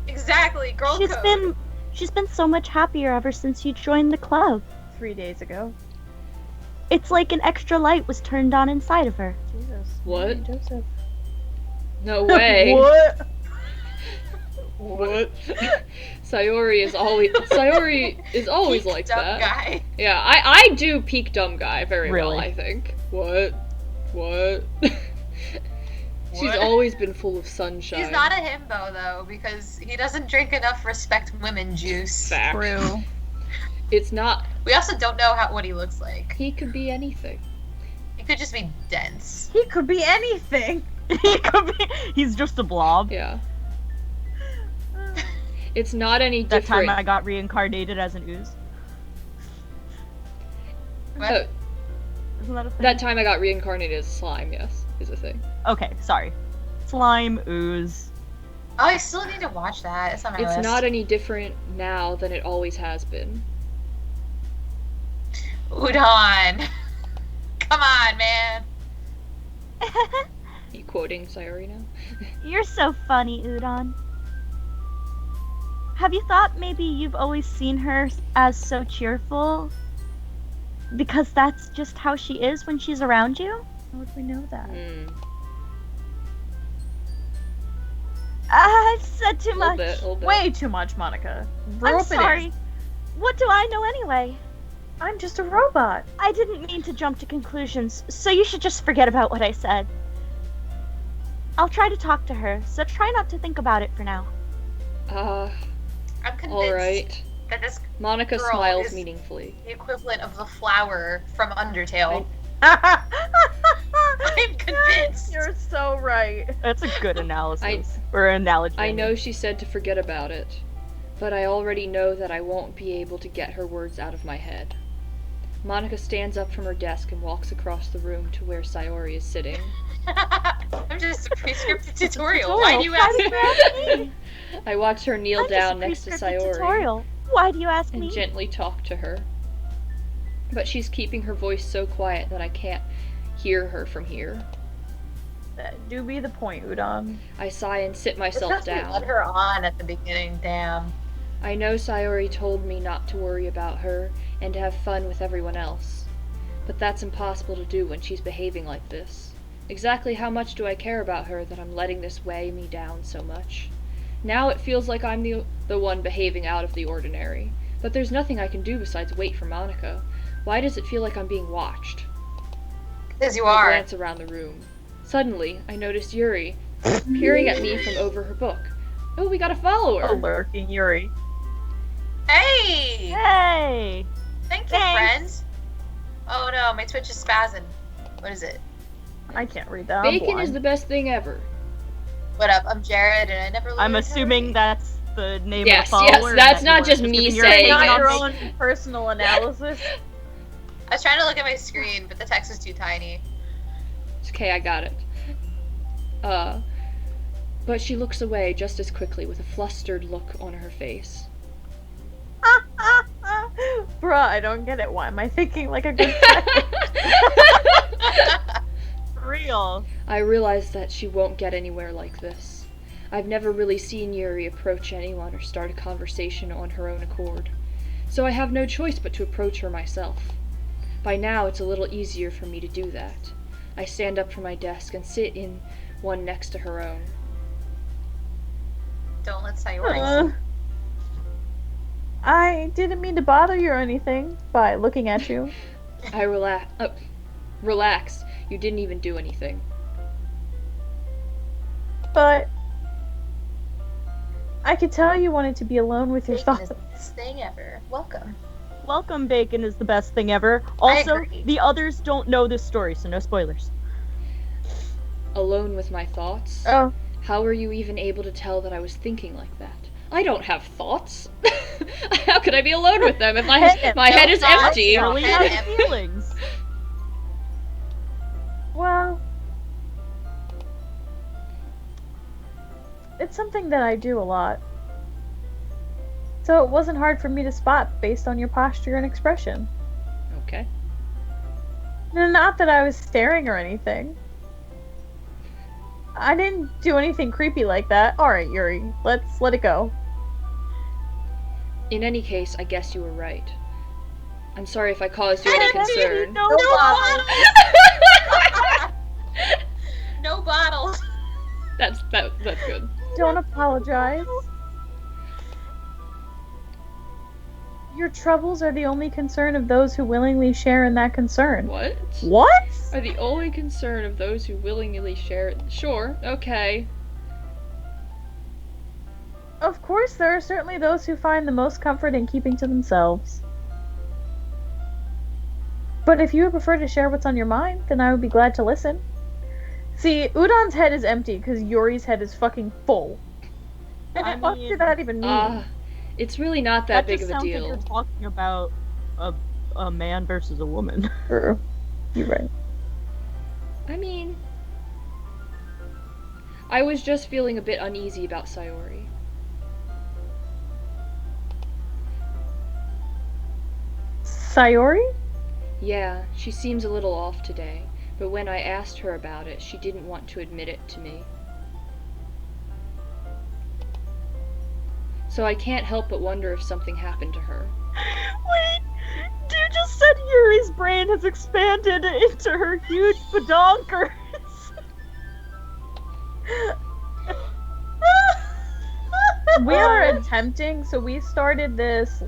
Exactly, girl code. She's been so much happier ever since you joined the club. 3 days ago. It's like an extra light was turned on inside of her. Jesus. What? Mary Joseph. No way. What? What? Sayori is always Peak like dumb that. guy. Yeah, I do peak dumb guy very Really? well, I think. What? She's What? always been full of sunshine. He's not a himbo though, because he doesn't drink enough respect women juice. Fact. True. It's not. We also don't know what he looks like. He could be anything. He could just be dense. He could be anything. He's just a blob. Yeah. It's not any That different. time I got reincarnated as an ooze. What? Oh, Isn't that a thing? that time I got reincarnated as slime, yes, is a thing. Okay, sorry. Slime, ooze. Oh, I still need to watch that. It's on my It's list. not any different now than it always has been. Udon. Come on, man. You quoting Sayori now? You're so funny, Udon. Have you thought maybe you've always seen her as so cheerful? Because that's just how she is when she's around you? How would we know that? Hmm. I've said too A little much. bit, a little bit. Way too much, Monica. I'm Rope it in. sorry. What do I know anyway? I'm just a robot. I didn't mean to jump to conclusions, so you should just forget about what I said. I'll try to talk to her, so try not to think about it for now. I'm convinced Alright. that this Monica Girl smiles is- meaningfully. the equivalent of the flower from Undertale. You're I'm convinced. so right. That's a good analysis. Or analogy. I know she said to forget about it, but I already know that I won't be able to get her words out of my head. Monica stands up from her desk and walks across the room to where Sayori is sitting. I'm just a pre-scripted tutorial. Why do you Why ask do you me? ask me? I watch her kneel I'm just down a next to pre-scripted Sayori tutorial. Why do you ask and me? gently talk to her. But she's keeping her voice so quiet that I can't hear her from here. That do be the point, Udon. I sigh and sit It's myself because we let down. her on at the beginning. Damn. I know Sayori told me not to worry about her and to have fun with everyone else. But that's impossible to do when she's behaving like this. Exactly how much do I care about her that I'm letting this weigh me down so much? Now it feels like I'm the one behaving out of the ordinary. But there's nothing I can do besides wait for Monica. Why does it feel like I'm being watched? Because you I are. glance around the room. Suddenly, I noticed Yuri peering at me from over her book. Oh, we got a follower! Oh, lurking Yuri. Hey! Hey! Thank you, Thanks. friend. Oh no, my Twitch is spazzing. What is it? I can't read that. I'm Bacon is blind. the best thing ever. What up? I'm Jared, and I never. I'm learned how to assuming read. that's the name Yes, of the yes, follower. that's and not you just were me giving your saying opinion it. Not on your bacon. own personal analysis. I was trying to look at my screen, but the text is too tiny. It's okay, I got it. But she looks away just as quickly with a flustered look on her face. Bruh, I don't get it. Why am I thinking like a good friend? Real. I realize that she won't get anywhere like this. I've never really seen Yuri approach anyone or start a conversation on her own accord, so I have no choice but to approach her myself. By now, it's a little easier for me to do that. I stand up from my desk and sit in one next to her own. Don't let Sayori see. I didn't mean to bother you or anything by looking at you. I relax. You didn't even do anything. But I could tell you wanted to be alone with your Bacon thoughts. is the best thing ever. Welcome. Welcome Bacon is the best thing ever. Also, agree. the others don't know this story, so no spoilers. Alone with my thoughts? Oh, How were you even able to tell that I was thinking like that? I don't have thoughts. How could I be alone with them if my head is thoughts, empty? no. Really head have empty. feelings. well. It's something that I do a lot. So it wasn't hard for me to spot based on your posture and expression. Okay. No, not that I was staring or anything. I didn't do anything creepy like that. Alright, Yuri, let's let it go. In any case, I guess you were right. I'm sorry if I caused you any concern. No, No bottle. bottles. No bottles. That's good. Don't apologize. Your troubles are the only concern of those who willingly share in that concern. What? What? Are the only concern of those who willingly share it. Sure, okay. Of course, there are certainly those who find the most comfort in keeping to themselves. But if you would prefer to share what's on your mind, then I would be glad to listen. See, Udon's head is empty because Yuri's head is fucking full. What I the fuck mean, did that even mean? It's really not that big just of a sounds like deal. you're talking about a man versus a woman. True. You're right. I mean, I was just feeling a bit uneasy about Sayori. Sayori? Yeah, she seems a little off today, but when I asked her about it, she didn't want to admit it to me. So I can't help but wonder if something happened to her. Wait, dude just said Yuri's brain has expanded into her huge badonkers. We are attempting, so we started this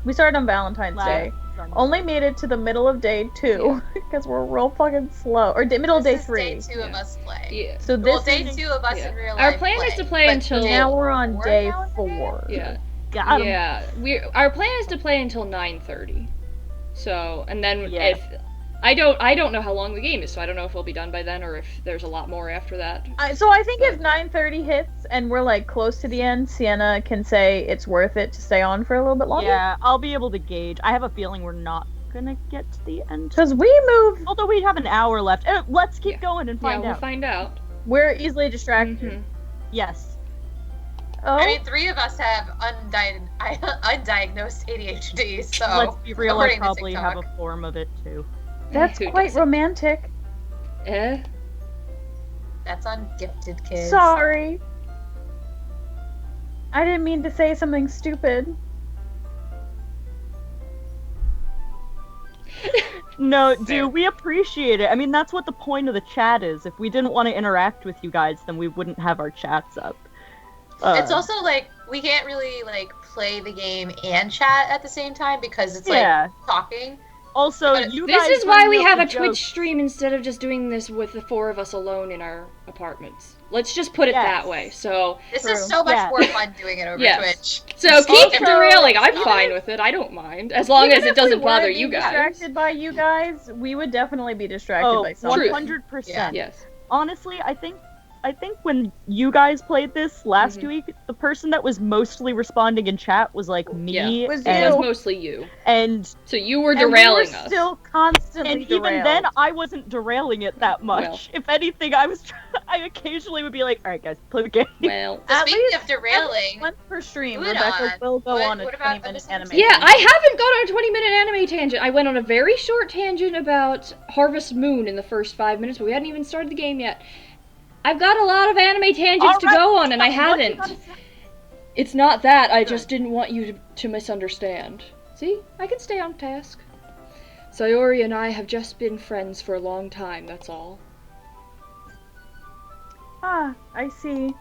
we started on Valentine's Day. Only made it to the middle of day 2, because we're real fucking slow. Or middle of day This is 3. day 2 of us play. Yeah. So Well, this day is, 2 of us yeah. in real Our life plan is to play but until- day now we're on 4 day now? 4. Yeah. Got 'em. Yeah. Our plan is to play until 9:30. So, and then Yeah. if I don't know how long the game is, so I don't know if we'll be done by then or if there's a lot more after that. So I think if 9:30 hits and we're like close to the end, Sienna can say it's worth it to stay on for a little bit longer. Yeah, I'll be able to gauge. I have a feeling we're not gonna get to the end. Because we move, Although we have an hour left. Let's keep Yeah. going and Yeah, find we'll out. find out. we're easily distracted. Mhm. Yes. Oh, I mean, 3 of us have undiagnosed ADHD, so Let's be real, I according to probably have a TikTok. form of it too. that's Who quite doesn't? romantic. That's on gifted kids. Sorry. I didn't mean to say something stupid. No, Fair. dude, we appreciate it. I mean, that's what the point of the chat is. If we didn't want to interact with you guys, then we wouldn't have our chats up. It's also like we can't really like play the game and chat at the same time because it's like yeah. talking. Also, you guys. This is why we bringing up have a the Twitch joke. stream instead of just doing this with the 4 of us alone in our apartments. Let's just put it Yes. that way. So, This True. is so much Yeah. more fun doing it over Yes. Twitch. so keep Also, derailing. I'm even fine with it. I don't mind as long Even as it if we doesn't bother weren't you being guys. distracted by you guys, we would definitely be distracted Oh, by something. 100%. Yes. Honestly, I think when you guys played this last Mhm. week, the person that was mostly responding in chat was like me, Yeah. Was It was you. mostly you. and So you were And we were derailing us. still constantly and even derailed. then I wasn't derailing it that much. Well. If anything, I occasionally would be like, "All right, guys, play the game." Well, So At speaking least of derailing, once per stream, Udon, Rebecca will go what- on a what about 20-minute the anime. misunderstanding? yeah, I haven't gone on a 20-minute anime tangent. I went on a very short tangent about Harvest Moon in the first 5 minutes, but we hadn't even started the game yet. I've got a lot of anime tangents to Alright, go on, and I what you haven't. gotta say? It's not that, I Good. just didn't want you to misunderstand. See? I can stay on task. Sayori and I have just been friends for a long time, that's all. Ah, I see.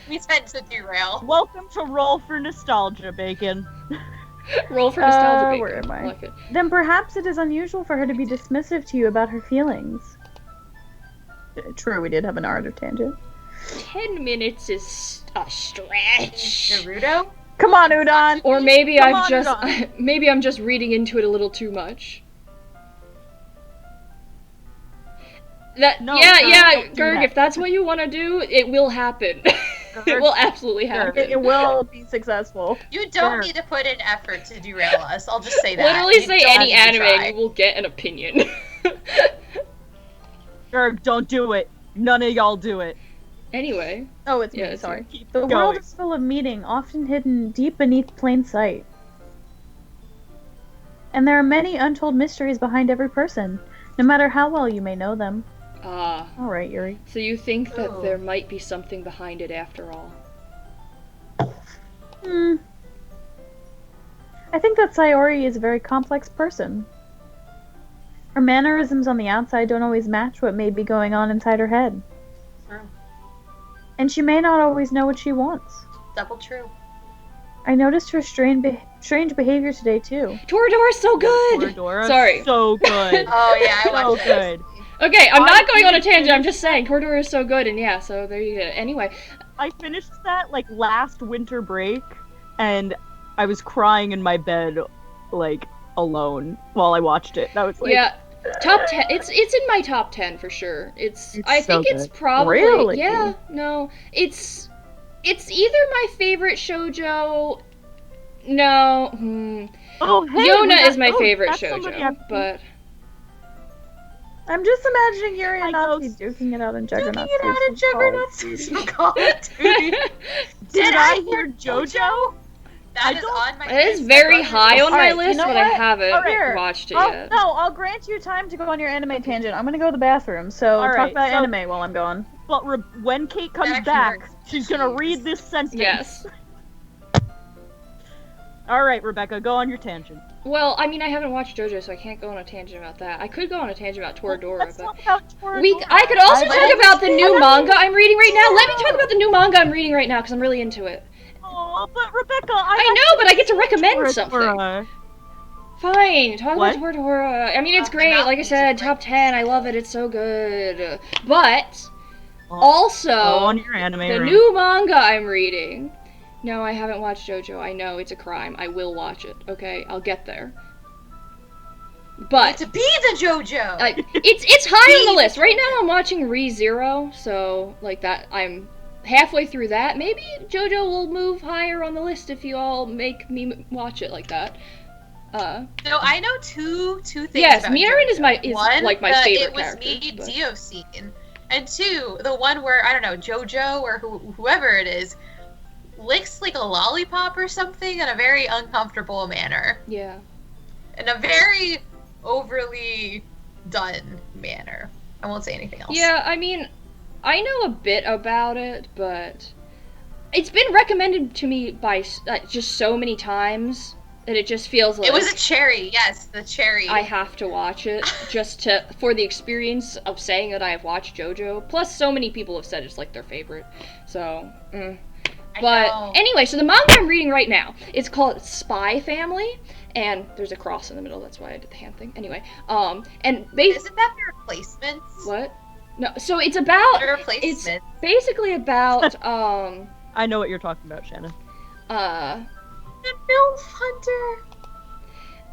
we tend to derail. Welcome to Roll for Nostalgia, Bacon. Roll for nostalgia bacon. where am I? Like it. Then perhaps it is unusual for her to be dismissive to you about her feelings. True, we did have an art of tangent. 10 minutes is a stretch. Naruto? Come on, Udon! Or maybe Come I've on, just Udon. maybe I'm just reading into it a little too much. That No, yeah, no, yeah, don't do Gerg, that. if that's what you want to do, it will happen. It will absolutely happen. It will be successful. You don't Sure. need to put in effort to derail us. I'll just say that. Literally You say don't any need to anime try. and you will get an opinion. Gerg, don't do it. None of y'all do it. Anyway, Oh, it's Yeah, me, it's sorry. Keep The world going. is full of meaning, often hidden deep beneath plain sight. And there are many untold mysteries behind every person, no matter how well you may know them. Alright, Yuri. so you think that Oh. there might be something behind it after all? I think that Sayori is a very complex person. Her mannerisms on the outside don't always match what may be going on inside her head. True. And she may not always know what she wants. Double true. I noticed her strange behavior today, too. Toradora is so good! Toradora, Sorry. so good. Oh yeah, I So watched that. good. Okay, I'm I not going on a even tangent, I'm finished- just saying, Toradora is so good, and yeah, so there you go. Anyway, I finished that like last winter break, and I was crying in my bed, like alone while I watched it. That was like, yeah, top 10, it's in my top 10 for sure. It's I so think it's good. probably, Really? yeah, no, it's either my favorite shoujo, no, oh, hey, Yona we got- is my oh, favorite that's somebody shoujo, I've- but I'm just imagining Yuri and Hi, Nazi Ghost. duking it out in Duking Juggernaut. it out in Juggernaut from Call of Duty. Did I hear JoJo? That I is don't- on my it is list. very I love high it. on my Alright, you list, know but I what? haven't Alright, watched it I'll, yet. no, I'll grant you time to go on your anime tangent. I'm gonna go to the bathroom, so talk Alright, about so- anime while I'm gone. But when Kate comes That actually back, works. she's gonna read this sentence. Yes. All right, Rebecca, go on your tangent. Well, I mean, I haven't watched JoJo, so I can't go on a tangent about that. I could go on a tangent about Toradora, Let's but talk about Toradora. I could also I talk like- about the new manga I'm reading right now. Let me talk about the new manga I'm reading right now because I'm really into it. Oh, but Rebecca, I know, but I get to recommend something. Toradora. Fine, talk What? about Toradora. I mean, it's Oh, great. my Like I mouth said, is top breaking. 10. I love it. It's so good. But Go also, on your anime the room. new manga I'm reading. No, I haven't watched JoJo. I know it's a crime. I will watch it. Okay, I'll get there. But To be the JoJo. it's high on the list right now. I'm watching ReZero, so like that. I'm halfway through that. Maybe JoJo will move higher on the list if you all make me watch it like that. So I know two things. Yes, about Mirin is JoJo. is One, like my the favorite It was character. me, but- Diocene, and two, the one where I don't know JoJo or whoever it is licks like a lollipop or something in a very uncomfortable manner, Yeah. in a very overly done manner. I won't say anything else. Yeah, I mean, I know a bit about it, but it's been recommended to me by just so many times that it just feels like It was a cherry. Yes, the cherry. I have to watch it just for the experience of saying that I have watched JoJo. Plus, so many people have said it's like their favorite. So, But know. anyway, so the manga I'm reading right now, it's called Spy Family, and there's a cross in the middle. That's why I did the hand thing. Anyway, and Isn't that the replacements? what? No, so it's about The replacements. it's basically about I know what you're talking about, Shannon. The MILF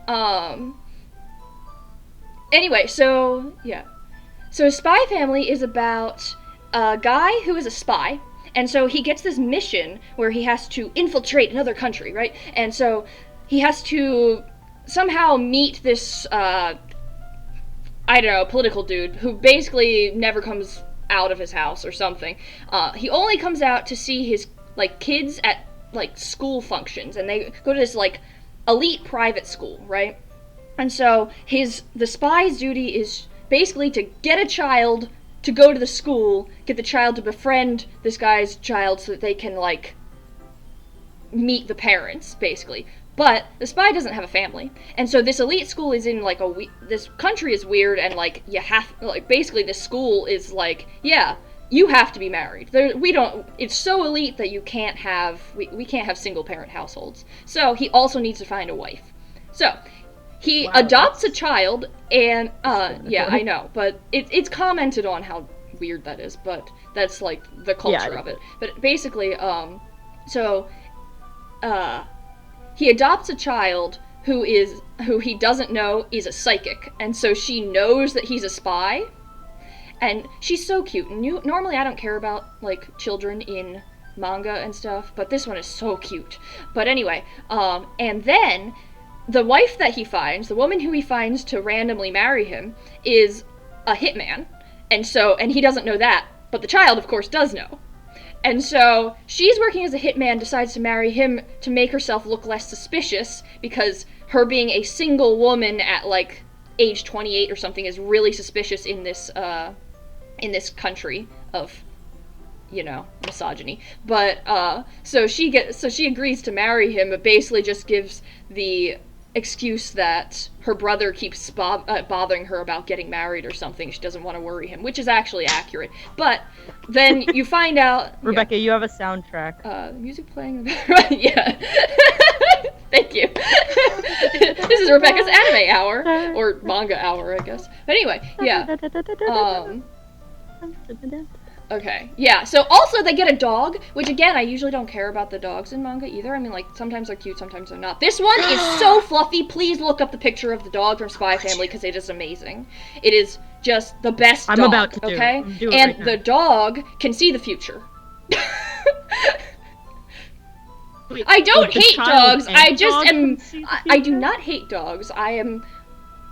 Hunter. Anyway, so yeah. So Spy Family is about a guy who is a spy, and so he gets this mission where he has to infiltrate another country, right? And so he has to somehow meet this I don't know, political dude who basically never comes out of his house or something. He only comes out to see his like kids at like school functions, and they go to this like elite private school, right? And so the spy's duty is basically to get a child to go to the school, get the child to befriend this guy's child so that they can like meet the parents, basically. But the spy doesn't have a family, and so this elite school is in like this country is weird, and like you have like basically this school is like, yeah, you have to be married. It's so elite that you can't have we can't have single parent households. So he also needs to find a wife. So he adopts a child, and yeah, I know, but it's commented on how weird that is, but that's like the culture of it. But basically, he adopts a child who he doesn't know is a psychic, and so she knows that he's a spy, and she's so cute. And normally I don't care about like children in manga and stuff, but this one is so cute. But anyway, and then the wife that he finds, the woman who he finds to randomly marry him, is a hitman, and he doesn't know that, but the child of course does know. And so she's working as a hitman, decides to marry him to make herself look less suspicious, because her being a single woman at like age 28 or something is really suspicious in this country of, you know, misogyny. But so she agrees to marry him, but basically just gives the excuse that her brother keeps bothering her about getting married or something. She doesn't want to worry him, which is actually accurate. But then you find out... Rebecca, you have a soundtrack. Music playing in the background. Yeah. Thank you. This is Rebecca's anime hour. Or manga hour, I guess. But anyway, yeah. Okay, yeah, so also they get a dog, which again, I usually don't care about the dogs in manga either. I mean, like, sometimes they're cute, sometimes they're not. This one is so fluffy. Please look up the picture of the dog from Spy Family, because it is amazing. It is just the best dog, I'm about to do okay? it. I'm doing it And right the now. dog can see the future. Wait, I don't the hate child dogs, and I the just dog am... can see the I do future? not hate dogs, I am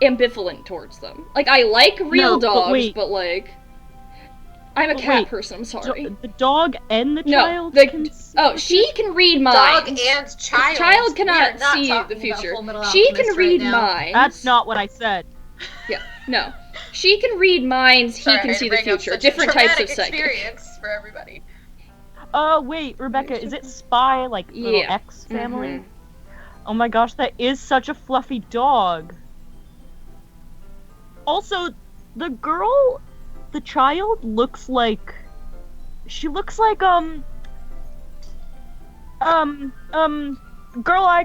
ambivalent towards them. Like, I like real No, but dogs, wait. but like... I'm a But cat wait, person, I'm sorry. The dog and the No, child can see the she can read Dog minds. and child. Child We cannot are not see talking the about future. Full Metal She Alchemist can read right now. minds. That's not what I said. Yeah, no. She can read minds, he Sorry, can I see the bring up future. such a Different types of traumatic psychic. experience for everybody. Wait, Rebecca, is it Spy, like, little Yeah. X family? Mhm. Oh my gosh, that is such a fluffy dog. Also, the child looks like... She looks like, girl I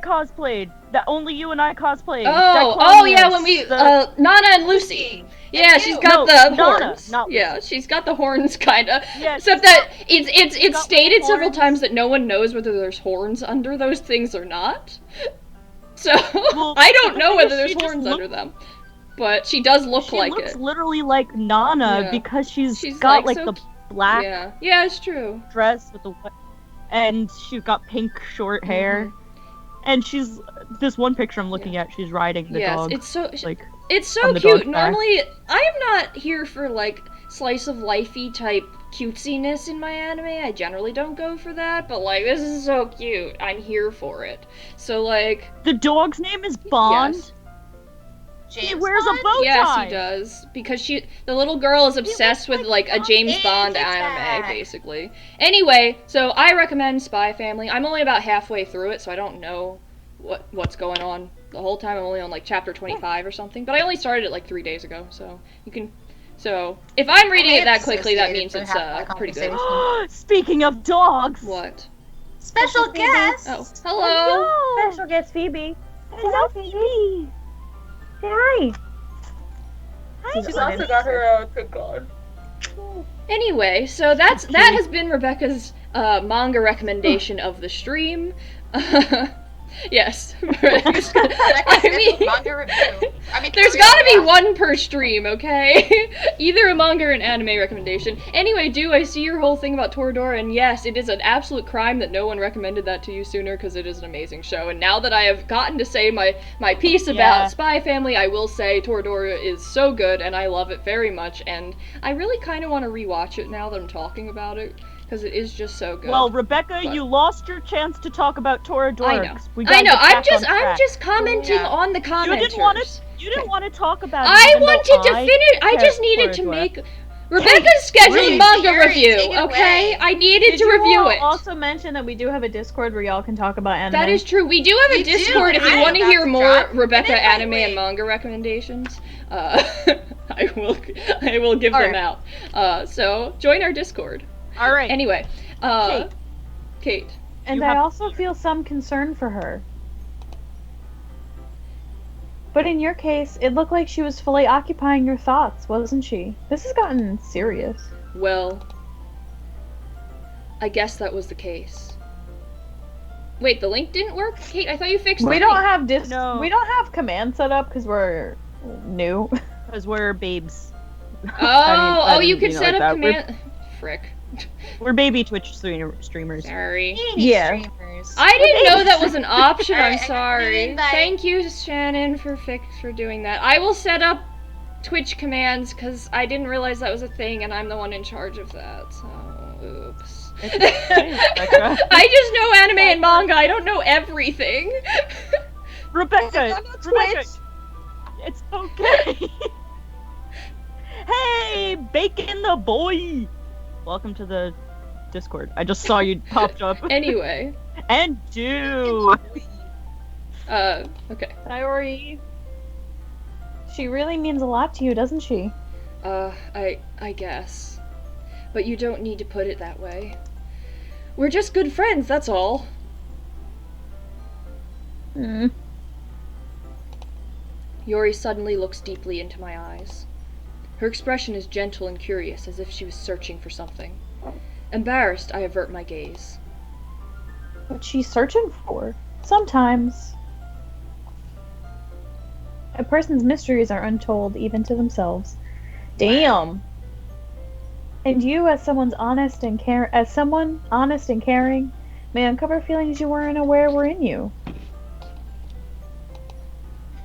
cosplayed. That only you and I cosplayed. Oh, yeah, when we, Nana and Lucy. Yeah, And she's you. got No, the Nana, horns. not Yeah, she's got the horns, kinda. Yeah, Except she's that it's got stated several horns. times that no one knows whether there's horns under those things or not. So, Well, I don't know the thing whether is, there's she just horns look- under them. But she does look she like looks it. literally like Nana Yeah. because she's She's, got like, like so the black Yeah, it's true. dress with the and she's got pink short hair. And she's this one picture I'm looking at, she's riding the Yes, dog. it's so like it's so on the cute. dog's back. Normally, I am not here for like slice of lifey type cutesiness in my anime. I generally don't go for that, but like this is so cute. I'm here for it. So like, the dog's name is Bond. yes, James He wears Bond? a bow tie. yes, he does because the little girl is obsessed with like a James And Bond his anime, back. basically. Anyway, so I recommend Spy Family. I'm only about halfway through it, so I don't know what's going on the whole time. I'm only on like chapter 25 or something, but I only started it like 3 days ago, so you can. So if I'm reading I it that am quickly, that associated means for it's having that pretty good. conversation. Speaking of dogs, What? Special Phoebe. guest. Oh, hello. Special guest Phoebe. Hello, Phoebe. Say hi. Hi, She's also got her own cook on. Anyway, so that has been Rebecca's manga recommendation of the stream. Yes. Rebecca's manga review. There's gotta be one per stream, okay? Either a manga or an anime recommendation. Anyway, I see your whole thing about Toradora, and yes, it is an absolute crime that no one recommended that to you sooner, because it is an amazing show. And now that I have gotten to say my piece about Spy Family, I will say Toradora is so good, and I love it very much, and I really kind of want to rewatch it now that I'm talking about it. Because it is just so good. Well, Rebecca, you lost your chance to talk about Toradora. I know. I'm just commenting on the commenters. You didn't want to talk about it. I wanted to finish. I just needed to make Rebecca's scheduled manga review. Okay, I needed to review it. Also mention that we do have a Discord where y'all can talk about anime. That is true. We do have a Discord if you want to hear more Rebecca anime and manga recommendations. I will give them out. So join our Discord. All right. Anyway, Kate. And I also feel some concern for her. But in your case, it looked like she was fully occupying your thoughts, wasn't she? This has gotten serious. Well, I guess that was the case. Wait, the link didn't work? Kate, I thought you fixed it. We don't have we don't have command set up because we're new. Because we're babes. Oh, you could set up command. Frick. We're baby Twitch streamers. Sorry. Yeah. I didn't know that was an option. I'm sorry. Thank you, Shannon, for doing that. I will set up Twitch commands because I didn't realize that was a thing, and I'm the one in charge of that. So, oops. I just know anime and manga. I don't know everything. Rebecca, it's okay. Hey, Bacon the boy. Welcome to the Discord. I just saw you popped up. Anyway. And do. Okay. Sayori. She really means a lot to you, doesn't she? I guess. But you don't need to put it that way. We're just good friends, that's all. Yori suddenly looks deeply into my eyes. Her expression is gentle and curious, as if she was searching for something. Embarrassed, I avert my gaze. What's she searching for? Sometimes. A person's mysteries are untold, even to themselves. Damn! And you, as someone honest and caring, may uncover feelings you weren't aware were in you.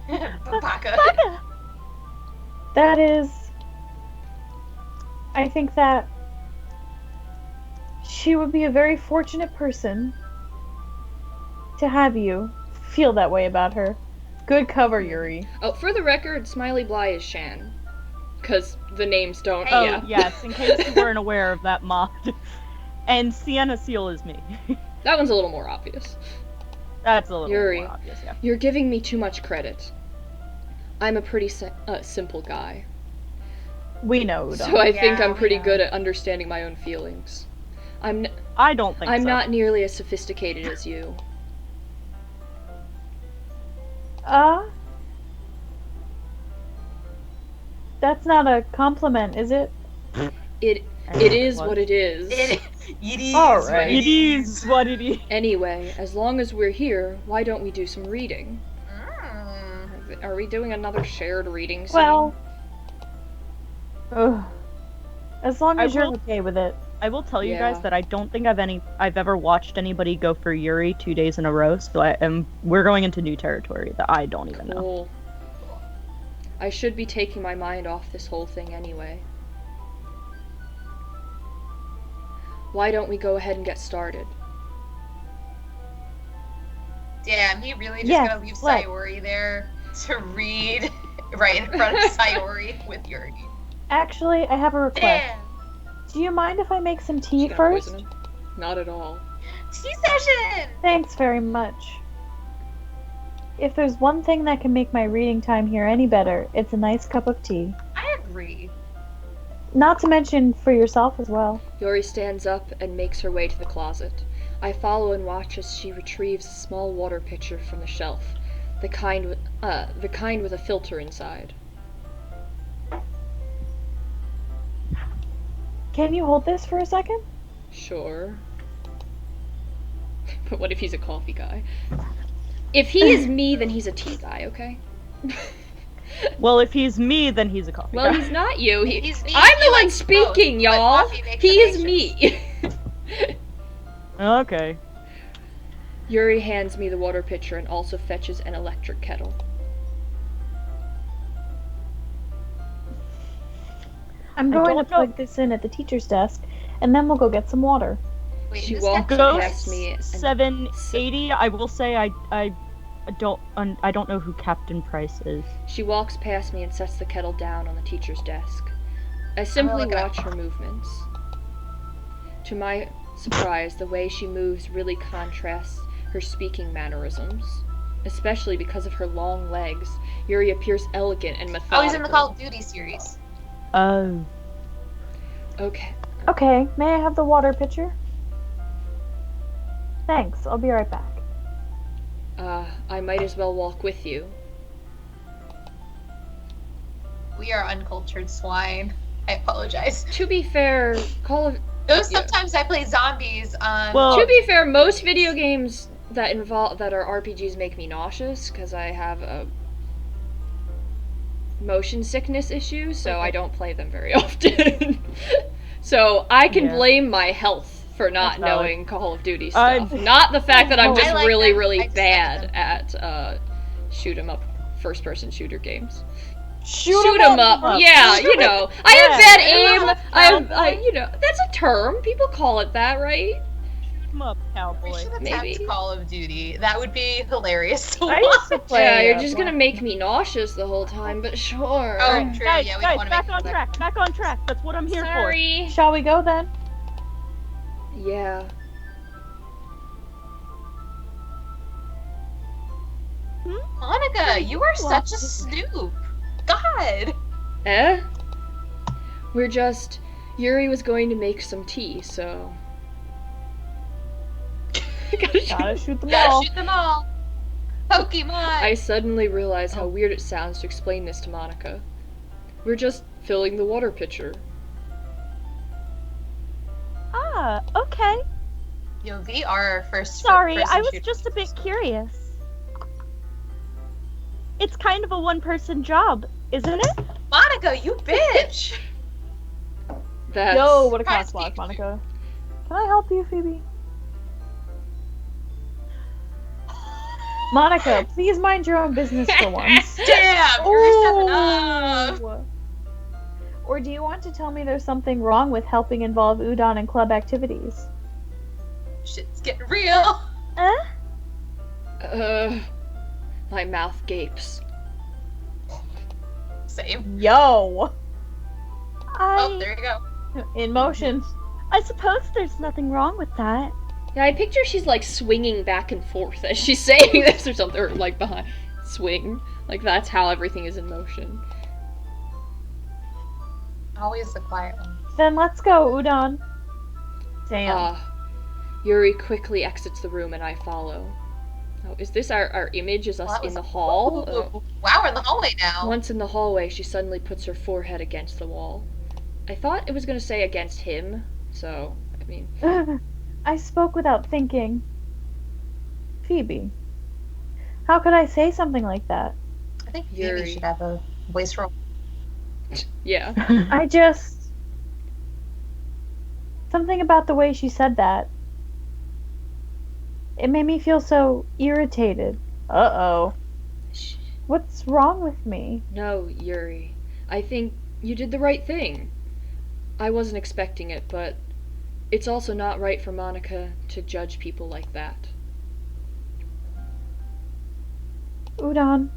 Baka. That is... I think that she would be a very fortunate person to have you feel that way about her. Good cover, Yuri. Oh, for the record, Smiley Bly is Shan. Because the names don't, yes, in case you weren't aware of that mod. And Sienna Seal is me. That one's a little more obvious. That's a little Yuri, more obvious, yeah. You're giving me too much credit. I'm a pretty simple guy. We know, so I think I'm pretty good at understanding my own feelings. I don't think I'm so. not nearly as sophisticated as you. That's not a compliment, is it? It is what it is. It is. Alright. It is what it is. Anyway, as long as we're here, why don't we do some reading? Are we doing another shared reading scene? Well... as long as you're okay with it. I will tell you guys that I don't think I've ever watched anybody go for Yuri 2 days in a row, so we're going into new territory that I don't even know. I should be taking my mind off this whole thing anyway. Why don't we go ahead and get started? Damn, he really just gonna leave Sayori there to read right in front of Sayori with Yuri. Actually, I have a request. Damn. Do you mind if I make some tea first? Not at all. Tea session! Thanks very much. If there's one thing that can make my reading time here any better, it's a nice cup of tea. I agree. Not to mention for yourself as well. Yori stands up and makes her way to the closet. I follow and watch as she retrieves a small water pitcher from the shelf, the kind with a filter inside. Can you hold this for a second? Sure. But what if he's a coffee guy? If he is me, then he's a tea guy, okay? Well, if he's me, then he's a coffee Well, guy. he's not you. He's me, I'm he the one likes speaking, both, but y'all. coffee makes He the is patience. me. Okay. Yuri hands me the water pitcher and also fetches an electric kettle. I'm I going to don't know. plug this in at the teacher's desk, and then we'll go get some water. Wait, She this walks guy- Ghost past me and 780. I will say I don't know who Captain Price is. She walks past me and sets the kettle down on the teacher's desk. I simply look it up. watch her movements. To my surprise, the way she moves really contrasts her speaking mannerisms, especially because of her long legs. Yuri appears elegant and methodical. Oh, he's in the Call of Duty series. Oh. Okay. Okay, may I have the water pitcher? Thanks, I'll be right back. I might as well walk with you. We are uncultured swine. I apologize. To be fair, Though Yeah. sometimes I play zombies on. Well, to be fair, most video games that are RPGs make me nauseous because I have a motion sickness issue, so I don't play them very often. So I can Yeah. blame my health for not That's valid. knowing Call of Duty stuff, I'm- not the fact that I'm I just like really, them. really I just like bad them. at shoot 'em up, first-person shooter games. Shoot 'em up. Yeah, Shoot you 'em know, up. I have Yeah. bad Shoot 'em aim. up, You know, that's a term. People call it that, right? Shoot 'em up, We cowboy. should attempt Maybe. Call of Duty. That would be hilarious to I watch. used to play. Yeah, you're just gonna make me nauseous the whole time, but sure. Oh, true. Guys, yeah, we guys, want to back make on track. Back on track. That's what I'm here Sorry. Shall we go then? Yeah. Monica, you are such a snoop. God. Eh? Yuri was going to make some tea, so. Gotta shoot- Gotta shoot them Gotta all. shoot them all. Pokemon. I suddenly realize how weird it sounds to explain this to Monica. We're just filling the water pitcher. Ah, okay. Yo, we are our first. Sorry, person I was shooter. just a bit curious. It's kind of a one-person job, isn't it? Monica, you bitch. That's. Yo, what a Surprise cockblock, me. Monica. Can I help you, Phoebe? Monica, please mind your own business for once. Damn, you're stepping up. Ooh. Or do you want to tell me there's something wrong with helping involve Udon in club activities? Shit's getting real. My mouth gapes. Same. Yo! Oh, there you go. In motion. I suppose there's nothing wrong with that. Yeah, I picture she's like swinging back and forth as she's saying this or something, or like behind. Swing. Like that's how everything is in motion. Always the quiet one. Then let's go, Udon. Damn. Yuri quickly exits the room and I follow. Oh, is this our image? Is us Well, that in was- the hall? Ooh, wow, we're in the hallway now. Once in the hallway, she suddenly puts her forehead against the wall. I thought it was gonna say against him, so, I mean. I spoke without thinking. Phoebe. How could I say something like that? I think Yuri. Phoebe should have a voice role. Yeah. I just. Something about the way she said that. It made me feel so irritated. Uh-oh. What's wrong with me? No, Yuri. I think you did the right thing. I wasn't expecting it, but it's also not right for Monica to judge people like that. Udon.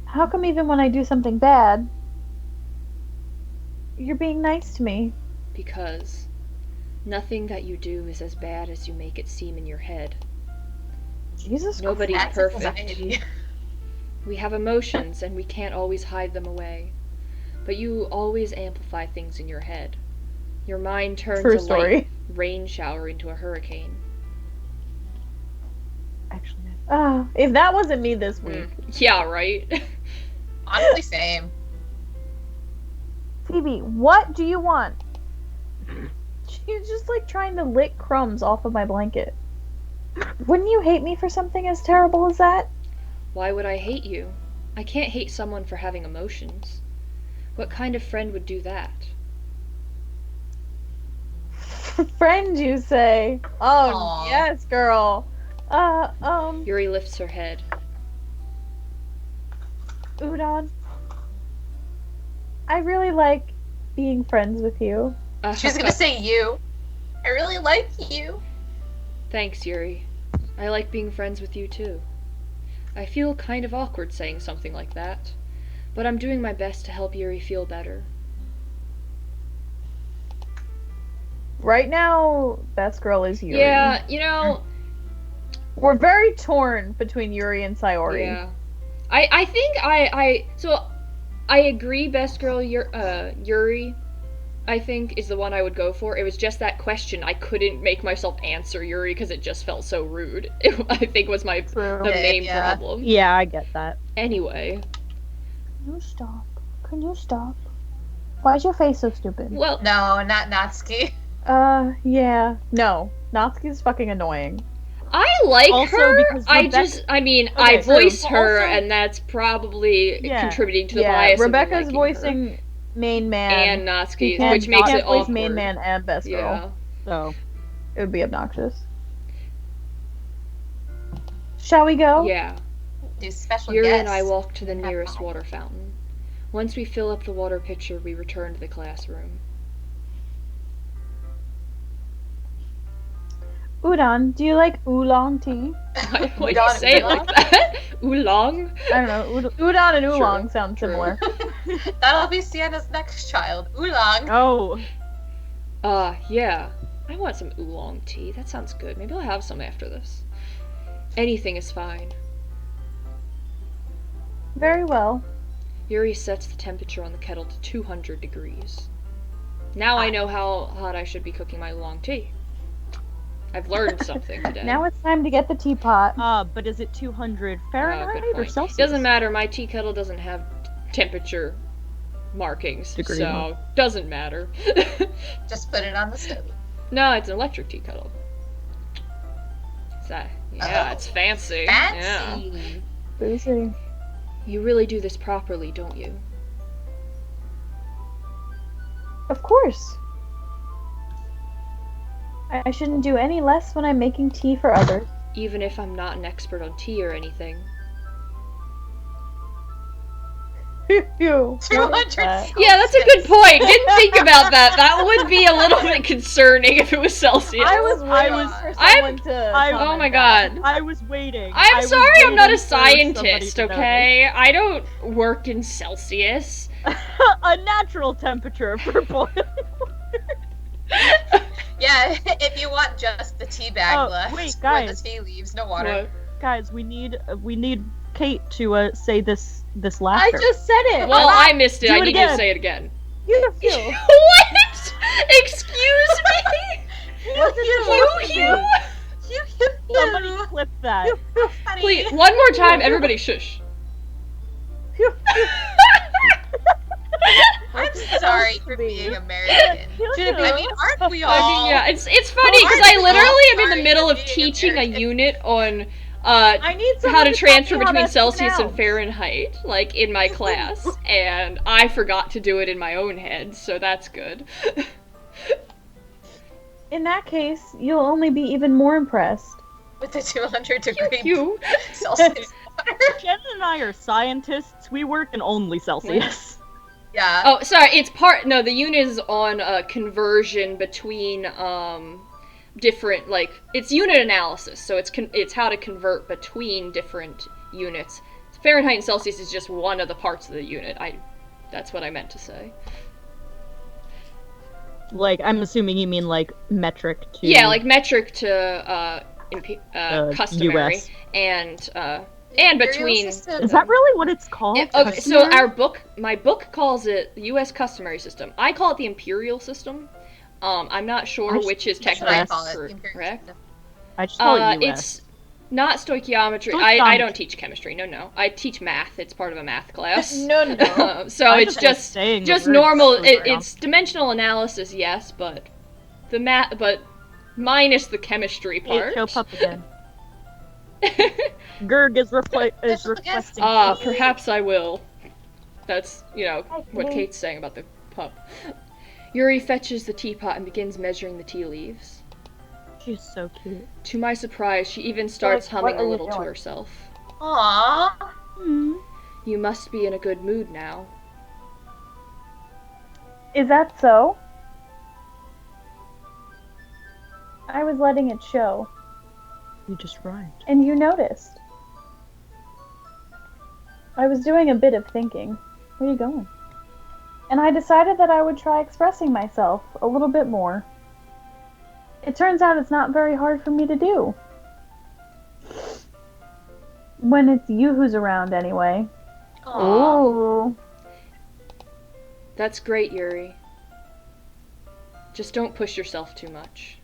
How come even when I do something bad, you're being nice to me? Because nothing that you do is as bad as you make it seem in your head. Jesus Nobody's That's perfect. anxiety. We have emotions and we can't always hide them away. But you always amplify things in your head. Your mind turns True a story. light rain shower into a hurricane. Actually, If that wasn't me this week. Yeah, right? Honestly, same. Phoebe, what do you want? She's just like trying to lick crumbs off of my blanket. Wouldn't you hate me for something as terrible as that? Why would I hate you? I can't hate someone for having emotions. What kind of friend would do that? Friend, you say? Oh, Aw. yes, girl. Yuri lifts her head. Udon. I really like being friends with you. She was gonna say you. I really like you. Thanks, Yuri. I like being friends with you too. I feel kind of awkward saying something like that, but I'm doing my best to help Yuri feel better. Right now, best girl is Yuri. Yeah, you know, We're very torn between Yuri and Sayori. yeah. I think so I agree best girl Yuri I think is the one I would go for. It was just that question I couldn't make myself answer Yuri because it just felt so rude. I think was the True. main Yeah. problem. yeah, I get that. Anyway, Can you stop? Can you stop? Why is your face so stupid? well, No, not Natsuki. Yeah. No. Natsuki's fucking annoying. I like Also, her. because I Rebecca- I Okay, voice true. her, Also- and that's probably Yeah. contributing to the Yeah, bias. Rebecca's of me liking voicing her. main man. and She Natsuki, can't- which makes can't it voice awkward. main man and best girl. Yeah. So, It would be obnoxious. Shall we go? Yeah. Do special Yuri guests. and I walk to the Have nearest fun. water fountain. Once we fill up the water pitcher, we return to the classroom. Udon, do you like oolong tea? Why do you Udon say it and like that? Oolong? I don't know. Udon and oolong True, sound true. similar. That'll be Sienna's next child. Oolong. oh, Yeah. I want some oolong tea. That sounds good. Maybe I'll have some after this. Anything is fine. Very well. Yuri sets the temperature on the kettle to 200 degrees. Now I know how hot I should be cooking my oolong tea. I've learned something today. Now it's time to get the teapot. but is it 200 Good Fahrenheit or point. Celsius? Doesn't matter. My tea kettle doesn't have temperature markings, Degree so mark. doesn't matter. Just put it on the stove. No, it's an electric tea kettle. Yeah, Oh. it's fancy. Yeah. Fancy. Boozy. You really do this properly, don't you? Of course. I shouldn't do any less when I'm making tea for others. Even if I'm not an expert on tea or anything. Phew. 200. Yeah, that's a good point. Didn't think about that. That would be a little bit concerning if it was Celsius. I was waiting was- for I'm- someone to. I- Oh comment my that. god. I was waiting. I'm I was sorry I'm not a waiting for somebody scientist, to notice. okay? I don't work in Celsius. A natural temperature for boiling. Yeah, if you want just the tea bag Oh, left, wait, where the guys. tea leaves, no water. What? Guys, we need Kate to say this I laughter. just said it. Well, I missed it. Do I it need you to again. say it again. You feel. What? Excuse me? What's it supposed to be? Somebody clip that. Funny. Please, one more time, everybody shush. I'm sorry for being American. I mean, aren't we all? I mean, yeah, it's funny because I Aren't we literally all am in the sorry middle for of being teaching a American? unit on I need how someone to tell transfer me how between that's Celsius and pronounced. Fahrenheit, like in my class, and I forgot to do it in my own head, so that's good. In that case, you'll only be even more impressed. With the 200 degree You. Celsius water. Jen and I are scientists. We work in only Celsius. Yeah. Oh, sorry. The unit is on conversion between different it's unit analysis. So it's how to convert between different units. Fahrenheit and Celsius is just one of the parts of the unit. That's what I meant to say. Like, I'm assuming you mean like metric to. Yeah, like metric to customary US. and Imperial between. system. Is that really what it's called? Okay, so Customary? my book calls it the U.S. customary system. I call it the imperial system. I'm not sure I which is That's what I technically call it. correct. I just call it US. It's not stoichiometry. I Stoichiometry. don't teach chemistry. No. I teach math. It's part of a math class. No. So I it's just like just saying the word normal. stoichiometry. It's dimensional analysis, yes, but the math, but minus the chemistry Hey, part. show pup again. Gerg is requesting. Perhaps I will. That's, what Kate's saying about the pup. Yuri fetches the teapot and begins measuring the tea leaves. She's so cute. To my surprise, she even starts Like, what humming are a you little to doing? herself. Aww. You must be in a good mood now. Is that so? I was letting it show, You just rhymed. and you noticed. I was doing a bit of thinking. Where are you going? And I decided that I would try expressing myself a little bit more. It turns out it's not very hard for me to do. When it's you who's around, anyway. Aww. Ooh. That's great, Yuri. Just don't push yourself too much.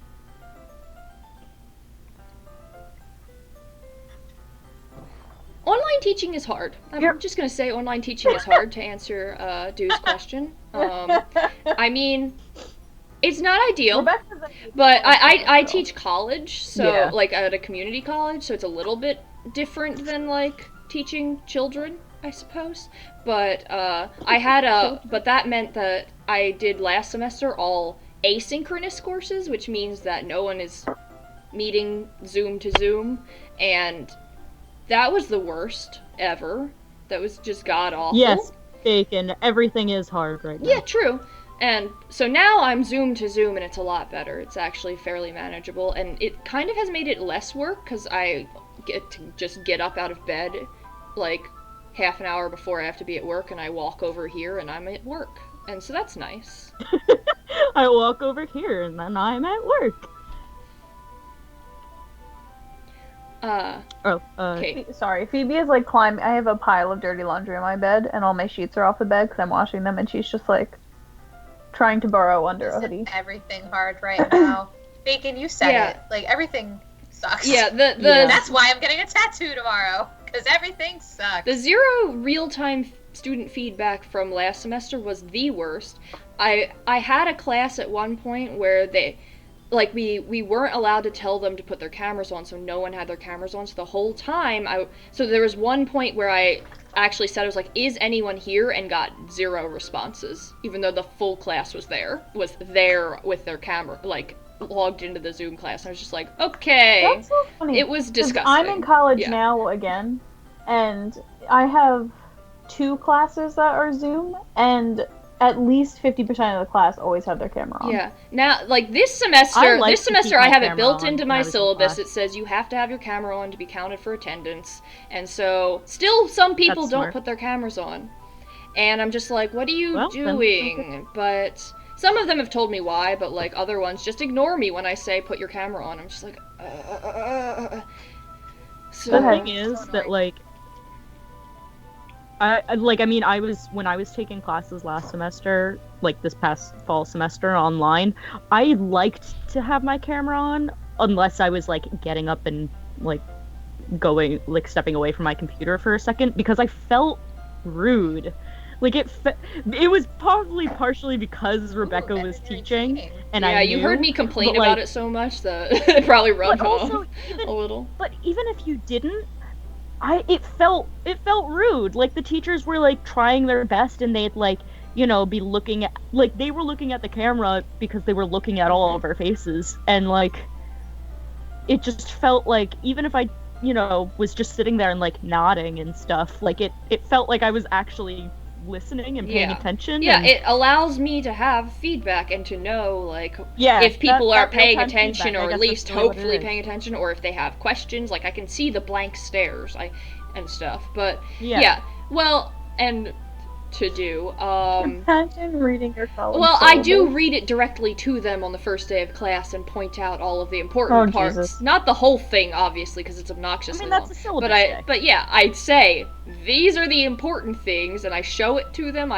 Online teaching is hard. I'm just gonna say online teaching is hard to answer Dew's question. I mean, it's not ideal, Rebecca's but I teach college, so Yeah. like at a community college, so it's a little bit different than like teaching children, I suppose. But but that meant that I did last semester all asynchronous courses, which means that no one is meeting Zoom to Zoom, and that was the worst ever. That was just god awful. Yes, Bacon. Everything is hard right now. Yeah, true. And so now I'm Zoom to Zoom, and it's a lot better. It's actually fairly manageable, and it kind of has made it less work because I get to just get up out of bed like half an hour before I have to be at work, and I walk over here, and I'm at work. And so that's nice. I walk over here, and then I'm at work. Okay. Sorry, Phoebe is like climbing. I have a pile of dirty laundry on my bed, and all my sheets are off the bed because I'm washing them, and she's just like trying to burrow under a hoodie. Everything hard right now. Bacon, you said Yeah. it. Like, everything sucks. Yeah, Yeah. That's why I'm getting a tattoo tomorrow. Because everything sucks. the zero real-time student feedback from last semester was the worst. I had a class at one point where we weren't allowed to tell them to put their cameras on, so no one had their cameras on. So the whole time, so there was one point where I actually said, I was like, is anyone here? And got 0 responses, even though the full class was there with their camera, like, logged into the Zoom class. And I was just like, okay. That's so funny. It was 'cause disgusting. I'm in college Yeah. now again, and I have 2 classes that are Zoom, and at least 50% of the class always have their camera on. Yeah. Now, like this semester, I like to keep I my have it camera built on into when my I was in syllabus. class. It says you have to have your camera on to be counted for attendance. And so, still, some people That's don't smart. put their cameras on. And I'm just like, what are you Well, then- doing? But some of them have told me why, but like other ones just ignore me when I say put your camera on. I'm just like, So, The ahead. thing is So that annoying. I was when I was taking classes last semester, like this past fall semester online, I liked to have my camera on unless I was like getting up and like going like stepping away from my computer for a second because I felt rude. Like it was probably partially because Rebecca Ooh, was that's very teaching intriguing. and yeah, I you heard knew, me complain but, about like- it so much that it probably rubbed But also, off even a little. But even if you didn't, it felt rude. Like the teachers were like trying their best, and they'd like be looking at they were looking at the camera because they were looking at all of our faces, and like it just felt like even if I was just sitting there and like nodding and stuff, like it felt like I was actually listening and paying Yeah. attention. Yeah, and, it allows me to have feedback and to know like yeah, if people that are paying real-time attention feedback, I or at guess least that's really what it hopefully is. paying attention, or if they have questions, like I can see the blank stares and stuff. But Yeah. well, and to do Imagine reading your college well, I do syllabus. read it directly to them on the first day of class and point out all of the important Oh, parts. Jesus. Not the whole thing, obviously, because it's obnoxiously I mean, that's long. a syllabus But day. but yeah, I'd say these are the important things, and I show it to them.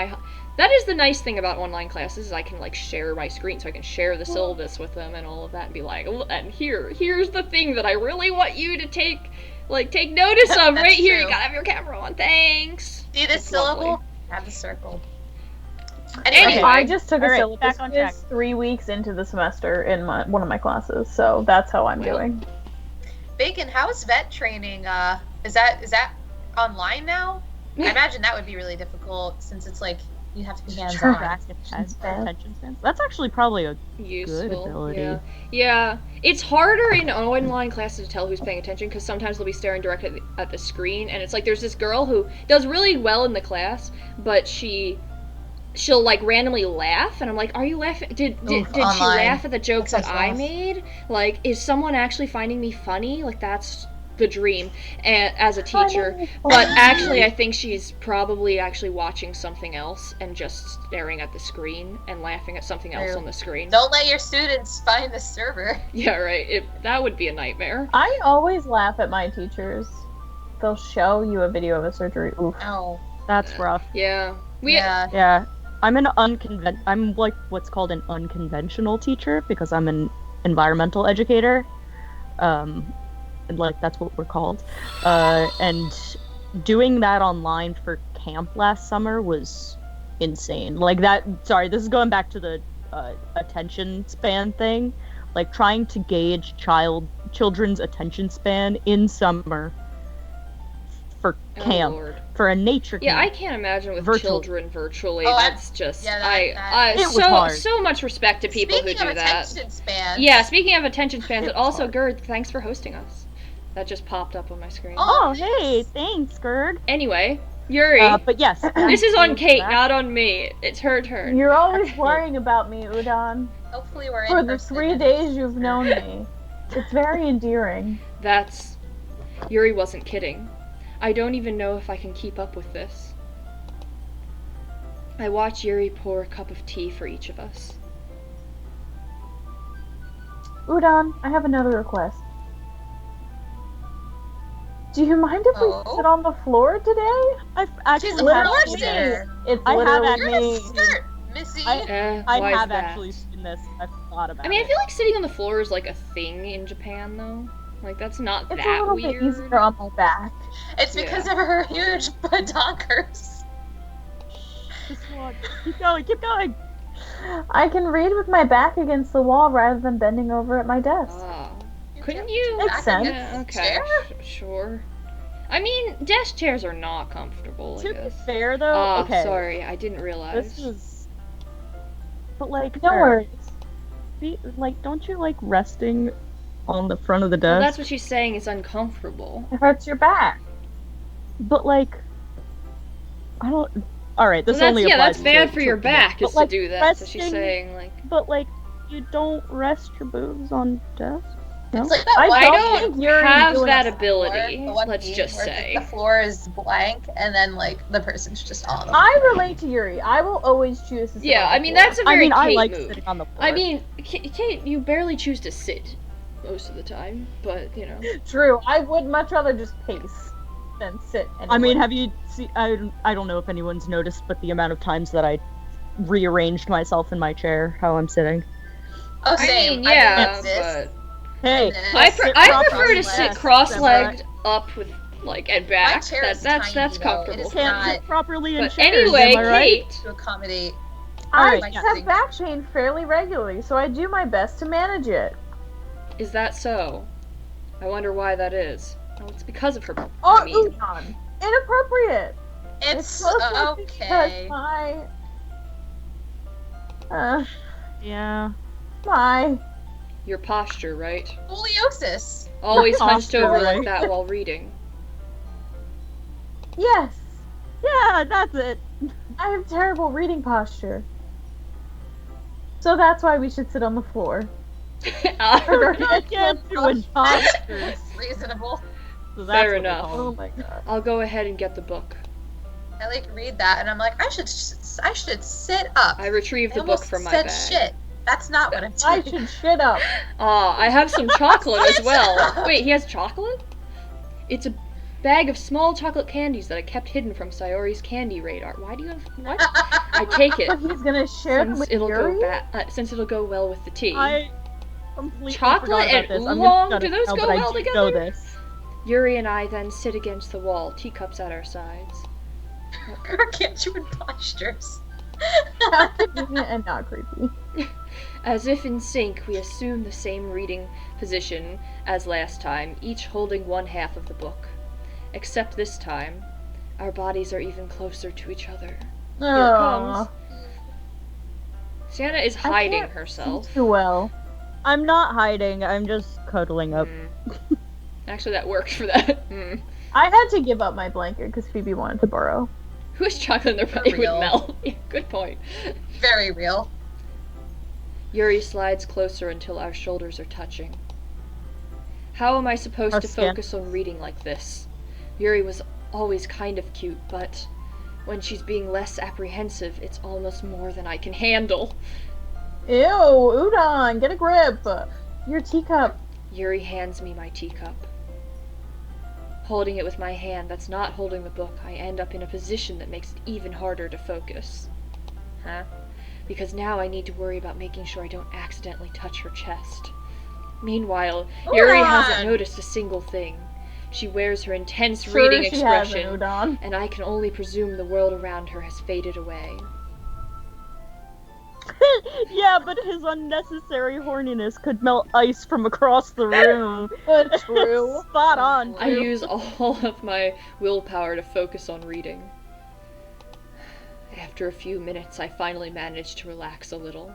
That is the nice thing about online classes is I can like share my screen, so I can share the syllabus with them and all of that, and be like, and here's the thing that I really want you to take notice of right here. True. You gotta have your camera on. Thanks. See this It's syllable? lovely. Have the circle. Anyway. I just took a Alright, syllabus back on track. quiz 3 weeks into the semester in one of my classes, so that's how I'm Well. doing. Bacon, how's vet training? Is that online now? I imagine that would be really difficult since it's like you have to be hands Sure. on. Attention spans. That's actually probably a Useful. ability. Yeah. It's harder in online classes to tell who's paying attention because sometimes they'll be staring directly at the screen, and it's like there's this girl who does really well in the class, but she'll like randomly laugh, and I'm like, are you laughing? Did she online. laugh at the joke That that I sounds made? Like, is someone actually finding me funny? Like, that's the dream as a teacher. But actually, I think she's probably actually watching something else and just staring at the screen and laughing at something else True. on the screen. Don't let your students find the server. Yeah, right. That would be a nightmare. I always laugh at my teachers. They'll show you a video of a surgery. Oof. Oh, That's rough. Yeah. yeah. Yeah. I'm I'm like what's called an unconventional teacher because I'm an environmental educator. And like that's what we're called. And doing that online for camp last summer was insane. Like that, sorry, this is going back to the attention span thing. Like trying to gauge children's attention span in summer for camp, Oh, Lord. for a nature Yeah, I camp. can't imagine with Virtual. children virtually. Oh, That's just that- It was so hard. so much respect to people Speaking who do of that. attention span. Yeah, speaking of attention spans, It and was also hard. Gerd, thanks for hosting us. That just popped up on my screen. Oh, hey, thanks, Gerd. Anyway, Yuri, But yes, this is on Kate, Back- not on me. It's her turn. You're always worrying about me, Udon. Hopefully we're For in the person. 3 days you've known me. It's very endearing. That's... Yuri wasn't kidding. I don't even know if I can keep up with this. I watch Yuri pour a cup of tea for each of us. Udon, I have another request. Do you mind if Oh? we sit on the floor today? I've She's actually a had floor seen sitter. this. It's I have literally You're me. a skirt, Missy. I Why is have that? actually seen this. I've thought about I mean, I it. feel like sitting on the floor is like a thing in Japan, though. Like, that's not It's a that little weird. bit easier on my back. It's because of her huge badonkers. Just walk. Keep going, keep going. I can read with my back against the wall rather than bending over at my desk. Oh. Couldn't you? Makes sense. Yeah, okay. Sure. I mean, desk chairs are not comfortable, I To be guess. fair, though, Oh, okay. sorry, I didn't realize. This is. But like, No worries. like, don't you like resting on the front of the Well, desk? that's what she's saying is uncomfortable. It hurts your back. But like, I don't. All right, this Well, that's, only yeah, applies that's bad to for your people. back But, is like, to do that. So she's resting- saying like, But like, you don't rest your boobs on desk. No? It's like that I one I don't don't think you're have doing that that ability. the one Let's meme just where say. the floor is blank and then like the person's just on. I relate to Yuri. I will always choose to sit Yeah, on the I mean floor. that's a I very mean, I Kate like move. sitting on the floor. I mean, Kate, you barely choose to sit most of the time, but you know. True. I would much rather just pace than sit. Anywhere. I mean, have you seen? I don't know if anyone's noticed, but the amount of times that I rearranged myself in my chair, how I'm sitting. Oh, I same. mean, yeah, did this. but Hey, And then- I sit prefer to properly. sit Yes, cross-legged up with like and My back. chair is That's tiny, though. It comfortable. is Can't not- sit properly in But chairs. anyway, am I right? Kate, to accommodate. I Alright, just yeah. have back pain fairly regularly, so I do my best to manage it. is that so? I wonder why that is. Well, it's because of her. Oh, I mean, Udon. Inappropriate. It's mostly okay. Because Yeah. my. your posture, right? Scoliosis. Always hunched posture, over like right? that while reading. Yes, Yeah, that's it. I have terrible reading posture. So that's why we should sit on the floor. Alright. I can't do imposters. Reasonable. So that's Fair what they enough. call Oh them. my god. I'll go ahead and get the book. I like read that and I'm like, I should sit up. I retrieved I the book almost from my said bag. shit. That's not what I'm I doing. should shit up. I have some chocolate as Sit well. up. Wait, he has chocolate? It's a bag of small chocolate candies that I kept hidden from Sayori's candy radar. Why do you have what? I take it But he's gonna share them with Yuri? Since it'll go well with the tea. I completely Chocolate forgot about and this. I'm oolong, gonna do those now, go but I well do together? know this. Yuri and I then sit against the wall, teacups at our sides. Gargantuan postures. Convenient and not creepy. As if in sync, we assume the same reading position as last time, each holding one half of the book. Except this time, our bodies are even closer to each other. Here it comes. Sienna is hiding can't herself. see too well. I'm not hiding. I'm just cuddling up. Actually, that worked for that. I had to give up my blanket because Phoebe wanted to borrow. Who has chocolate in their body would real. melt? Yeah, good point. Very real. Yuri slides closer until our shoulders are touching. How am I supposed Our to skin. focus on reading like this? Yuri was always kind of cute, but when she's being less apprehensive, it's almost more than I can handle. Ew, Udon, get a grip. Your teacup. Yuri hands me my teacup. Holding it with my hand that's not holding the book, I end up in a position that makes it even harder to focus. Huh? Because now I need to worry about making sure I don't accidentally touch her chest. Meanwhile, Yuri hasn't noticed a single thing. She wears her intense reading Sure she expression, hasn't, Udon. and I can only presume the world around her has faded away. Yeah, but his unnecessary horniness could melt ice from across the room. True. Spot on. I too. use all of my willpower to focus on reading. After a few minutes, I finally manage to relax a little.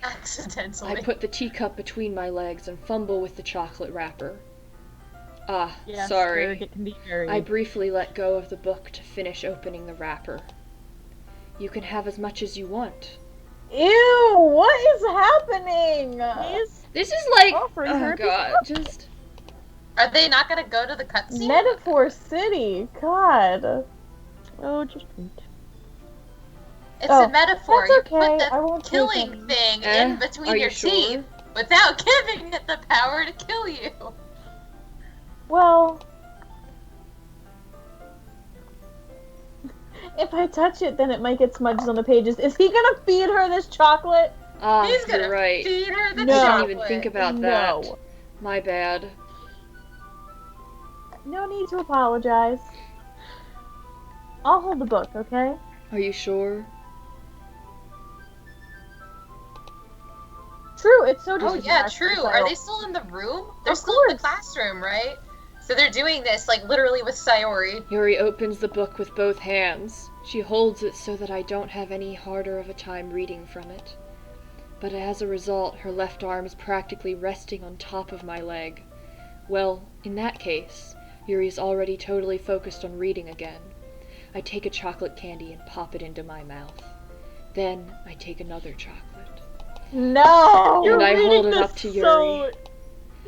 Accidentally. I put the teacup between my legs and fumble with the chocolate wrapper. Ah, Yes, sorry. Berg, it can be very. I briefly let go of the book to finish opening the wrapper. You can have as much as you want. Ew, what is happening? He's This is like, offering oh her god, just... Are they not gonna go to the cutscene? Metaphor City, God. oh, just wait. It's Oh, a metaphor. that's You okay, put I the won't take killing it. thing Are in between you your sure? teeth without giving it the power to kill you. Well, if I touch it, then it might get smudged on the pages. Is he gonna feed her this chocolate? Ah, He's gonna you're right. feed her the No. I chocolate. didn't even think about that. No. My bad. No need to apologize. I'll hold the book, okay? Are you sure? True, it's so Oh just yeah, true. Are they still in the room? They're Of still in the course. classroom, right? So they're doing this like literally with Sayori. Yuri opens the book with both hands. She holds it so that I don't have any harder of a time reading from it. But as a result, her left arm is practically resting on top of my leg. Well, in that case, Yuri's already totally focused on reading again. I take a chocolate candy and pop it into my mouth. Then I take another chocolate. No! And I reading hold it this up to Yuri. so-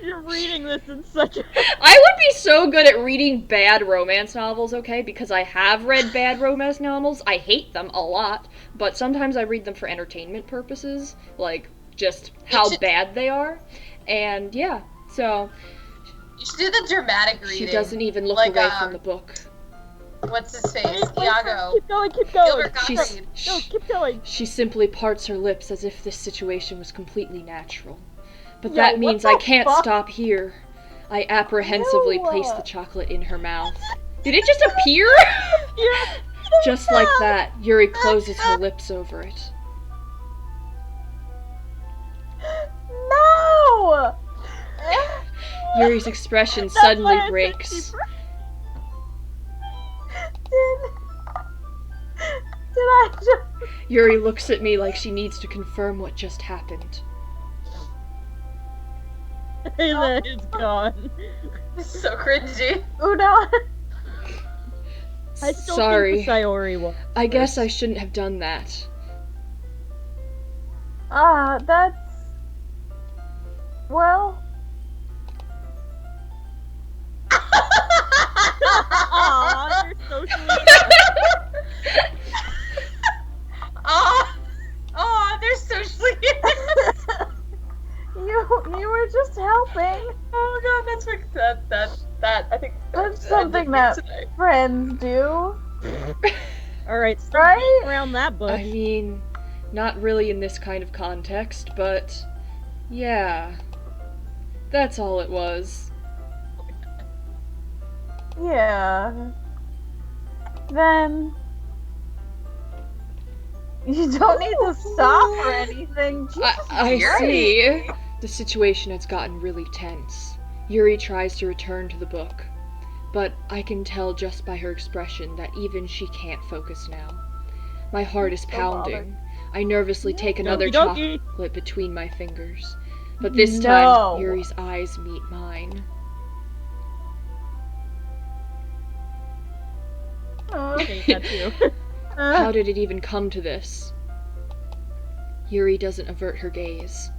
You're reading this in such a. I would be so good at reading bad romance novels, okay? Because I have read bad romance novels. I hate them a lot, but sometimes I read them for entertainment purposes, like just how bad they are. And yeah, so You should do the dramatic reading. she doesn't even look Like, away from the book. What's his face? Wait, Iago. Keep going, keep going. Gilbert She's- Gottfried. No, keep going. She simply parts her lips as if this situation was completely natural. But Yeah, that what means the I can't fuck? stop here. I apprehensively No. place the chocolate in her mouth. Did it just appear? Yeah. Just like that, Yuri closes her lips over it. No! Yuri's expression That's why suddenly I said breaks. keep- Did I just... Yuri looks at me like she needs to confirm what just happened. Hey, then it's gone. This is so cringy. Udon? I still Sorry. think the Sayori one. I guess I shouldn't have done that. That's... Well... Aw, you're so sweet. Oh, they're so sweet. You were just helping. Oh god, that's like that. I think. But that tonight. friends do. Alright, stop Right? beating around that bush. I mean, not really in this kind of context, but yeah. That's all it was. Yeah. Then you don't need to stop or anything. I Yuri. see. The situation has gotten really tense. Yuri tries to return to the book, but I can tell just by her expression that even she can't focus now. My heart is pounding. I nervously take another Doki. chocolate between my fingers, but this No. time Yuri's eyes meet mine. I think that's you. How did it even come to this? Yuri doesn't avert her gaze.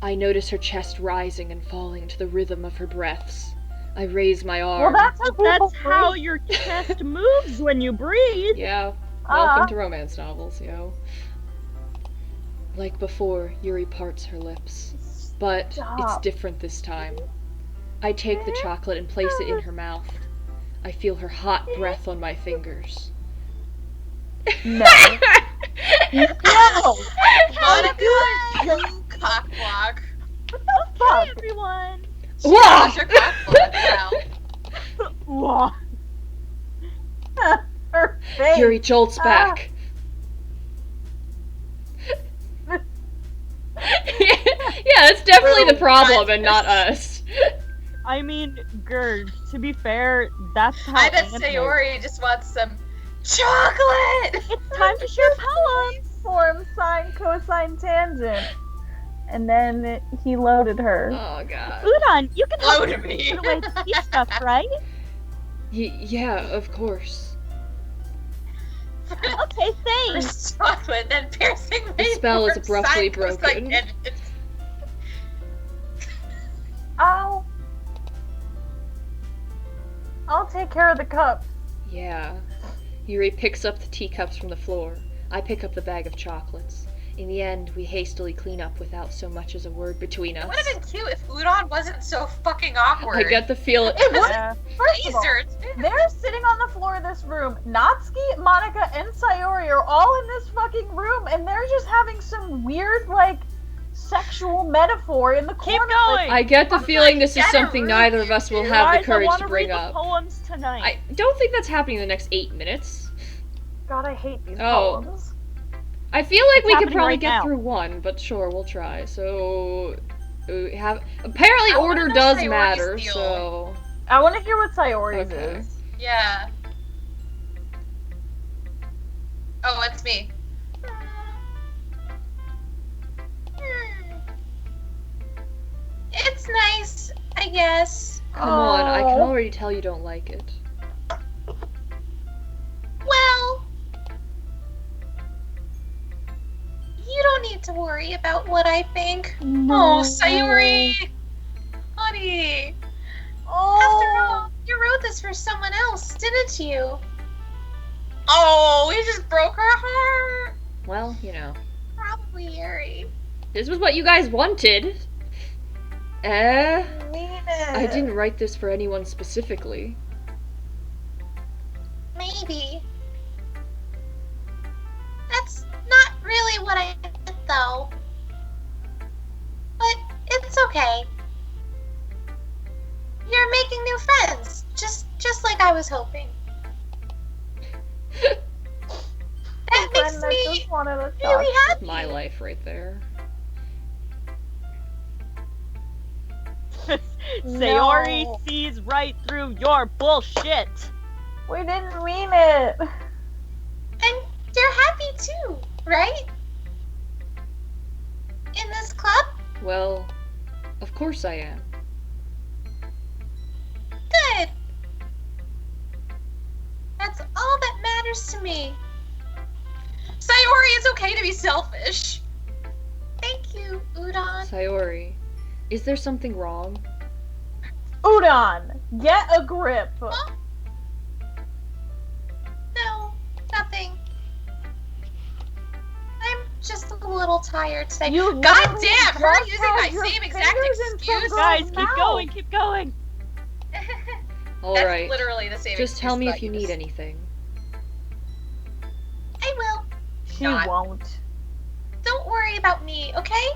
I notice her chest rising and falling to the rhythm of her breaths. I raise my Well, arm. that's how people That's how breathe. your chest moves when you breathe. Yeah, Uh-huh. welcome to romance novels, yo. Like before, Yuri parts her lips. But it's Stop. different this time. I take the chocolate and place it in her mouth. I feel her hot breath on my fingers. No. No! Monica, you cockblock. Hi, everyone. Whoa! Shut your cockblock now. Whoa. Her face. Yuri jolts back. Yeah, that's definitely the problem and not us. I mean, Gerd, to be fair, that's how I bet anime- Sayori just wants some chocolate! It's time to share poems. Form, sine, cosine, tangent. And then he loaded her. Oh god. Udon, you can help Load me me. put away the tea stuff, right? Yeah, of course. Okay, thanks. First chocolate, then piercing The spell is form, abruptly sine, cosine, broken. tangent. I'll take care of the cup. Yeah. Yuri picks up the teacups from the floor. I pick up the bag of chocolates. In the end, we hastily clean up without so much as a word between It us. would have been cute if Udon wasn't so fucking awkward. I get the feeling. It was Yeah. first of all, Laser. they're sitting on the floor of this room. Natsuki, Monica, and Sayori are all in this fucking room, and they're just having some weird, like, sexual metaphor in the Keep corner. going. I get the I'm feeling like, this is get a something room, neither of you us will two. have Guys, the courage I want to to bring read up. the poems tonight. I don't think that's happening in the next 8 minutes. God, I hate these Oh. poems. I feel like It's we could happening probably right get now. through one, but sure, we'll try. So, we have apparently I wanna order know does Sayori's matter. deal. So, I want to hear what Sayori's Okay. is. Yeah. Oh, it's me. It's nice, I guess. come on, I can Oh. already tell you don't like it. Well, you don't need to worry about what I think. Oh, Sayori! Honey! After all, you wrote this for someone else, didn't you? Oh, we just broke her heart! Well, you know, Probably Yuri. this was what you guys wanted. Mean it. I didn't write this for anyone specifically. Maybe. That's not really what I meant, though. But it's okay. You're making new friends, just like I was hoping. That makes Friend that me just wanted a really chocolate. happy. My life right there. Sayori No. sees right through your bullshit. We didn't mean it. And you're happy too, right? In this club? Well, of course I am. Good. That's all that matters to me. Sayori, it's okay to be selfish. Thank you, Udon. Sayori, is there something wrong? Udon, get a grip. Huh? No, nothing. I'm just a little tired today. You God literally damn, her just using had my your same exact fingers in some excuse. girl's Guys, keep mouth. going, keep going. All That's right. literally the same. Just tell me excuse if you that I need use. anything. I will. She God. won't. Don't worry about me, okay?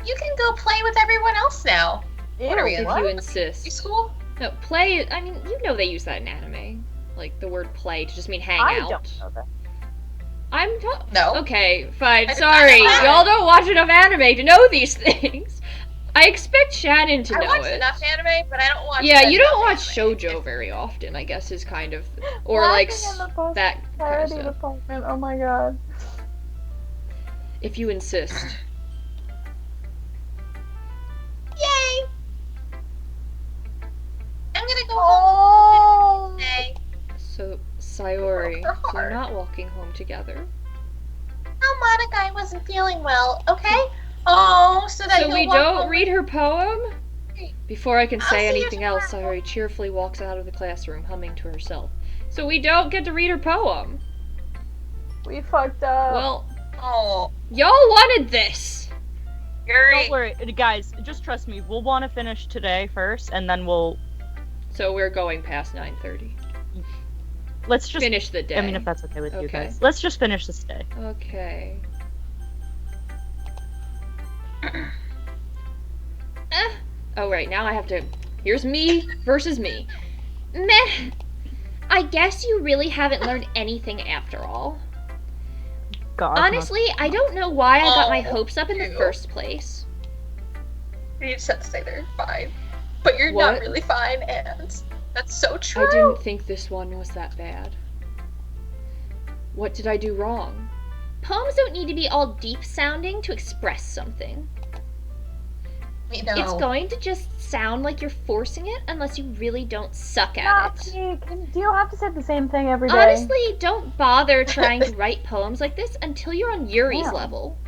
You can go play with everyone else now. What are we Ew, in? If you what? insist. School? No, play. I mean, you know they use that in anime, like the word play to just mean hang I out. don't know that. I'm No. Okay, fine. I did not Sorry, know that. y'all don't watch enough anime to know these things. I expect Shannon to I know watch it. enough anime, but I don't watch. Yeah, you don't enough watch anime. shoujo very often, I guess is kind of, or like Laughing in the that kind of Parody stuff. department. Oh my god. If you insist. Yay! I'm gonna go home Oh. today. So, Sayori, Her so you're heart. not walking home together. Oh, Monica, I wasn't feeling well. Okay. Oh, so that So you'll we walk don't home read her poem? Before I can I'll say see you anything else, tomorrow. Sayori cheerfully walks out of the classroom, humming to herself. So we don't get to read her poem. We fucked up. Well, Oh, y'all wanted this. Yuri. Don't worry, guys. Just trust me. We'll want to finish today first, and then we'll. So we're going past 9:30. Let's just Finish the day. I mean, if that's okay with you Okay. guys, let's just finish this day. Okay. Oh, right, now I have to. Here's me versus me. Meh. I guess you really haven't learned anything after all. God. Honestly, I don't know why I got my Oh, hopes up in the ew. first place. You just have to say they're fine, but you're What? not really fine, and that's so true. I didn't think this one was that bad. What did I do wrong? Poems don't need to be all deep sounding to express something. We know. It's going to just sound like you're forcing it unless you really don't suck at it. Natsuki, do you have to say the same thing every day? Honestly, don't bother trying to write poems like this until you're on Yuri's Wow. level.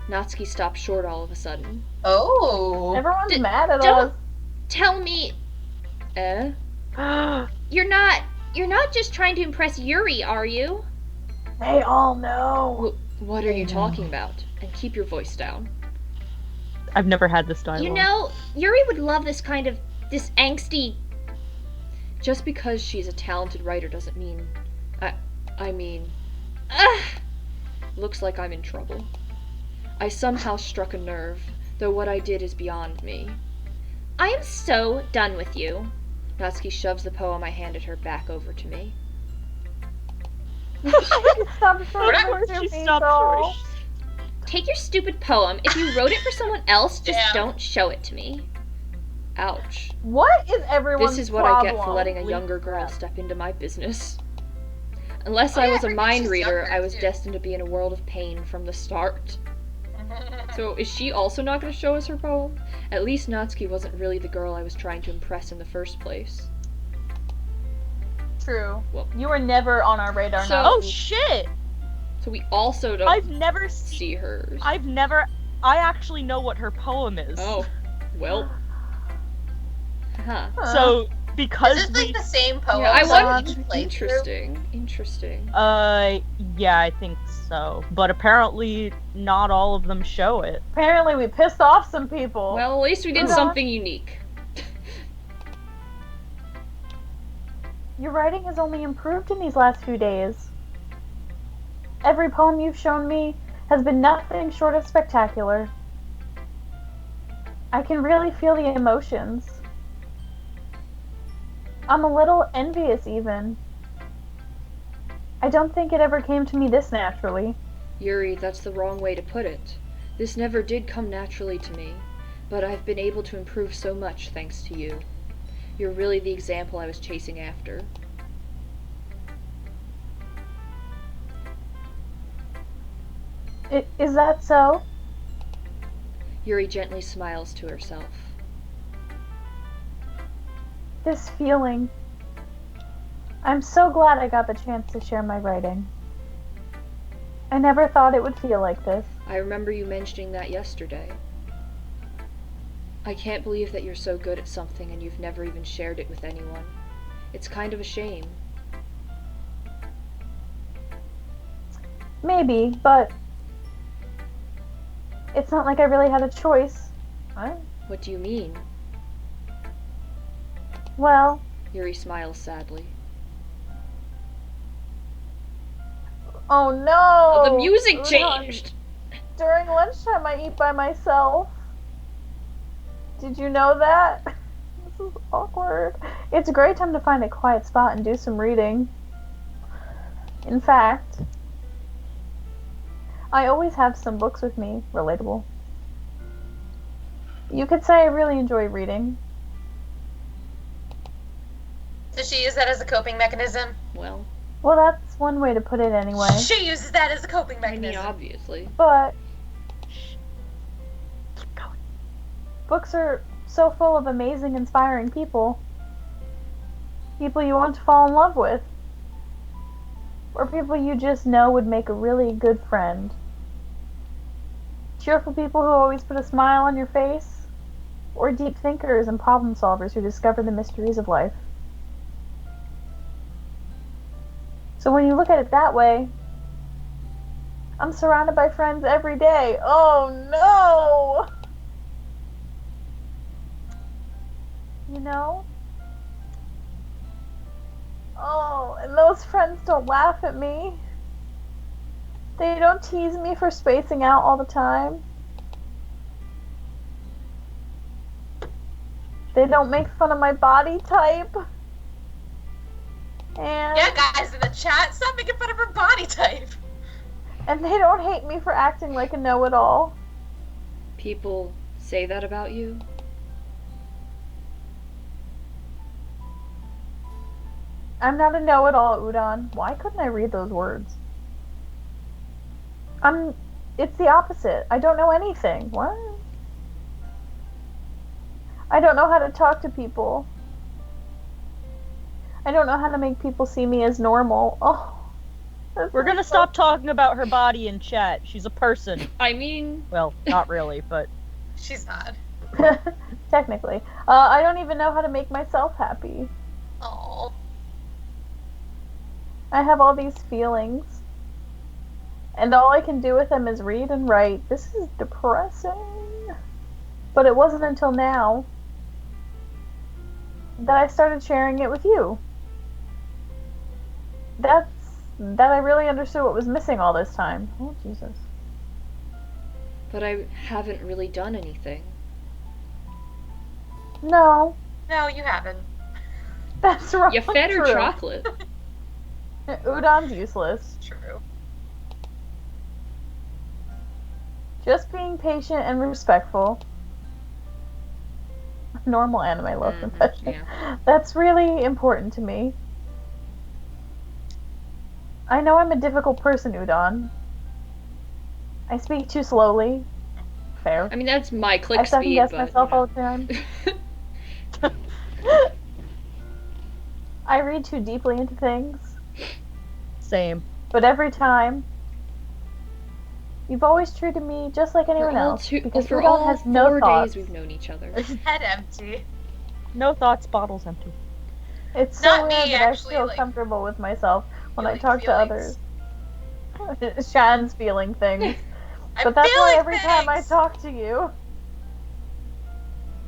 Natsuki stopped short all of a sudden. Oh. Everyone's D- mad at don't- us. Tell me, you're not just trying to impress Yuri, are you? They all know. What are you talking about? And keep your voice down. I've never had this dialogue. You know, Yuri would love this angsty. Just because she's a talented writer doesn't mean. I mean. Looks like I'm in trouble. I somehow struck a nerve, though what I did is beyond me. I am so done with you. Natsuki shoves the poem I handed her back over to me. Stop We're not- showing She me stopped so. short. Take your stupid poem. If you wrote it for someone else, just Damn. don't show it to me. Ouch. What is everyone's This is what problem? I get for letting a Holy younger girl crap. step into my business. Unless Oh, I yeah, was a I forget mind she's reader, younger, I was too. destined to be in a world of pain from the start. So is she also not going to show us her poem? At least Natsuki wasn't really the girl I was trying to impress in the first place. True. Well- You were never on our radar. So- now. Oh shit! So we also don't I've never seen. see hers. I actually know what her poem is. Oh, well. Huh. So because Is this we. like the same poem? Yeah, I on want. each playthrough? Interesting. Yeah, I think so. But apparently, not all of them show it. Apparently, we pissed off some people. Well, at least we did Yeah. something unique. Your writing has only improved in these last few days. Every poem you've shown me has been nothing short of spectacular. I can really feel the emotions. I'm a little envious, even. I don't think it ever came to me this naturally. Yuri, that's the wrong way to put it. This never did come naturally to me, but I've been able to improve so much thanks to you. You're really the example I was chasing after. Is that so? Yuri gently smiles to herself. This feeling. I'm so glad I got the chance to share my writing. I never thought it would feel like this. I remember you mentioning that yesterday. I can't believe that you're so good at something and you've never even shared it with anyone. It's kind of a shame. Maybe, but it's not like I really had a choice. What? What do you mean? Well, Yuri smiles sadly. oh no! Oh, the music Udon. changed! During lunchtime, I eat by myself. Did you know that? This is awkward. It's a great time to find a quiet spot and do some reading. In fact, I always have some books with me. Relatable. You could say I really enjoy reading. Does she use that as a coping mechanism? Well, Well, that's one way to put it anyway. She uses that as a coping I mean, mechanism. obviously. But Keep going. books are so full of amazing, inspiring people. People you want to fall in love with. Or people you just know would make a really good friend. Cheerful people who always put a smile on your face. Or deep thinkers and problem solvers who discover the mysteries of life. So when you look at it that way, I'm surrounded by friends every day. Oh no! You know? Oh, and those friends don't laugh at me. They don't tease me for spacing out all the time. They don't make fun of my body type. And Yeah, guys in the chat, stop making fun of her body type. and they don't hate me for acting like a know-it-all. People say that about you? I'm not a know-it-all, Udon. Why couldn't I read those words? It's the opposite. I don't know anything. What? I don't know how to talk to people. I don't know how to make people see me as normal. Oh. We're gonna stop talking about her body in chat. She's a person. I mean, Well, not really, but She's not. Technically. I don't even know how to make myself happy. Oh. I have all these feelings. And all I can do with them is read and write. This is depressing. But it wasn't until now that I started sharing it with you. That I really understood what was missing all this time. Oh, Jesus. but I haven't really done anything. No, No, you haven't. that's wrong. You fed her True. chocolate. Udon's useless. True. Just being patient and respectful. Normal anime love confession. yeah. That's really important to me. I know I'm a difficult person, Udon. I speak too slowly. Fair. I mean, that's my click I second speed, guess but, myself you know. all the time. I read too deeply into things, same. but every time, you've always treated me just like anyone else. Because for Udon all has no 4 thoughts. days we've known each other. Head empty. No thoughts, bottles empty. It's so Not me, weird that actually, I feel like, comfortable with myself when I feeling talk feelings. to others. Shan's feeling things. I'm But that's why feeling every time I things. talk to you,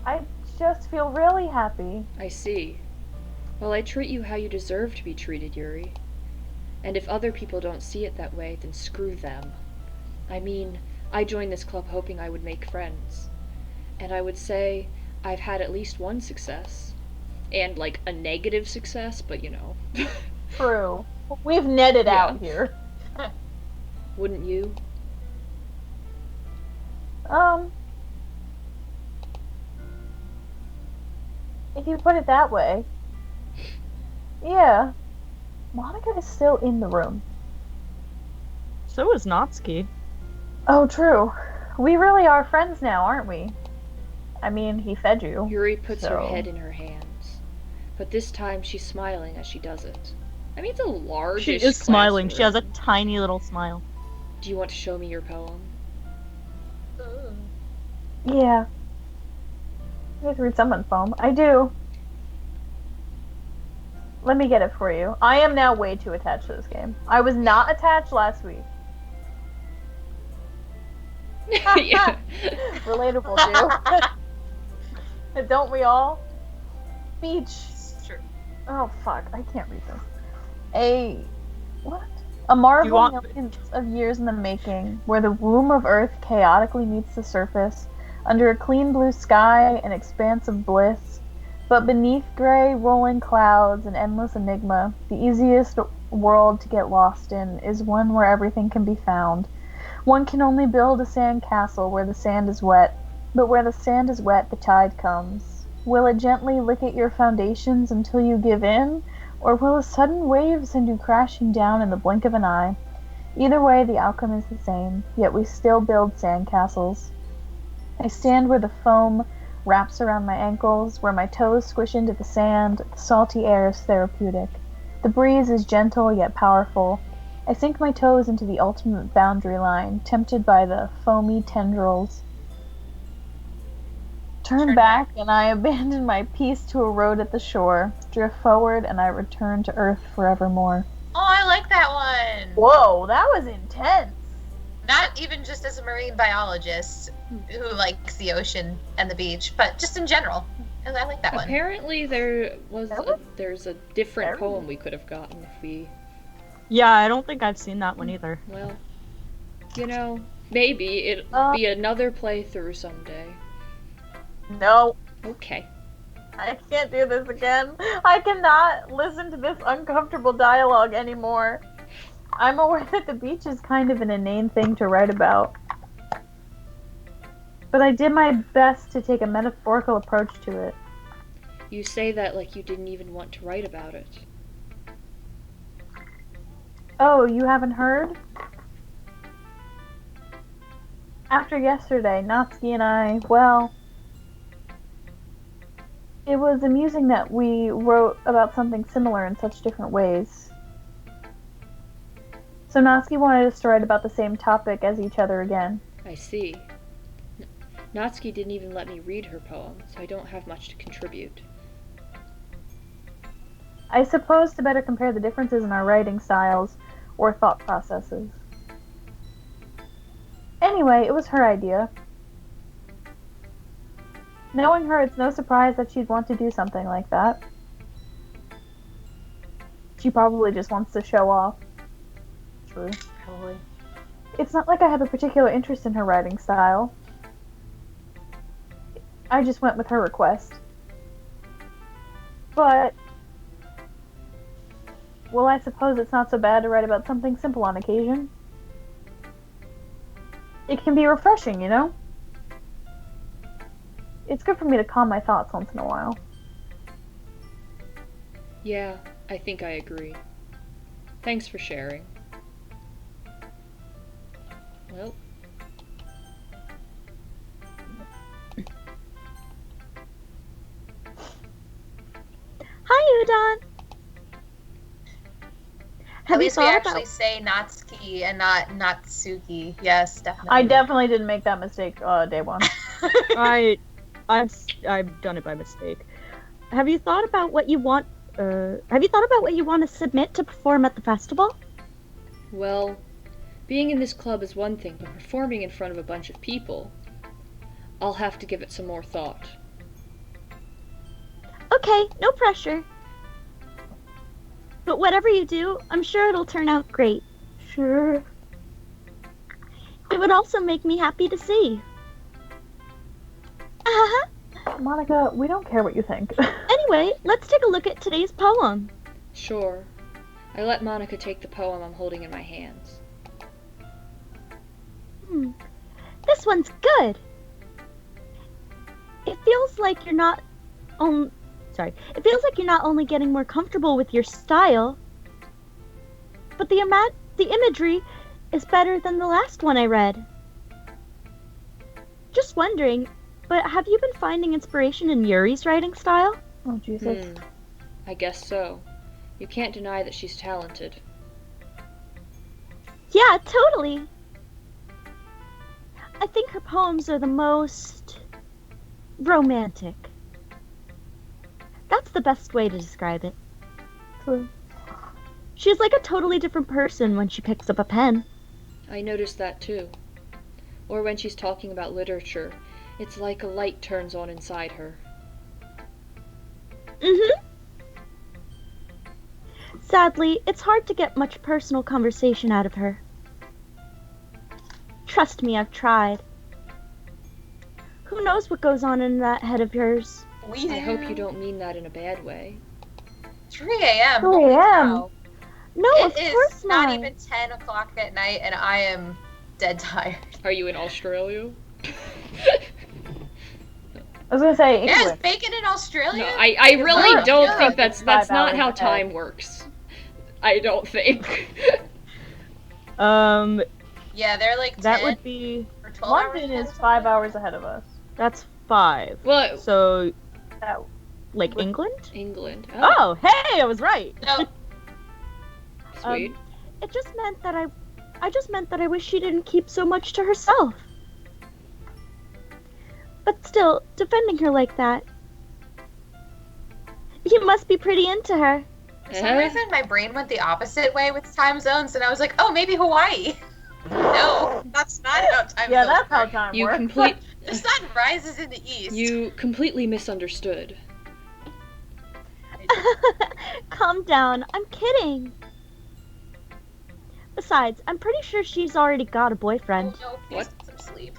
I just feel really happy. I see. Well, I treat you how you deserve to be treated, Yuri. And if other people don't see it that way, then screw them. I mean, I joined this club hoping I would make friends. And I would say I've had at least one success. And, like, a negative success, but you know. True. We've netted Yeah. out here. Wouldn't you? If you put it that way. Yeah. Monica is still in the room. So is Natsuki. Oh, true. We really are friends now, aren't we? I mean, he fed you. Yuri puts her So- head in her hands. But this time she's smiling as she does it. I mean, it's a large. She is smiling. She has a tiny little smile. Do you want to show me your poem? Ooh. Yeah. I have to read someone's poem. I do. Let me get it for you. I am now way too attached to this game. I was not attached last week. yeah. Relatable, too. Don't we all? Beach. It's true. Oh fuck, I can't read this. What? A marvel want- millions of years in the making, where the womb of Earth chaotically meets the surface, under a clean blue sky, an expanse of bliss. But beneath gray, rolling clouds, an endless enigma, the easiest world to get lost in is one where everything can be found. One can only build a sand castle where the sand is wet, but where the sand is wet, the tide comes. Will it gently lick at your foundations until you give in, or will a sudden wave send you crashing down in the blink of an eye? Either way, the outcome is the same, yet we still build sand castles. I stand where the foam wraps around my ankles, where my toes squish into the sand, the salty air is therapeutic. The breeze is gentle yet powerful. I sink my toes into the ultimate boundary line, tempted by the foamy tendrils. Turn back, and I abandon my peace to a road at the shore, drift forward, and I return to earth forevermore. Oh, I like that one. Whoa, that was intense! Not even just as a marine biologist who likes the ocean and the beach, but just in general. I like that one. Apparently there's a different Very- poem we could have gotten if we, Yeah, I don't think I've seen that one either. well, maybe it'll be another playthrough someday. No, Okay. I can't do this again. I cannot listen to this uncomfortable dialogue anymore. I'm aware that the beach is kind of an inane thing to write about. But I did my best to take a metaphorical approach to it. You say that like you didn't even want to write about it. Oh, you haven't heard? After yesterday, Natsuki and I, well, it was amusing that we wrote about something similar in such different ways. So Natsuki wanted us to write about the same topic as each other again. I see. Natsuki didn't even let me read her poem, so I don't have much to contribute. I suppose to better compare the differences in our writing styles or thought processes. Anyway, it was her idea. Knowing her, it's no surprise that she'd want to do something like that. She probably just wants to show off. True. Probably. It's not like I have a particular interest in her writing style. I just went with her request. But, well, I suppose it's not so bad to write about something simple on occasion. It can be refreshing, you know? It's good for me to calm my thoughts once in a while. Yeah, I think I agree. Thanks for sharing. Well, Hi, Udon. At Have you least we thought actually about? say Natsuki and not Natsuki. Yes, definitely. I definitely didn't make that mistake day one. I've done it by mistake. Have you thought about what you want? Have you thought about what you want to submit to perform at the festival? well, being in this club is one thing, but performing in front of a bunch of people, I'll have to give it some more thought. Okay, no pressure. But whatever you do, I'm sure it'll turn out great. Sure. It would also make me happy to see. Uh-huh. Monica, we don't care what you think. Anyway, let's take a look at today's poem. Sure. I let Monica take the poem I'm holding in my hands. This one's good. It feels like you're not It feels like you're not only getting more comfortable with your style, but the imagery is better than the last one I read. Just wondering, but have you been finding inspiration in Yuri's writing style? Oh, Jesus. I guess so. You can't deny that she's talented. Yeah, totally. I think her poems are the most romantic. That's the best way to describe it. True. She's like a totally different person when she picks up a pen. I noticed that too. Or when she's talking about literature, it's like a light turns on inside her. Mm-hmm. Sadly, it's hard to get much personal conversation out of her. Trust me, I've tried. Who knows what goes on in that head of hers? We do. I hope you don't mean that in a bad way. 3 a.m. 3 Holy a.m.. cow. No, of It course is not even 10 o'clock at night, and I am dead tired. Are you in Australia? I was gonna say Yes, England. bacon in Australia? No, I really Sure, don't sure, think that's it's not 5 hours how ahead. time works. I don't think. Yeah, they're like 10 That would be or 12 hours London ahead is or 5 hours ahead of us. that's 5. Well, So That- like England? England. Oh, hey, I was right. something. No, Sweet. It just meant that I just meant that I wish she didn't keep so much to herself. But still, defending her like that. You must be pretty into her. for some reason my brain went the opposite way with time zones, and I was like, oh, maybe Hawaii. No, that's not how time Yeah, zones that's how work. time You works. complete. The sun rises in the east. You completely misunderstood. Calm down, I'm kidding. Besides, I'm pretty sure she's already got a boyfriend. Oh, no, please What? get some sleep.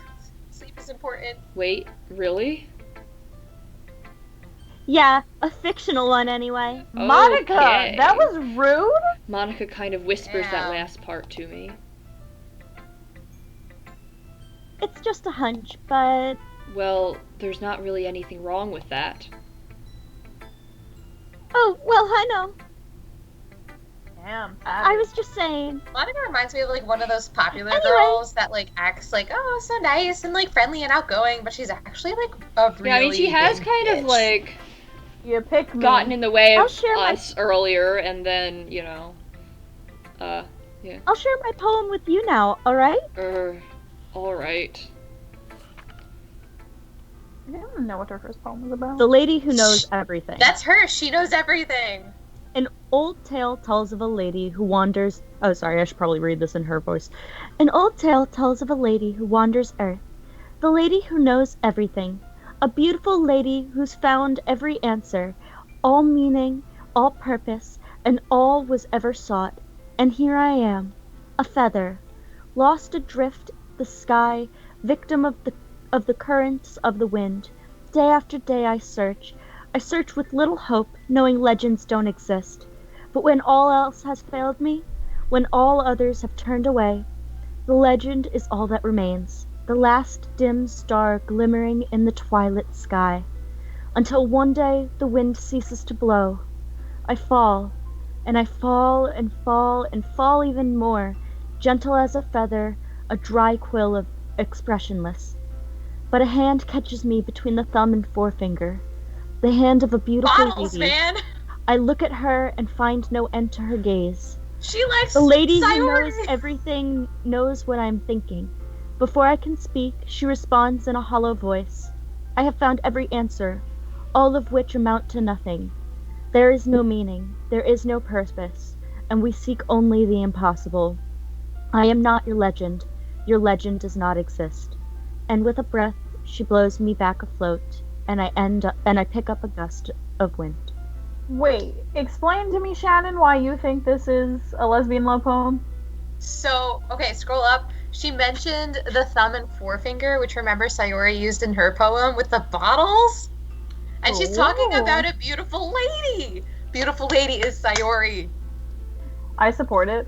Sleep is important. Wait, really? Yeah, a fictional one anyway. Monica, Okay. that was rude. Monica kind of whispers that Yeah. last part to me. It's just a hunch, but Well, there's not really anything wrong with that. oh, well, I know. Damn. I was just saying. Monica reminds me of like one of those popular Anyway. girls that like acts like, oh, so nice and like friendly and outgoing, but she's actually like a really Yeah, I mean, she has big kind of bitch. like You pick me. gotten in the way I'll of share my- us earlier, and then, you know, I'll share my poem with you now, alright? alright. I don't know what her first poem was about. The lady who knows everything. That's her. She knows everything. An old tale tells of a lady who wanders. Oh, sorry, I should probably read this in her voice. An old tale tells of a lady who wanders earth. The lady who knows everything. A beautiful lady who's found every answer, all meaning, all purpose, and all was ever sought. And here I am, a feather, lost adrift the sky, victim of the currents of the wind. Day after day I search with little hope, knowing legends don't exist. But when all else has failed me, when all others have turned away, the legend is all that remains, the last dim star glimmering in the twilight sky. Until one day the wind ceases to blow. I fall, and I fall and fall and fall even more, gentle as a feather, a dry quill of expressionless. But a hand catches me between the thumb and forefinger. The hand of a beautiful Bottles, lady. man. I look at her and find no end to her gaze. She likes The lady who Sayori. knows everything knows what I'm thinking. Before I can speak, she responds in a hollow voice. I have found every answer, all of which amount to nothing. There is no meaning, there is no purpose, and we seek only the impossible. I am not your legend does not exist. And with a breath, she blows me back afloat, and I pick up a gust of wind. Wait, explain to me, Shannon, why you think this is a lesbian love poem. So, okay, scroll up. She mentioned the thumb and forefinger, which remember Sayori used in her poem with the bottles? And she's talking Ooh. about a beautiful lady. Beautiful lady is Sayori. I support it.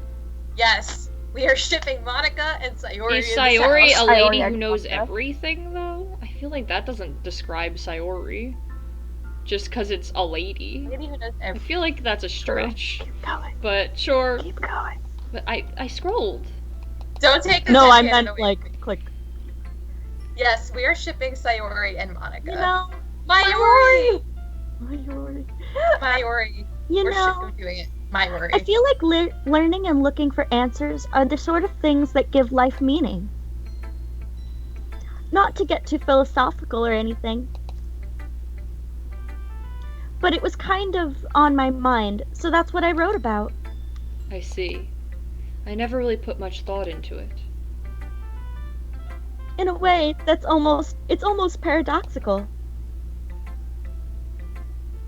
Yes, we are shipping Monica and Sayori Is in Sayori this a house. lady Sayori, who I knows get that. everything, though? I feel like that doesn't describe Sayori. Just because it's a lady. Lady who knows I everything. feel like that's a stretch. Going. But sure. Keep going. But I scrolled. Don't take this No, I headcanon meant away like from me. click. Yes, we are shipping Sayori and Monica. You know, Mayori! Mayori. Mayori. you We're know, doing it. Mayori. I feel like learning and looking for answers are the sort of things that give life meaning. Not to get too philosophical or anything, but it was kind of on my mind, so that's what I wrote about. I see. I never really put much thought into it. In a way, it's almost paradoxical.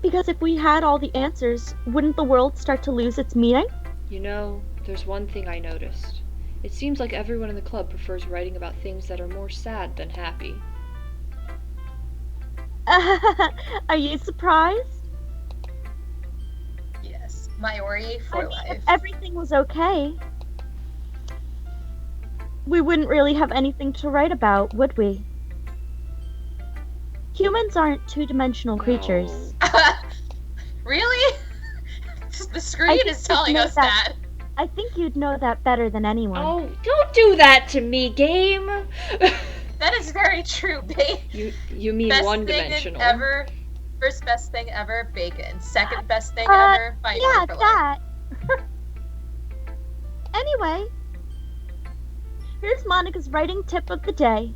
Because if we had all the answers, wouldn't the world start to lose its meaning? You know, there's one thing I noticed. It seems like everyone in the club prefers writing about things that are more sad than happy. Are you surprised? Yes. Mayori I for mean, life. if everything was okay, we wouldn't really have anything to write about, would we? Humans aren't two-dimensional creatures. Really? The screen think is you telling know us that. that. I think you'd know that better than anyone. Oh, don't do that to me, game! That is very true, babe. You mean Best one-dimensional. thing ever. First best thing ever, bacon. Second best thing Uh, ever, fighting yeah, for life. that. Anyway, here's Monica's writing tip of the day.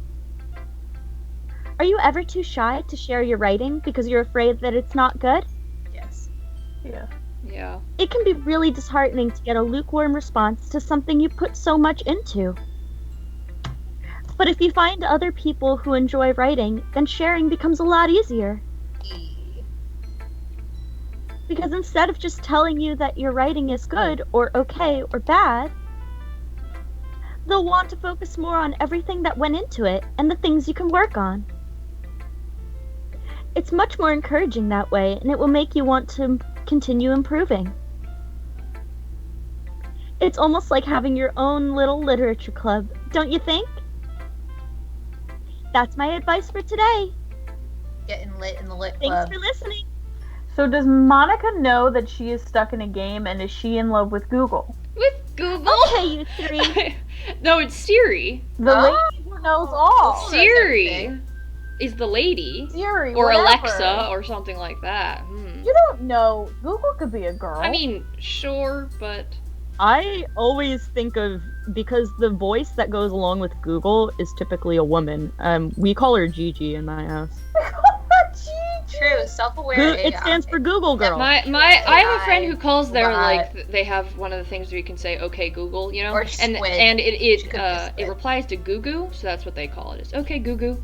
Are you ever too shy to share your writing because you're afraid that it's not good? Yes. Yeah. Yeah. It can be really disheartening to get a lukewarm response to something you put so much into. But if you find other people who enjoy writing, then sharing becomes a lot easier. Because instead of just telling you that your writing is good or okay or bad, they'll want to focus more on everything that went into it and the things you can work on. It's much more encouraging that way, and it will make you want to continue improving. It's almost like having your own little literature club, don't you think? That's my advice for today. Getting lit in the lit Thanks club. for listening. So does Monica know that she is stuck in a game, and is she in love with Google? With Google? Okay, you three. No, it's Siri. The Oh. lady who knows all. that's Siri everything. is the lady. Siri, Or whatever. Alexa, or something like that. You don't know. Google could be a girl. I mean, sure, but... I always think of, because the voice that goes along with Google is typically a woman. We call her Gigi in my house. True, self-aware AI. It stands for Google Girl. I have a friend who calls their, Right. like, they have one of the things where you can say, okay, Google, you know? Or and squid. and it She could be a it squid. replies to Goo Goo, so that's what they call it. It's okay, Goo Goo.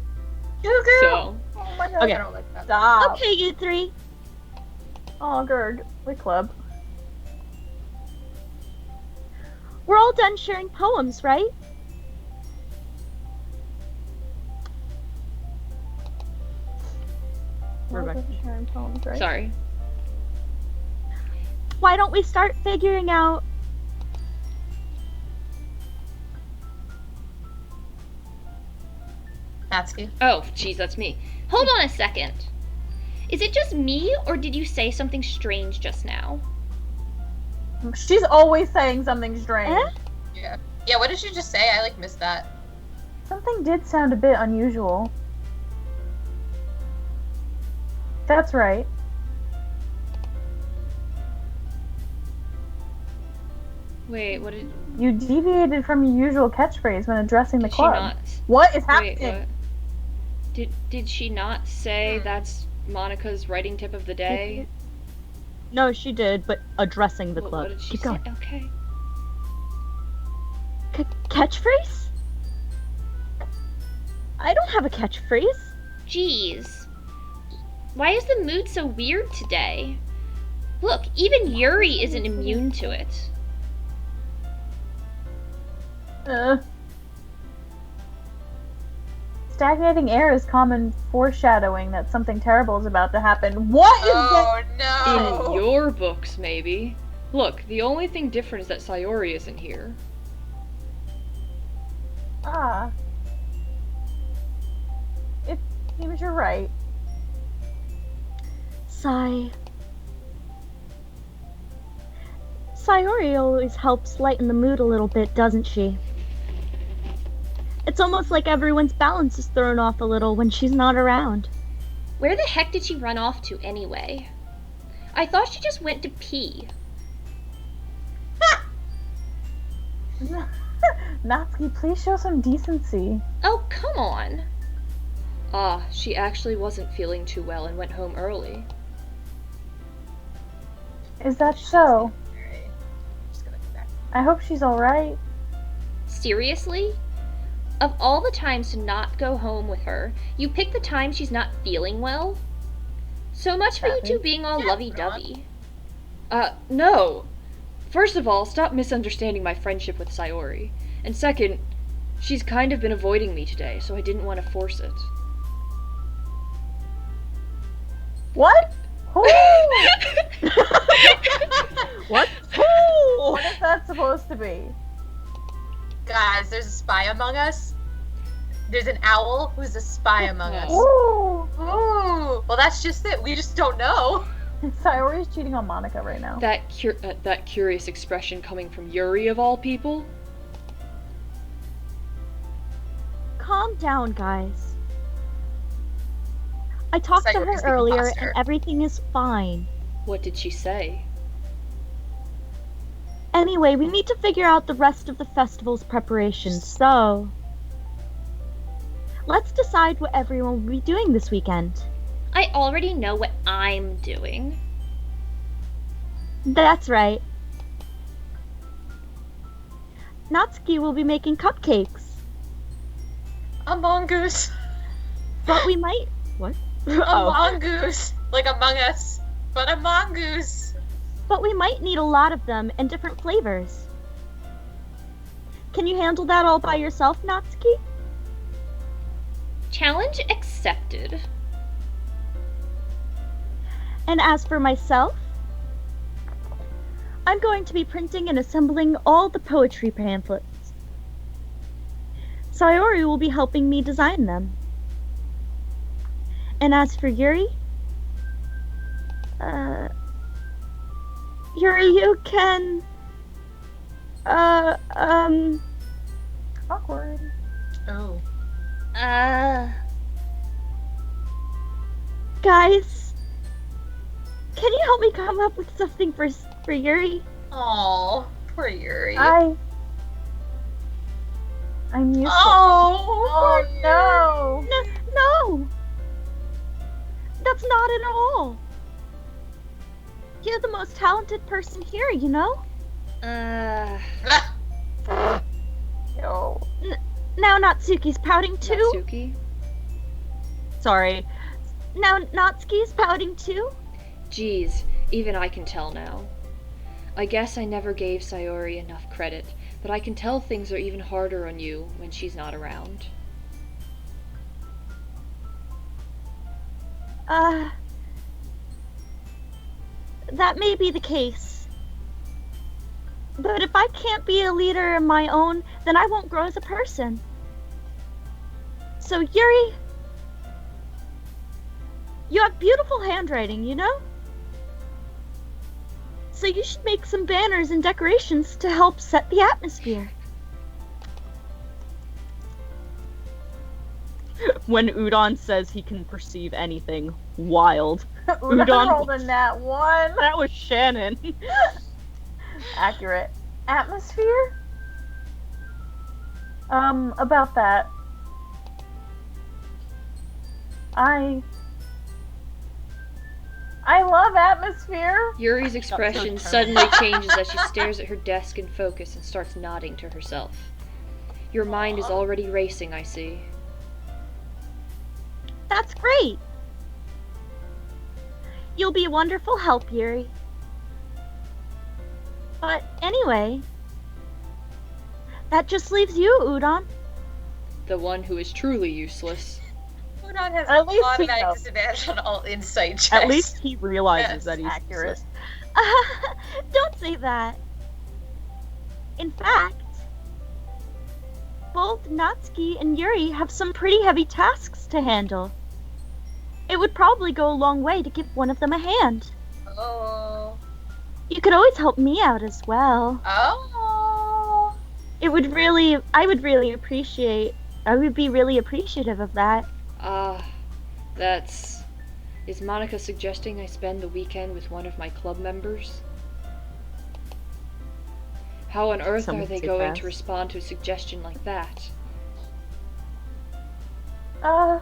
Goo-goo. So, Oh my god. Okay. I don't like that. Stop. Okay, you three. Oh, Gerg. Lit club. We're all done sharing poems, right? Rebecca. Sharing poems, right? sorry. Why don't we start figuring out... Natsuki. Oh, jeez, that's me. Hold on a second. Is it just me, or did you say something strange just now? She's always saying something strange. Eh? Yeah. Yeah, what did you just say? I like missed that. Something did sound a bit unusual. That's right. Wait, what did... You deviated from your usual catchphrase when addressing the Did she club. not... What is Wait, happening? what? Did she not say that's Monica's writing tip of the day? No, she did, but addressing the What club. did she Keep say? going. Okay. Catchphrase? I don't have a catchphrase. Jeez. Why is the mood so weird today? Look, even Yuri isn't immune to it. Stagnating air is common foreshadowing that something terrible is about to happen. What is Oh In no! your books, maybe. Look, the only thing different is that Sayori isn't here. Ah. It seems you're right. Sigh. Sayori always helps lighten the mood a little bit, doesn't she? It's almost like everyone's balance is thrown off a little when she's not around. Where the heck did she run off to anyway? I thought she just went to pee. Natsuki, please show some decency. Oh, come on. Ah, she actually wasn't feeling too well and went home early. Is that so? Alright. Just gonna go back. I hope she's alright. Seriously? Of all the times to not go home with her, you pick the time she's not feeling well? So much for you Happy? two being all Yeah, lovey-dovey. No. First of all, stop misunderstanding my friendship with Sayori. And second, she's kind of been avoiding me today, so I didn't want to force it. What? Who? What? What is that supposed to be? Guys, there's a spy among us. There's an owl who's a spy among us. Ooh. Ooh. Well, that's just it. We just don't know. Sayori's cheating on Monica right now. That curious expression coming from Yuri of all people? Calm down, guys. I talked to Sayori's her the earlier, imposter. and everything is fine. What did she say? Anyway, we need to figure out the rest of the festival's preparations, so... Let's decide what everyone will be doing this weekend. I already know what I'm doing. That's right. Natsuki will be making cupcakes, A mongoose. but we might... What? A Oh. mongoose. Like Among Us, but a mongoose. But we might need a lot of them and different flavors. Can you handle that all by yourself, Natsuki? Challenge accepted. And as for myself, I'm going to be printing and assembling all the poetry pamphlets. Sayori will be helping me design them. And as for Yuri, Yuri, you can, Awkward. Oh. guys, can you help me come up with something for Yuri? Oh, poor Yuri. I'm useless. Oh, Oh no. No! That's not it at all. You're the most talented person here, you know? Yo. Now Natsuki's pouting too? Natsuki? Sorry. Now Natsuki's pouting too? Geez, even I can tell now. I guess I never gave Sayori enough credit, but I can tell things are even harder on you when she's not around. That may be the case. But if I can't be a leader of my own, then I won't grow as a person. So, Yuri, you have beautiful handwriting, you know? So you should make some banners and decorations to help set the atmosphere. When Udon says he can perceive anything, wild. Udon Udon- rolled a nat one. That was Shannon. Accurate. Atmosphere? About that. I love atmosphere. Yuri's expression suddenly changes as she stares at her desk in focus and starts nodding to herself. Your mind is already racing, I see. That's great. You'll be a wonderful help, Yuri. But anyway, that just leaves you, Udon. The one who is truly useless. Udon has At least he automatic knows. disadvantage on all insight checks. At least he realizes Yes, that he's accurate. useless. Don't say that. In fact, both Natsuki and Yuri have some pretty heavy tasks to handle. It would probably go a long way to give one of them a hand. Oh. You could always help me out as well. Oh. I would be really appreciative of that. Is Monica suggesting I spend the weekend with one of my club members? How on earth Some are they would say going fast. to respond to a suggestion like that? Uh,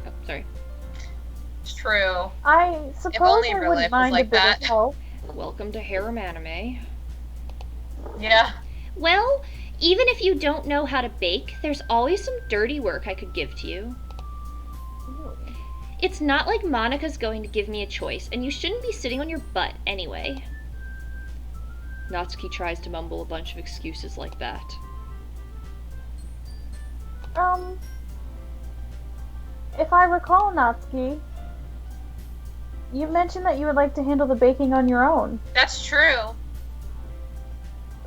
Oh, sorry. It's true. I suppose only I real wouldn't life was mind like a bit that. of help. Welcome to Harem Anime. Yeah. Well, even if you don't know how to bake, there's always some dirty work I could give to you. It's not like Monica's going to give me a choice, and you shouldn't be sitting on your butt anyway. Natsuki tries to mumble a bunch of excuses like that. If I recall, Natsuki, you mentioned that you would like to handle the baking on your own. That's true.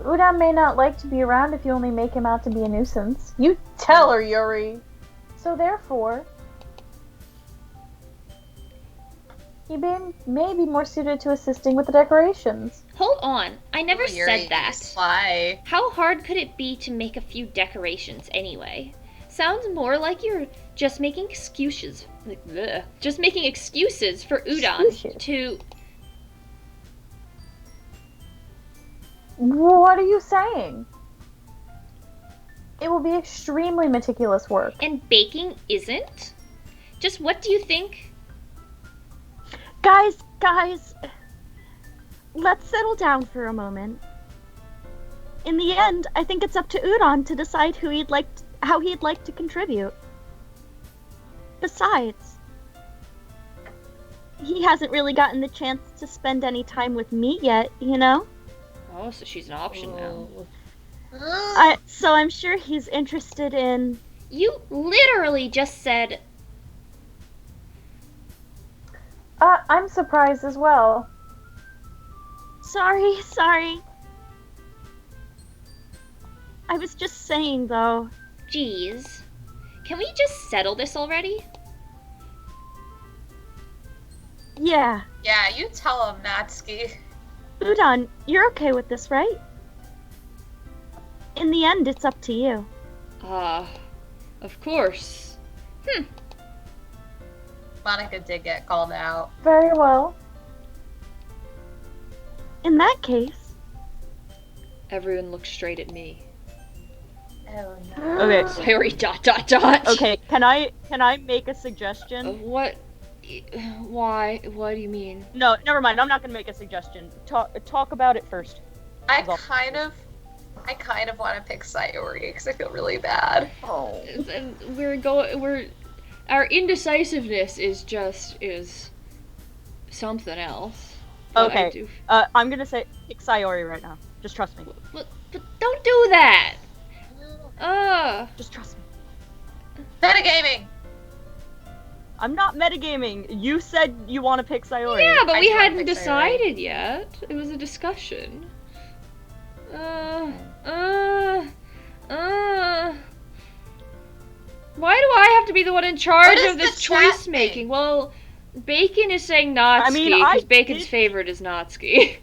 Udon may not like to be around if you only make him out to be a nuisance. You tell her, Yuri! So therefore, he may be more suited to assisting with the decorations. Hold on, I never Ooh, Yuri, said that. you sly. How hard could it be to make a few decorations anyway? Sounds more like you're just making excuses. Like, bleh. Just making excuses for Udon Excuses. to. What are you saying? It will be extremely meticulous work. And baking isn't? Just what do you think? Guys, let's settle down for a moment. In the end, I think it's up to Udon to decide how he'd like to contribute. Besides, he hasn't really gotten the chance to spend any time with me yet, you know? Oh, so she's an option now. So I'm sure he's interested in... You literally just said. I'm surprised as well. Sorry. I was just saying, though. Geez. Can we just settle this already? Yeah. Yeah, you tell him, Natsuki. Udon, you're okay with this, right? In the end, it's up to you. Of course. Monica did get called out. Very well. In that case, Everyone looks straight at me. Oh no. Okay. Harry ... Okay, can I make a suggestion? What? Why? What do you mean? No, never mind. I'm not gonna make a suggestion. Talk about it first. I kind of want to pick Sayori because I feel really bad. Oh. And our indecisiveness is something else. But I Okay. do- I'm gonna say pick Sayori right now. Just trust me. But don't do that. Just trust me. Metagaming! I'm not metagaming. You said you want to pick Sayori. Yeah, but I we do wanna hadn't pick decided yet. It was a discussion. Why do I have to be the one in charge What is of this the chat choice making? Well, Bacon is saying Natsuki I mean, because I Bacon's did- favorite is Natsuki.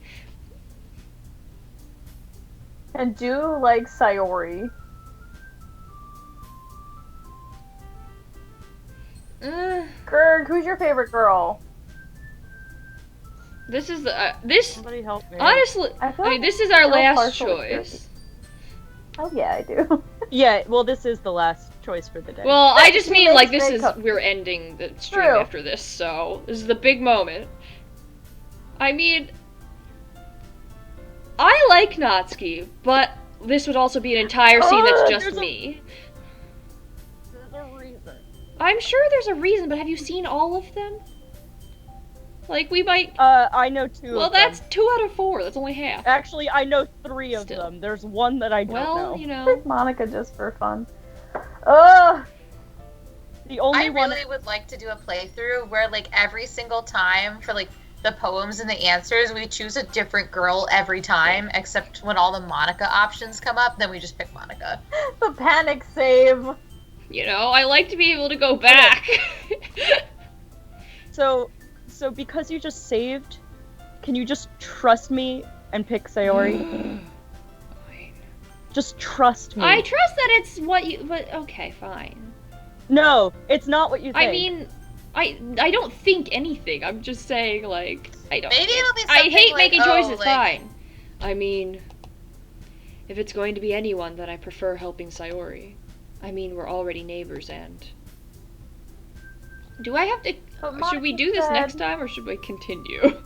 And do like Sayori. Gerg, who's your favorite girl? This is the this. Somebody help me. Honestly, I feel I mean, like this is our I'm so last partial to choice. Oh yeah, I do. Yeah, well, this is the last choice for the day. Well, I just She mean makes like this great is cookies. we're ending the stream True. after this, so this is the big moment. I mean, I like Natsuki, but this would also be an entire scene that's just There's a- me. There's a reason. I'm sure there's a reason, but have you seen all of them? Like we might. I know two Well, of them. that's 2 out of 4. That's only half. Actually, I know 3 of Still. them. There's one that I don't Well, know. you know. Pick Monica just for fun. Ugh. The only I one. really would like to do a playthrough where, like, every single time for, like, the poems and the answers, we choose a different girl every time, except when all the Monica options come up, then we just pick Monica. The panic save. You know, I like to be able to go back. So because you just saved, can you just trust me and pick Sayori? Just trust me. I trust that it's what you. But okay, fine. No, it's not what you think. I mean, I don't think anything. I'm just saying, like, I don't. Maybe it'll be I something hate like, making oh, choices. like- Fine. I mean, if it's going to be anyone, then I prefer helping Sayori. I mean, we're already neighbors, and. Do I have to? But Should we Monica do this said- next time, or should we continue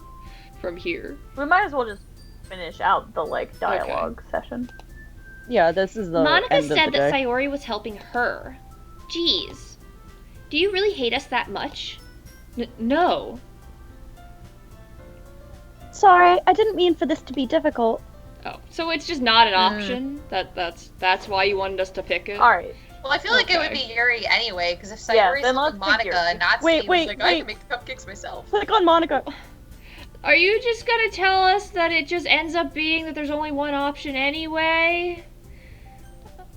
from here? We might as well just finish out the like dialogue session. yeah, this is the Monica end said of the that day. Sayori was helping her. Jeez. Do you really hate us that much? No. Sorry, I didn't mean for this to be difficult. Oh, so it's just not an option? That's why you wanted us to pick it? Alright. Well, I feel like it would Okay. be Yuri anyway, because if Yeah, Sayori's then with let's pick Monica, Yuri. Natsuki Wait, was wait, like, I wait. can make cupcakes myself. Click on Monica. Are you just gonna tell us that it just ends up being that there's only one option anyway?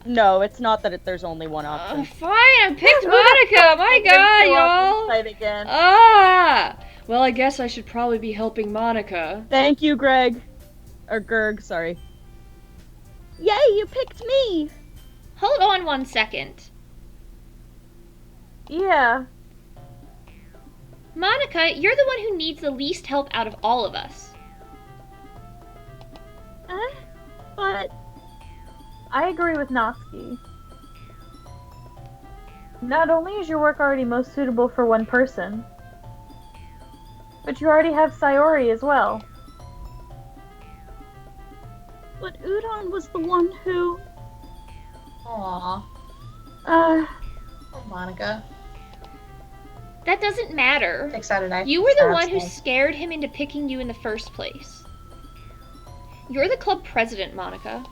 No, it's not that there's only one option. Fine, I picked Monica! My god, y'all! Fight again. Ah! Well, I guess I should probably be helping Monica. Thank you, Greg. Or Gerg, sorry. Yay, you picked me! Hold on 1 second. Yeah. Monica, you're the one who needs the least help out of all of us. But I agree with Natsuki. Not only is your work already most suitable for one person, but you already have Sayori as well. but Udon was the one who Aww. uh Oh, Monica. That doesn't matter. Next Saturday. You were the one Saturday. who scared him into picking you in the first place. You're the club president, Monica.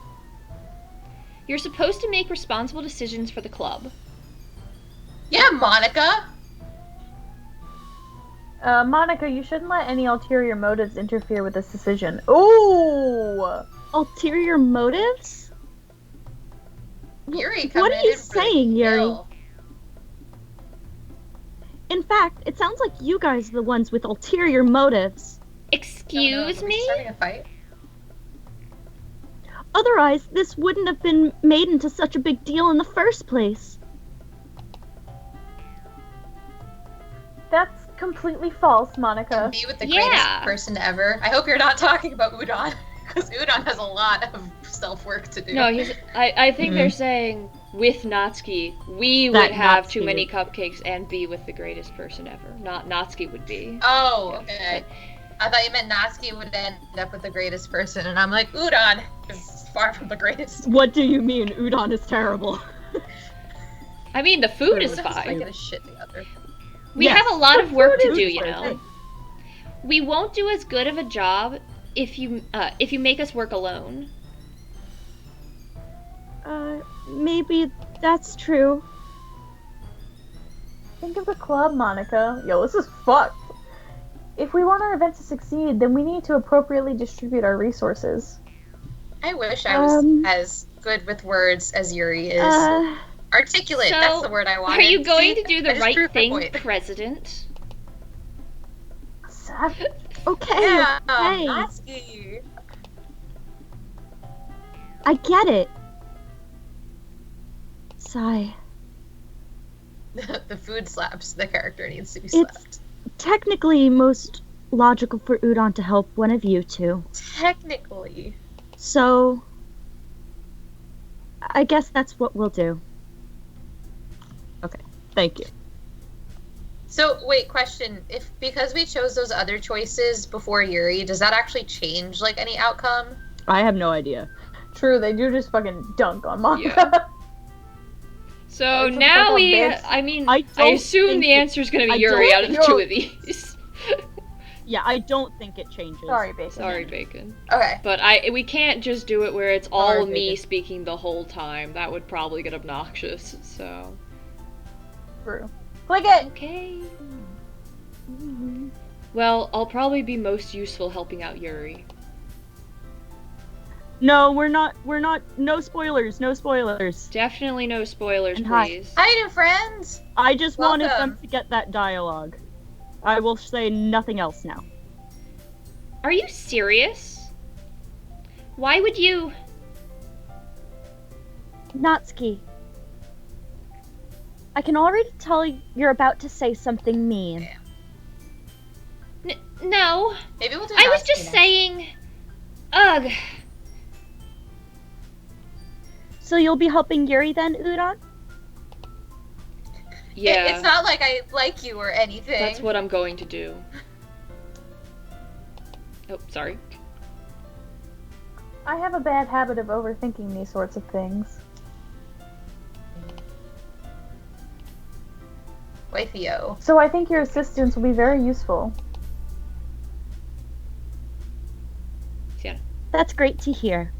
You're supposed to make responsible decisions for the club. Yeah, Monica! Monica, you shouldn't let any ulterior motives interfere with this decision. Ooh! ulterior motives? Yuri What coming are you in for the saying, Yuri? kill. In fact, it sounds like you guys are the ones with ulterior motives. Excuse Are we me? starting a fight? Otherwise, this wouldn't have been made into such a big deal in the first place. That's completely false, Monica. Be with the Yeah. greatest person ever. I hope you're not talking about Udon, because Udon has a lot of self-work to do. No, I think they're saying with Natsuki, we would That have Natsuki too many would- cupcakes and be with the greatest person ever. Not Natsuki would be. Oh, Yeah, okay. I thought you meant Natsuki would end up with the greatest person, and I'm like, Udon is far from the greatest. What do you mean? Udon is terrible. I mean, the food is Udon's like fine. get his shit together. We Yes, have a lot of work to food do, is you fine. know. We won't do as good of a job if you make us work alone. Maybe that's true. Think of the club, Monica. Yo, this is fucked. If we want our event to succeed, then we need to appropriately distribute our resources. I wish I was as good with words as Yuri is. Articulate, So, that's the word I wanted. Are you going See? to do I the just right proved my thing, point. President? Savage. Okay, Yeah, okay. Natsuki. I get it. Sigh. The food slaps. The character needs to be It's- slapped. Technically most logical for Udon to help one of you two. Technically. So I guess that's what we'll do. Thank you. So, wait, question. If because we chose those other choices before Yuri, does that actually change, like, any outcome? I have no idea. True, they do just fucking dunk on Monica. So Oh, it's a now fucking we, bitch. I mean, I I don't assume think the it- answer is going to I be Yuri don't out of the think- two of these. Yeah, I don't think it changes. Sorry, Bacon. Sorry, Bacon. Okay. But we can't just do it where it's all Sorry, me Bacon. speaking the whole time. That would probably get obnoxious. So True. Click it! okay. Well, I'll probably be most useful helping out Yuri. No, we're not. No spoilers. No spoilers. Definitely no spoilers, And hi. please. Hi, new friends! I just wanted them Welcome. to get that dialogue. I will say nothing else now. Are you serious? Why would you? Natsuki. I can already tell you're about to say something mean. No. Maybe we'll do I was Natsuki just next. saying. Ugh. So you'll be helping Yuri then, Udon? Yeah. It's not like I like you or anything. That's what I'm going to do. Oh, sorry. I have a bad habit of overthinking these sorts of things. Wait, wifey-o. So I think your assistance will be very useful. Yeah. That's great to hear.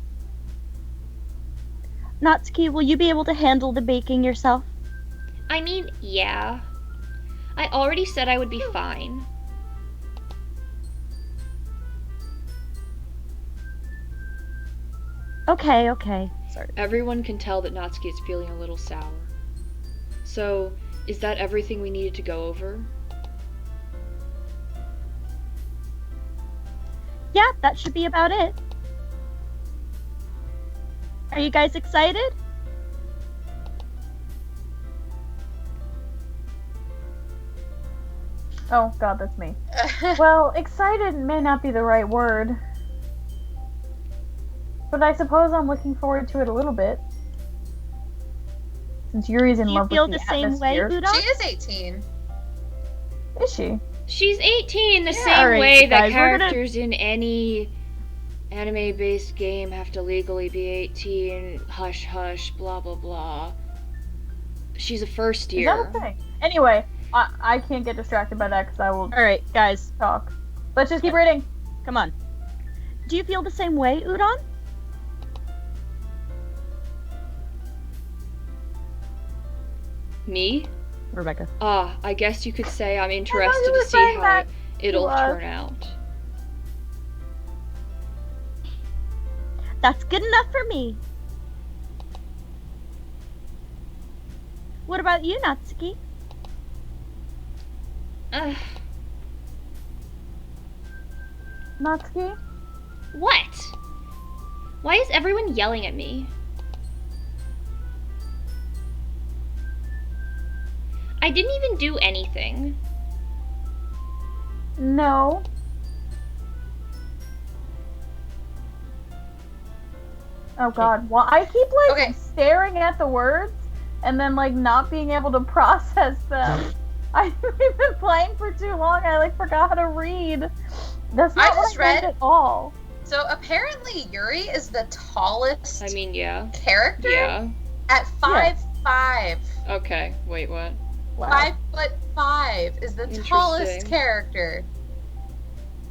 Natsuki, will you be able to handle the baking yourself? I mean, yeah. I already said I would be fine. Okay. Sorry. Everyone can tell that Natsuki is feeling a little sour. So, is that everything we needed to go over? Yeah, that should be about it. Are you guys excited? Oh god, that's me. Well, excited may not be the right word. But I suppose I'm looking forward to it a little bit. Since Yuri's in Do you love feel with the the same way, atmosphere. Udon? She is 18. Is she? She's 18 in the Yeah, same alright, way that guys, we're gonna- characters in any anime-based game have to legally be 18, hush hush, blah blah blah. She's a first Is year. that a thing? Anyway, I can't get distracted by that because I will Alright, guys, talk. Let's just keep reading. come on. Do you feel the same way, Udon? Me? Rebecca. I guess you could say I'm you interested were to see saying how that it'll to us. turn out. That's good enough for me. What about you, Natsuki? Ugh, Natsuki? what? Why is everyone yelling at me? I didn't even do anything. No. Oh god, well, I keep like Okay. staring at the words and then like not being able to process them. I've been playing for too long, I like forgot how to read. That's I not what just I meant read- at all. So apparently Yuri is the tallest I mean, yeah. character Yeah. at 5'5". Okay, wait, what? Wow. 5'5" is the Interesting. tallest character.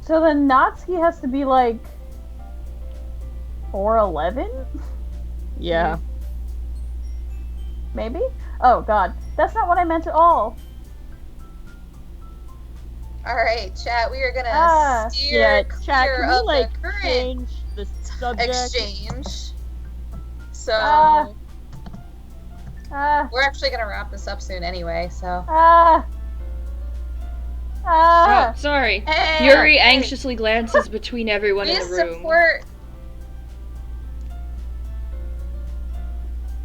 So then Natsuki has to be like 4'11"? Yeah. Maybe? Oh god, that's not what I meant at all. Alright, chat, we are gonna Ah, steer Yeah, clear chat, can we of like the current change the subject? exchange. So Ah. Ah, we're actually gonna wrap this up soon anyway, so. ah. Ah. Oh, sorry. Hey, Yuri hey, anxiously glances between everyone we in the room. support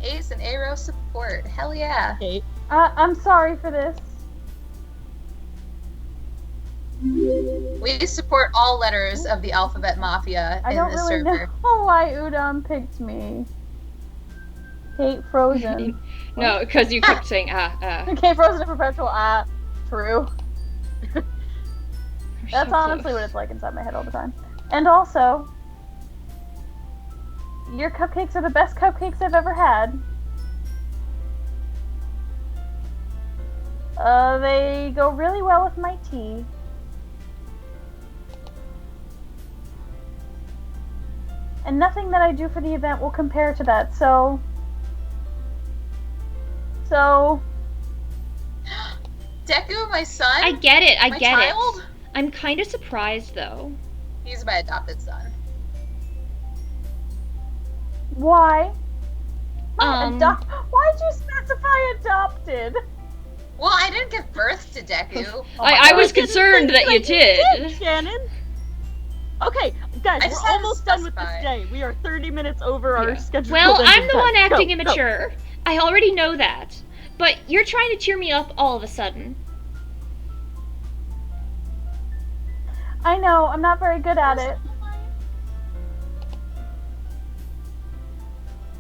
Ace and Aero support. Hell yeah. Okay. I'm sorry for this. We support all letters of the Alphabet Mafia I in don't this really server. know why Udon picked me. Kate Frozen. No, because you kept saying Kate Frozen and Perpetual. True. We're That's so honestly close. what it's like inside my head all the time. And also, your cupcakes are the best cupcakes I've ever had. They go really well with my tea. And nothing that I do for the event will compare to that, so... Deku, my son? I get it, I my get child? it. I'm kind of surprised though. He's my adopted son. Why? Um, Why'd you specify adopted? Well, I didn't give birth to Deku. Oh my I God. was concerned that you did. Shannon. Okay, guys, I just we're had to almost done with this specify. day. We are 30 minutes over our Yeah. schedule. Well, I'm the time. one acting Go, immature. I already know that. But you're trying to cheer me up all of a sudden. I know, I'm not very good at it.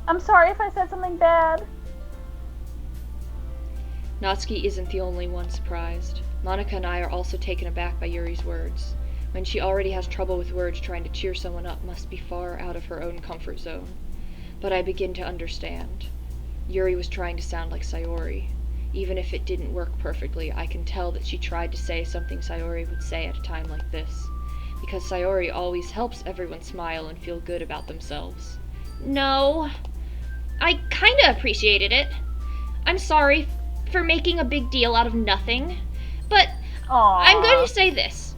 I'm sorry if I said something bad. Natsuki isn't the only one surprised. Monica and I are also taken aback by Yuri's words. When she already has trouble with words, trying to cheer someone up must be far out of her own comfort zone. But I begin to understand. Yuri was trying to sound like Sayori. Even if it didn't work perfectly, I can tell that she tried to say something Sayori would say at a time like this. Because Sayori always helps everyone smile and feel good about themselves. No, I kinda appreciated it. I'm sorry for making a big deal out of nothing, but Aww. I'm going to say this.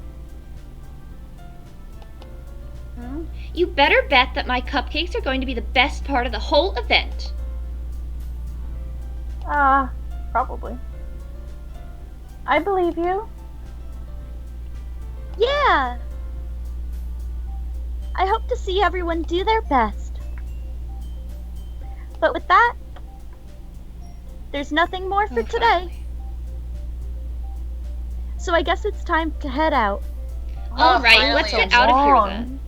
Hmm? You better bet that my cupcakes are going to be the best part of the whole event. Probably. I believe you. Yeah. I hope to see everyone do their best. But with that, there's nothing more for today. Finally. So I guess it's time to head out. Alright, let's finally. get out of here Long. then.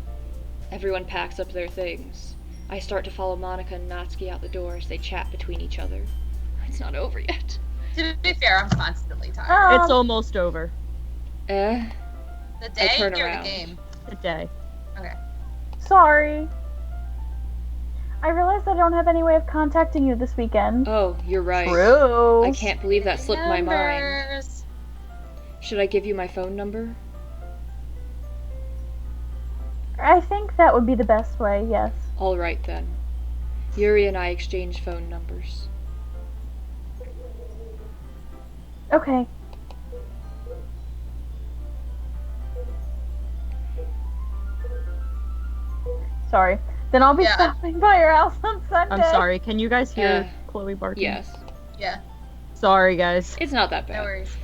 Everyone packs up their things. I start to follow Monica and Natsuki out the door as they chat between each other. It's not over yet. To be fair, I'm constantly tired. It's almost over. Eh? The day turn or around. the game? The day. Okay. Sorry. I realized I don't have any way of contacting you this weekend. Oh, you're right. True. I can't believe that slipped my mind. Numbers. Should I give you my phone number? I think that would be the best way, yes. Alright then. Yuri and I exchange phone numbers. Okay. Sorry. Then I'll be Yeah. stopping by your house on Sunday. I'm sorry. Can you guys hear Uh, Chloe barking? Yes. Yeah, Sorry, guys. It's not that no bad. worries.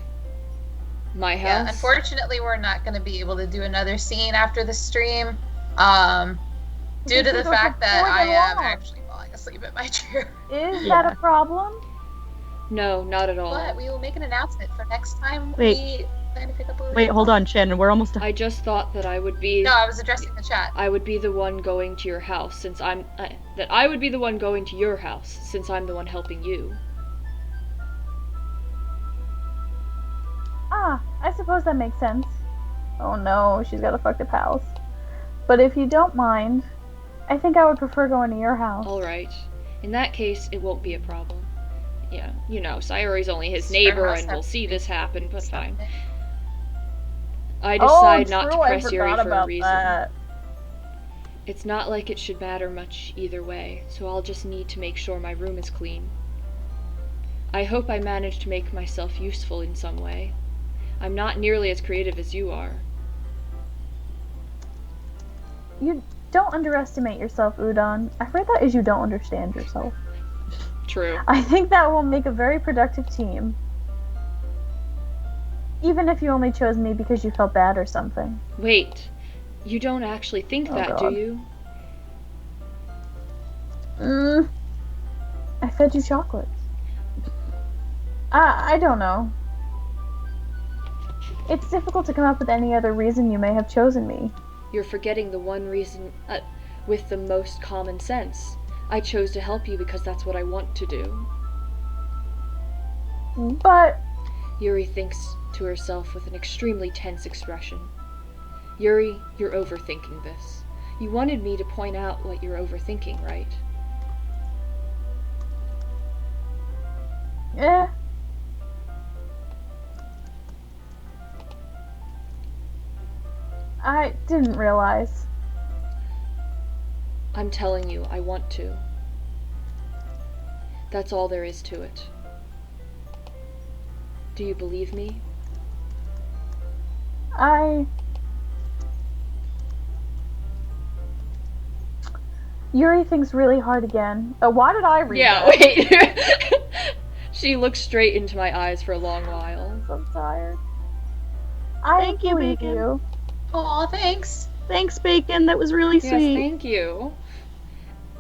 My Yeah, house? unfortunately, we're not going to be able to do another scene after the stream, due to the Because fact it's that I going am along. actually falling asleep in my chair. Is Yeah. that a problem? No, not at all. But we will make an announcement for next time Wait. we plan to pick up. Wait, hold on, Shannon. We're almost done. I just thought that I would be No, I was addressing the chat. I would be the one going to your house since that I would be the one going to your house since I'm the one helping you. I suppose that makes sense. Oh no, she's got a fucked up house. But if you don't mind, I think I would prefer going to your house. Alright. In that case, it won't be a problem. Yeah, you know, Sayori's only his Her neighbor house and has will to see be this happen, but fine. something. I decide oh, not to true, I press Yuri forgot for a about reason. that. It's not like it should matter much either way, so I'll just need to make sure my room is clean. I hope I manage to make myself useful in some way. I'm not nearly as creative as you are. You don't underestimate yourself, Udon. I heard that is you don't understand yourself. True. I think that will make a very productive team. Even if you only chose me because you felt bad or something. Wait, you don't actually think Oh, that, God. do you? I fed you chocolates. I don't know. It's difficult to come up with any other reason you may have chosen me. You're forgetting the one reason with the most common sense. I chose to help you because that's what I want to do. But Yuri thinks to herself with an extremely tense expression. Yuri, you're overthinking this. You wanted me to point out what you're overthinking, right? eh. I didn't realize. I'm telling you, I want to. That's all there is to it. Do you believe me? Yuri thinks really hard again. Why did I read Yeah, that? wait. She looked straight into my eyes for a long while. I'm tired. I Thank you, believe Bacon. you. Oh, thanks. Thanks, Bacon. That was really Yes, sweet. thank you.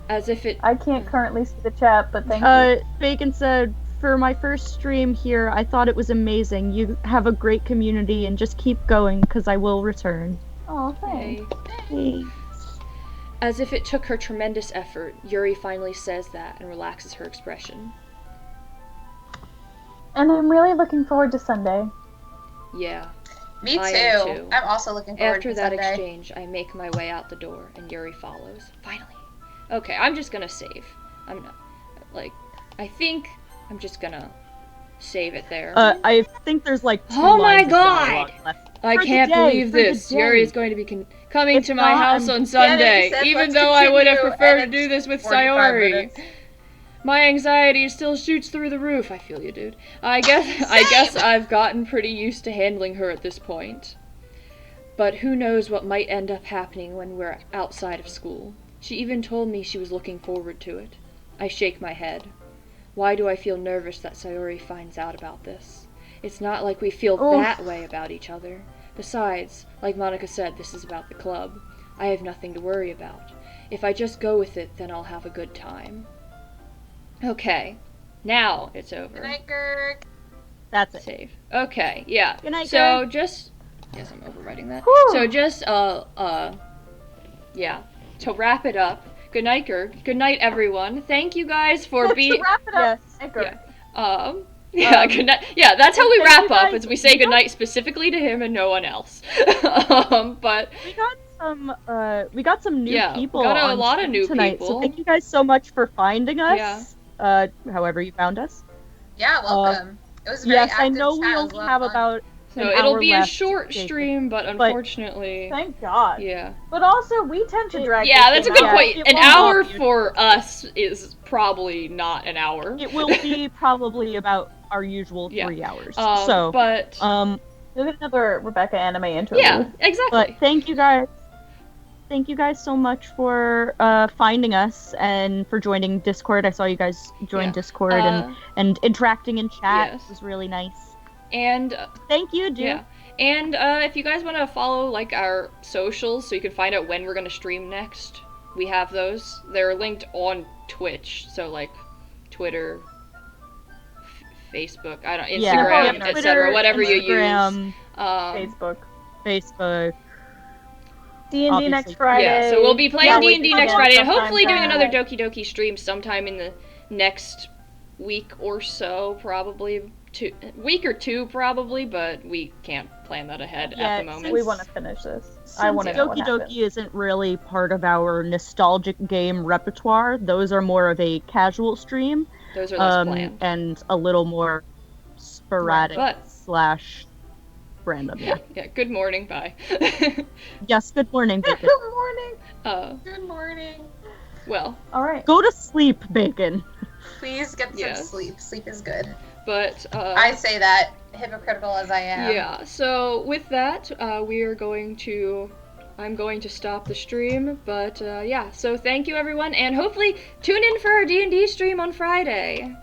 As if it. I can't currently see the chat, but thank you. Bacon said, for my first stream here, I thought it was amazing. You have a great community and just keep going because I will return. Oh, thanks. Hey. Hey. As if it took her tremendous effort, Yuri finally says that and relaxes her expression. And I'm really looking forward to Sunday. Yeah. Me I am too. too. I'm also looking forward After to that Sunday. exchange, I make my way out the door, and Yuri follows. Finally. Okay, I'm just gonna save. I'm not. I think I'm just gonna save it there. I think there's like 2 Oh my lines of dialogue God! left. I For the can't day, believe for the this. Yuri day. is going to be coming It's to my not- house I'm- on Sunday, said, even "Let's though I would have continue," preferred to and do this with 45 Sayori. minutes. My anxiety still shoots through the roof. I feel you, dude. I guess I've gotten pretty used to handling her at this point. But who knows what might end up happening when we're outside of school. She even told me she was looking forward to it. I shake my head. Why do I feel nervous that Sayori finds out about this? It's not like we feel that way about each other. Besides, like Monica said, this is about the club. I have nothing to worry about. If I just go with it, then I'll have a good time. Okay. Now it's over. Good night, Gerg. That's it. Save. Okay, yeah. Good night, So Gerg. just yes, I'm overwriting that. Whew. So just yeah. To wrap it up. Good night, Gerg. Good night, everyone. Thank you guys for To being wrap it up, Yes. Edgar. yeah, good night. Yeah, that's how we thank wrap you up. guys. Is we say good night specifically to him and no one else. But We got some new Yeah, we people. got a on lot of stream new tonight, people. So thank you guys so much for finding us. However you found us. Yeah, welcome. It was a very Yes, I active know we chat. It was only a lot have of fun. about so an it'll hour be a left, short Jacob. stream, but unfortunately, Thank God. yeah. But also, we tend to drag. Yeah, this that's a game good out. point. It An won't hour be a- for us is probably not an hour. It will be probably about our usual Yeah. 3 hours. But You'll get another Rebecca anime interlude. yeah, exactly. But thank you guys. Thank you guys so much for finding us and for joining Discord. I saw you guys join Yeah. Discord and interacting in chat. Yes. It was really nice. And Thank you, dude. yeah. And if you guys want to follow like our socials so you can find out when we're going to stream next, we have those. They're linked on Twitch, so like Twitter, Facebook, I don't Instagram, Yeah, etc. Whatever you use. Instagram, Facebook. Facebook. D&D Obviously. next Friday. Yeah, so we'll be playing Yeah, D&D we next can Friday, and sometime hopefully doing back. another Doki Doki stream sometime in the next week or so, probably week or two, probably, but we can't plan that ahead at Yeah, the moment. We want to finish this. I Since want to know Doki what Doki happens. isn't really part of our nostalgic game repertoire, those are more of a casual stream, Those are less planned. and a little more sporadic But- / random. Yeah. Yeah. Good morning. Bye. Yes. Good morning, Bacon. Good morning. Good morning. Well, All right. Go to sleep, Bacon. Please get some Yes. sleep. Sleep is good. but I say that, hypocritical as I am. yeah. So with that, I'm going to stop the stream, but yeah. So thank you everyone, and hopefully tune in for our D&D stream on Friday.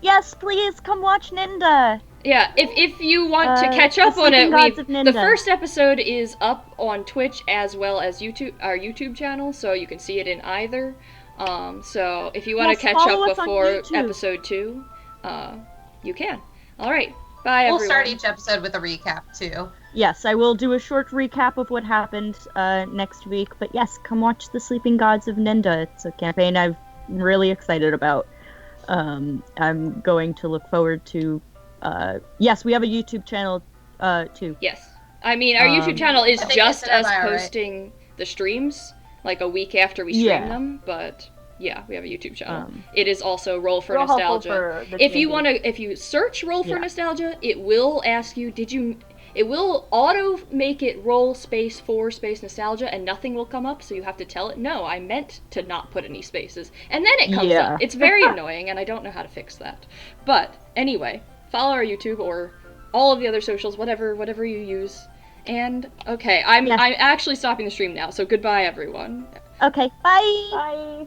Yes, please come watch Ninda. Yeah, if you want to catch The up on it, Sleeping Gods of the Ninda. first episode is up on Twitch as well as our YouTube channel, so you can see it in either. So if you want Yes, to catch follow up us on before YouTube. episode 2, you can. All right, bye everyone. We'll start each episode with a recap, too. Yes, I will do a short recap of what happened next week. But yes, come watch The Sleeping Gods of Ninda. It's a campaign I'm really excited about. I'm going to look forward to. Yes, we have a YouTube channel too. Yes, I mean our YouTube channel is I think just it's in our us bio, right? posting the streams like a week after we stream Yeah. them, but yeah, we have a YouTube channel. Um, It is also Roll for Real helpful Nostalgia. for the If you D&D. if you search Roll for Yeah. Nostalgia, it will ask you, it will auto make it roll space for space nostalgia and nothing will come up, so you have to tell it, no, I meant to not put any spaces. And then it comes Yeah. up. It's very annoying and I don't know how to fix that. But anyway, follow our YouTube or all of the other socials, whatever you use. And okay, I'm Yes. actually stopping the stream now, so goodbye everyone. Okay, bye. Bye.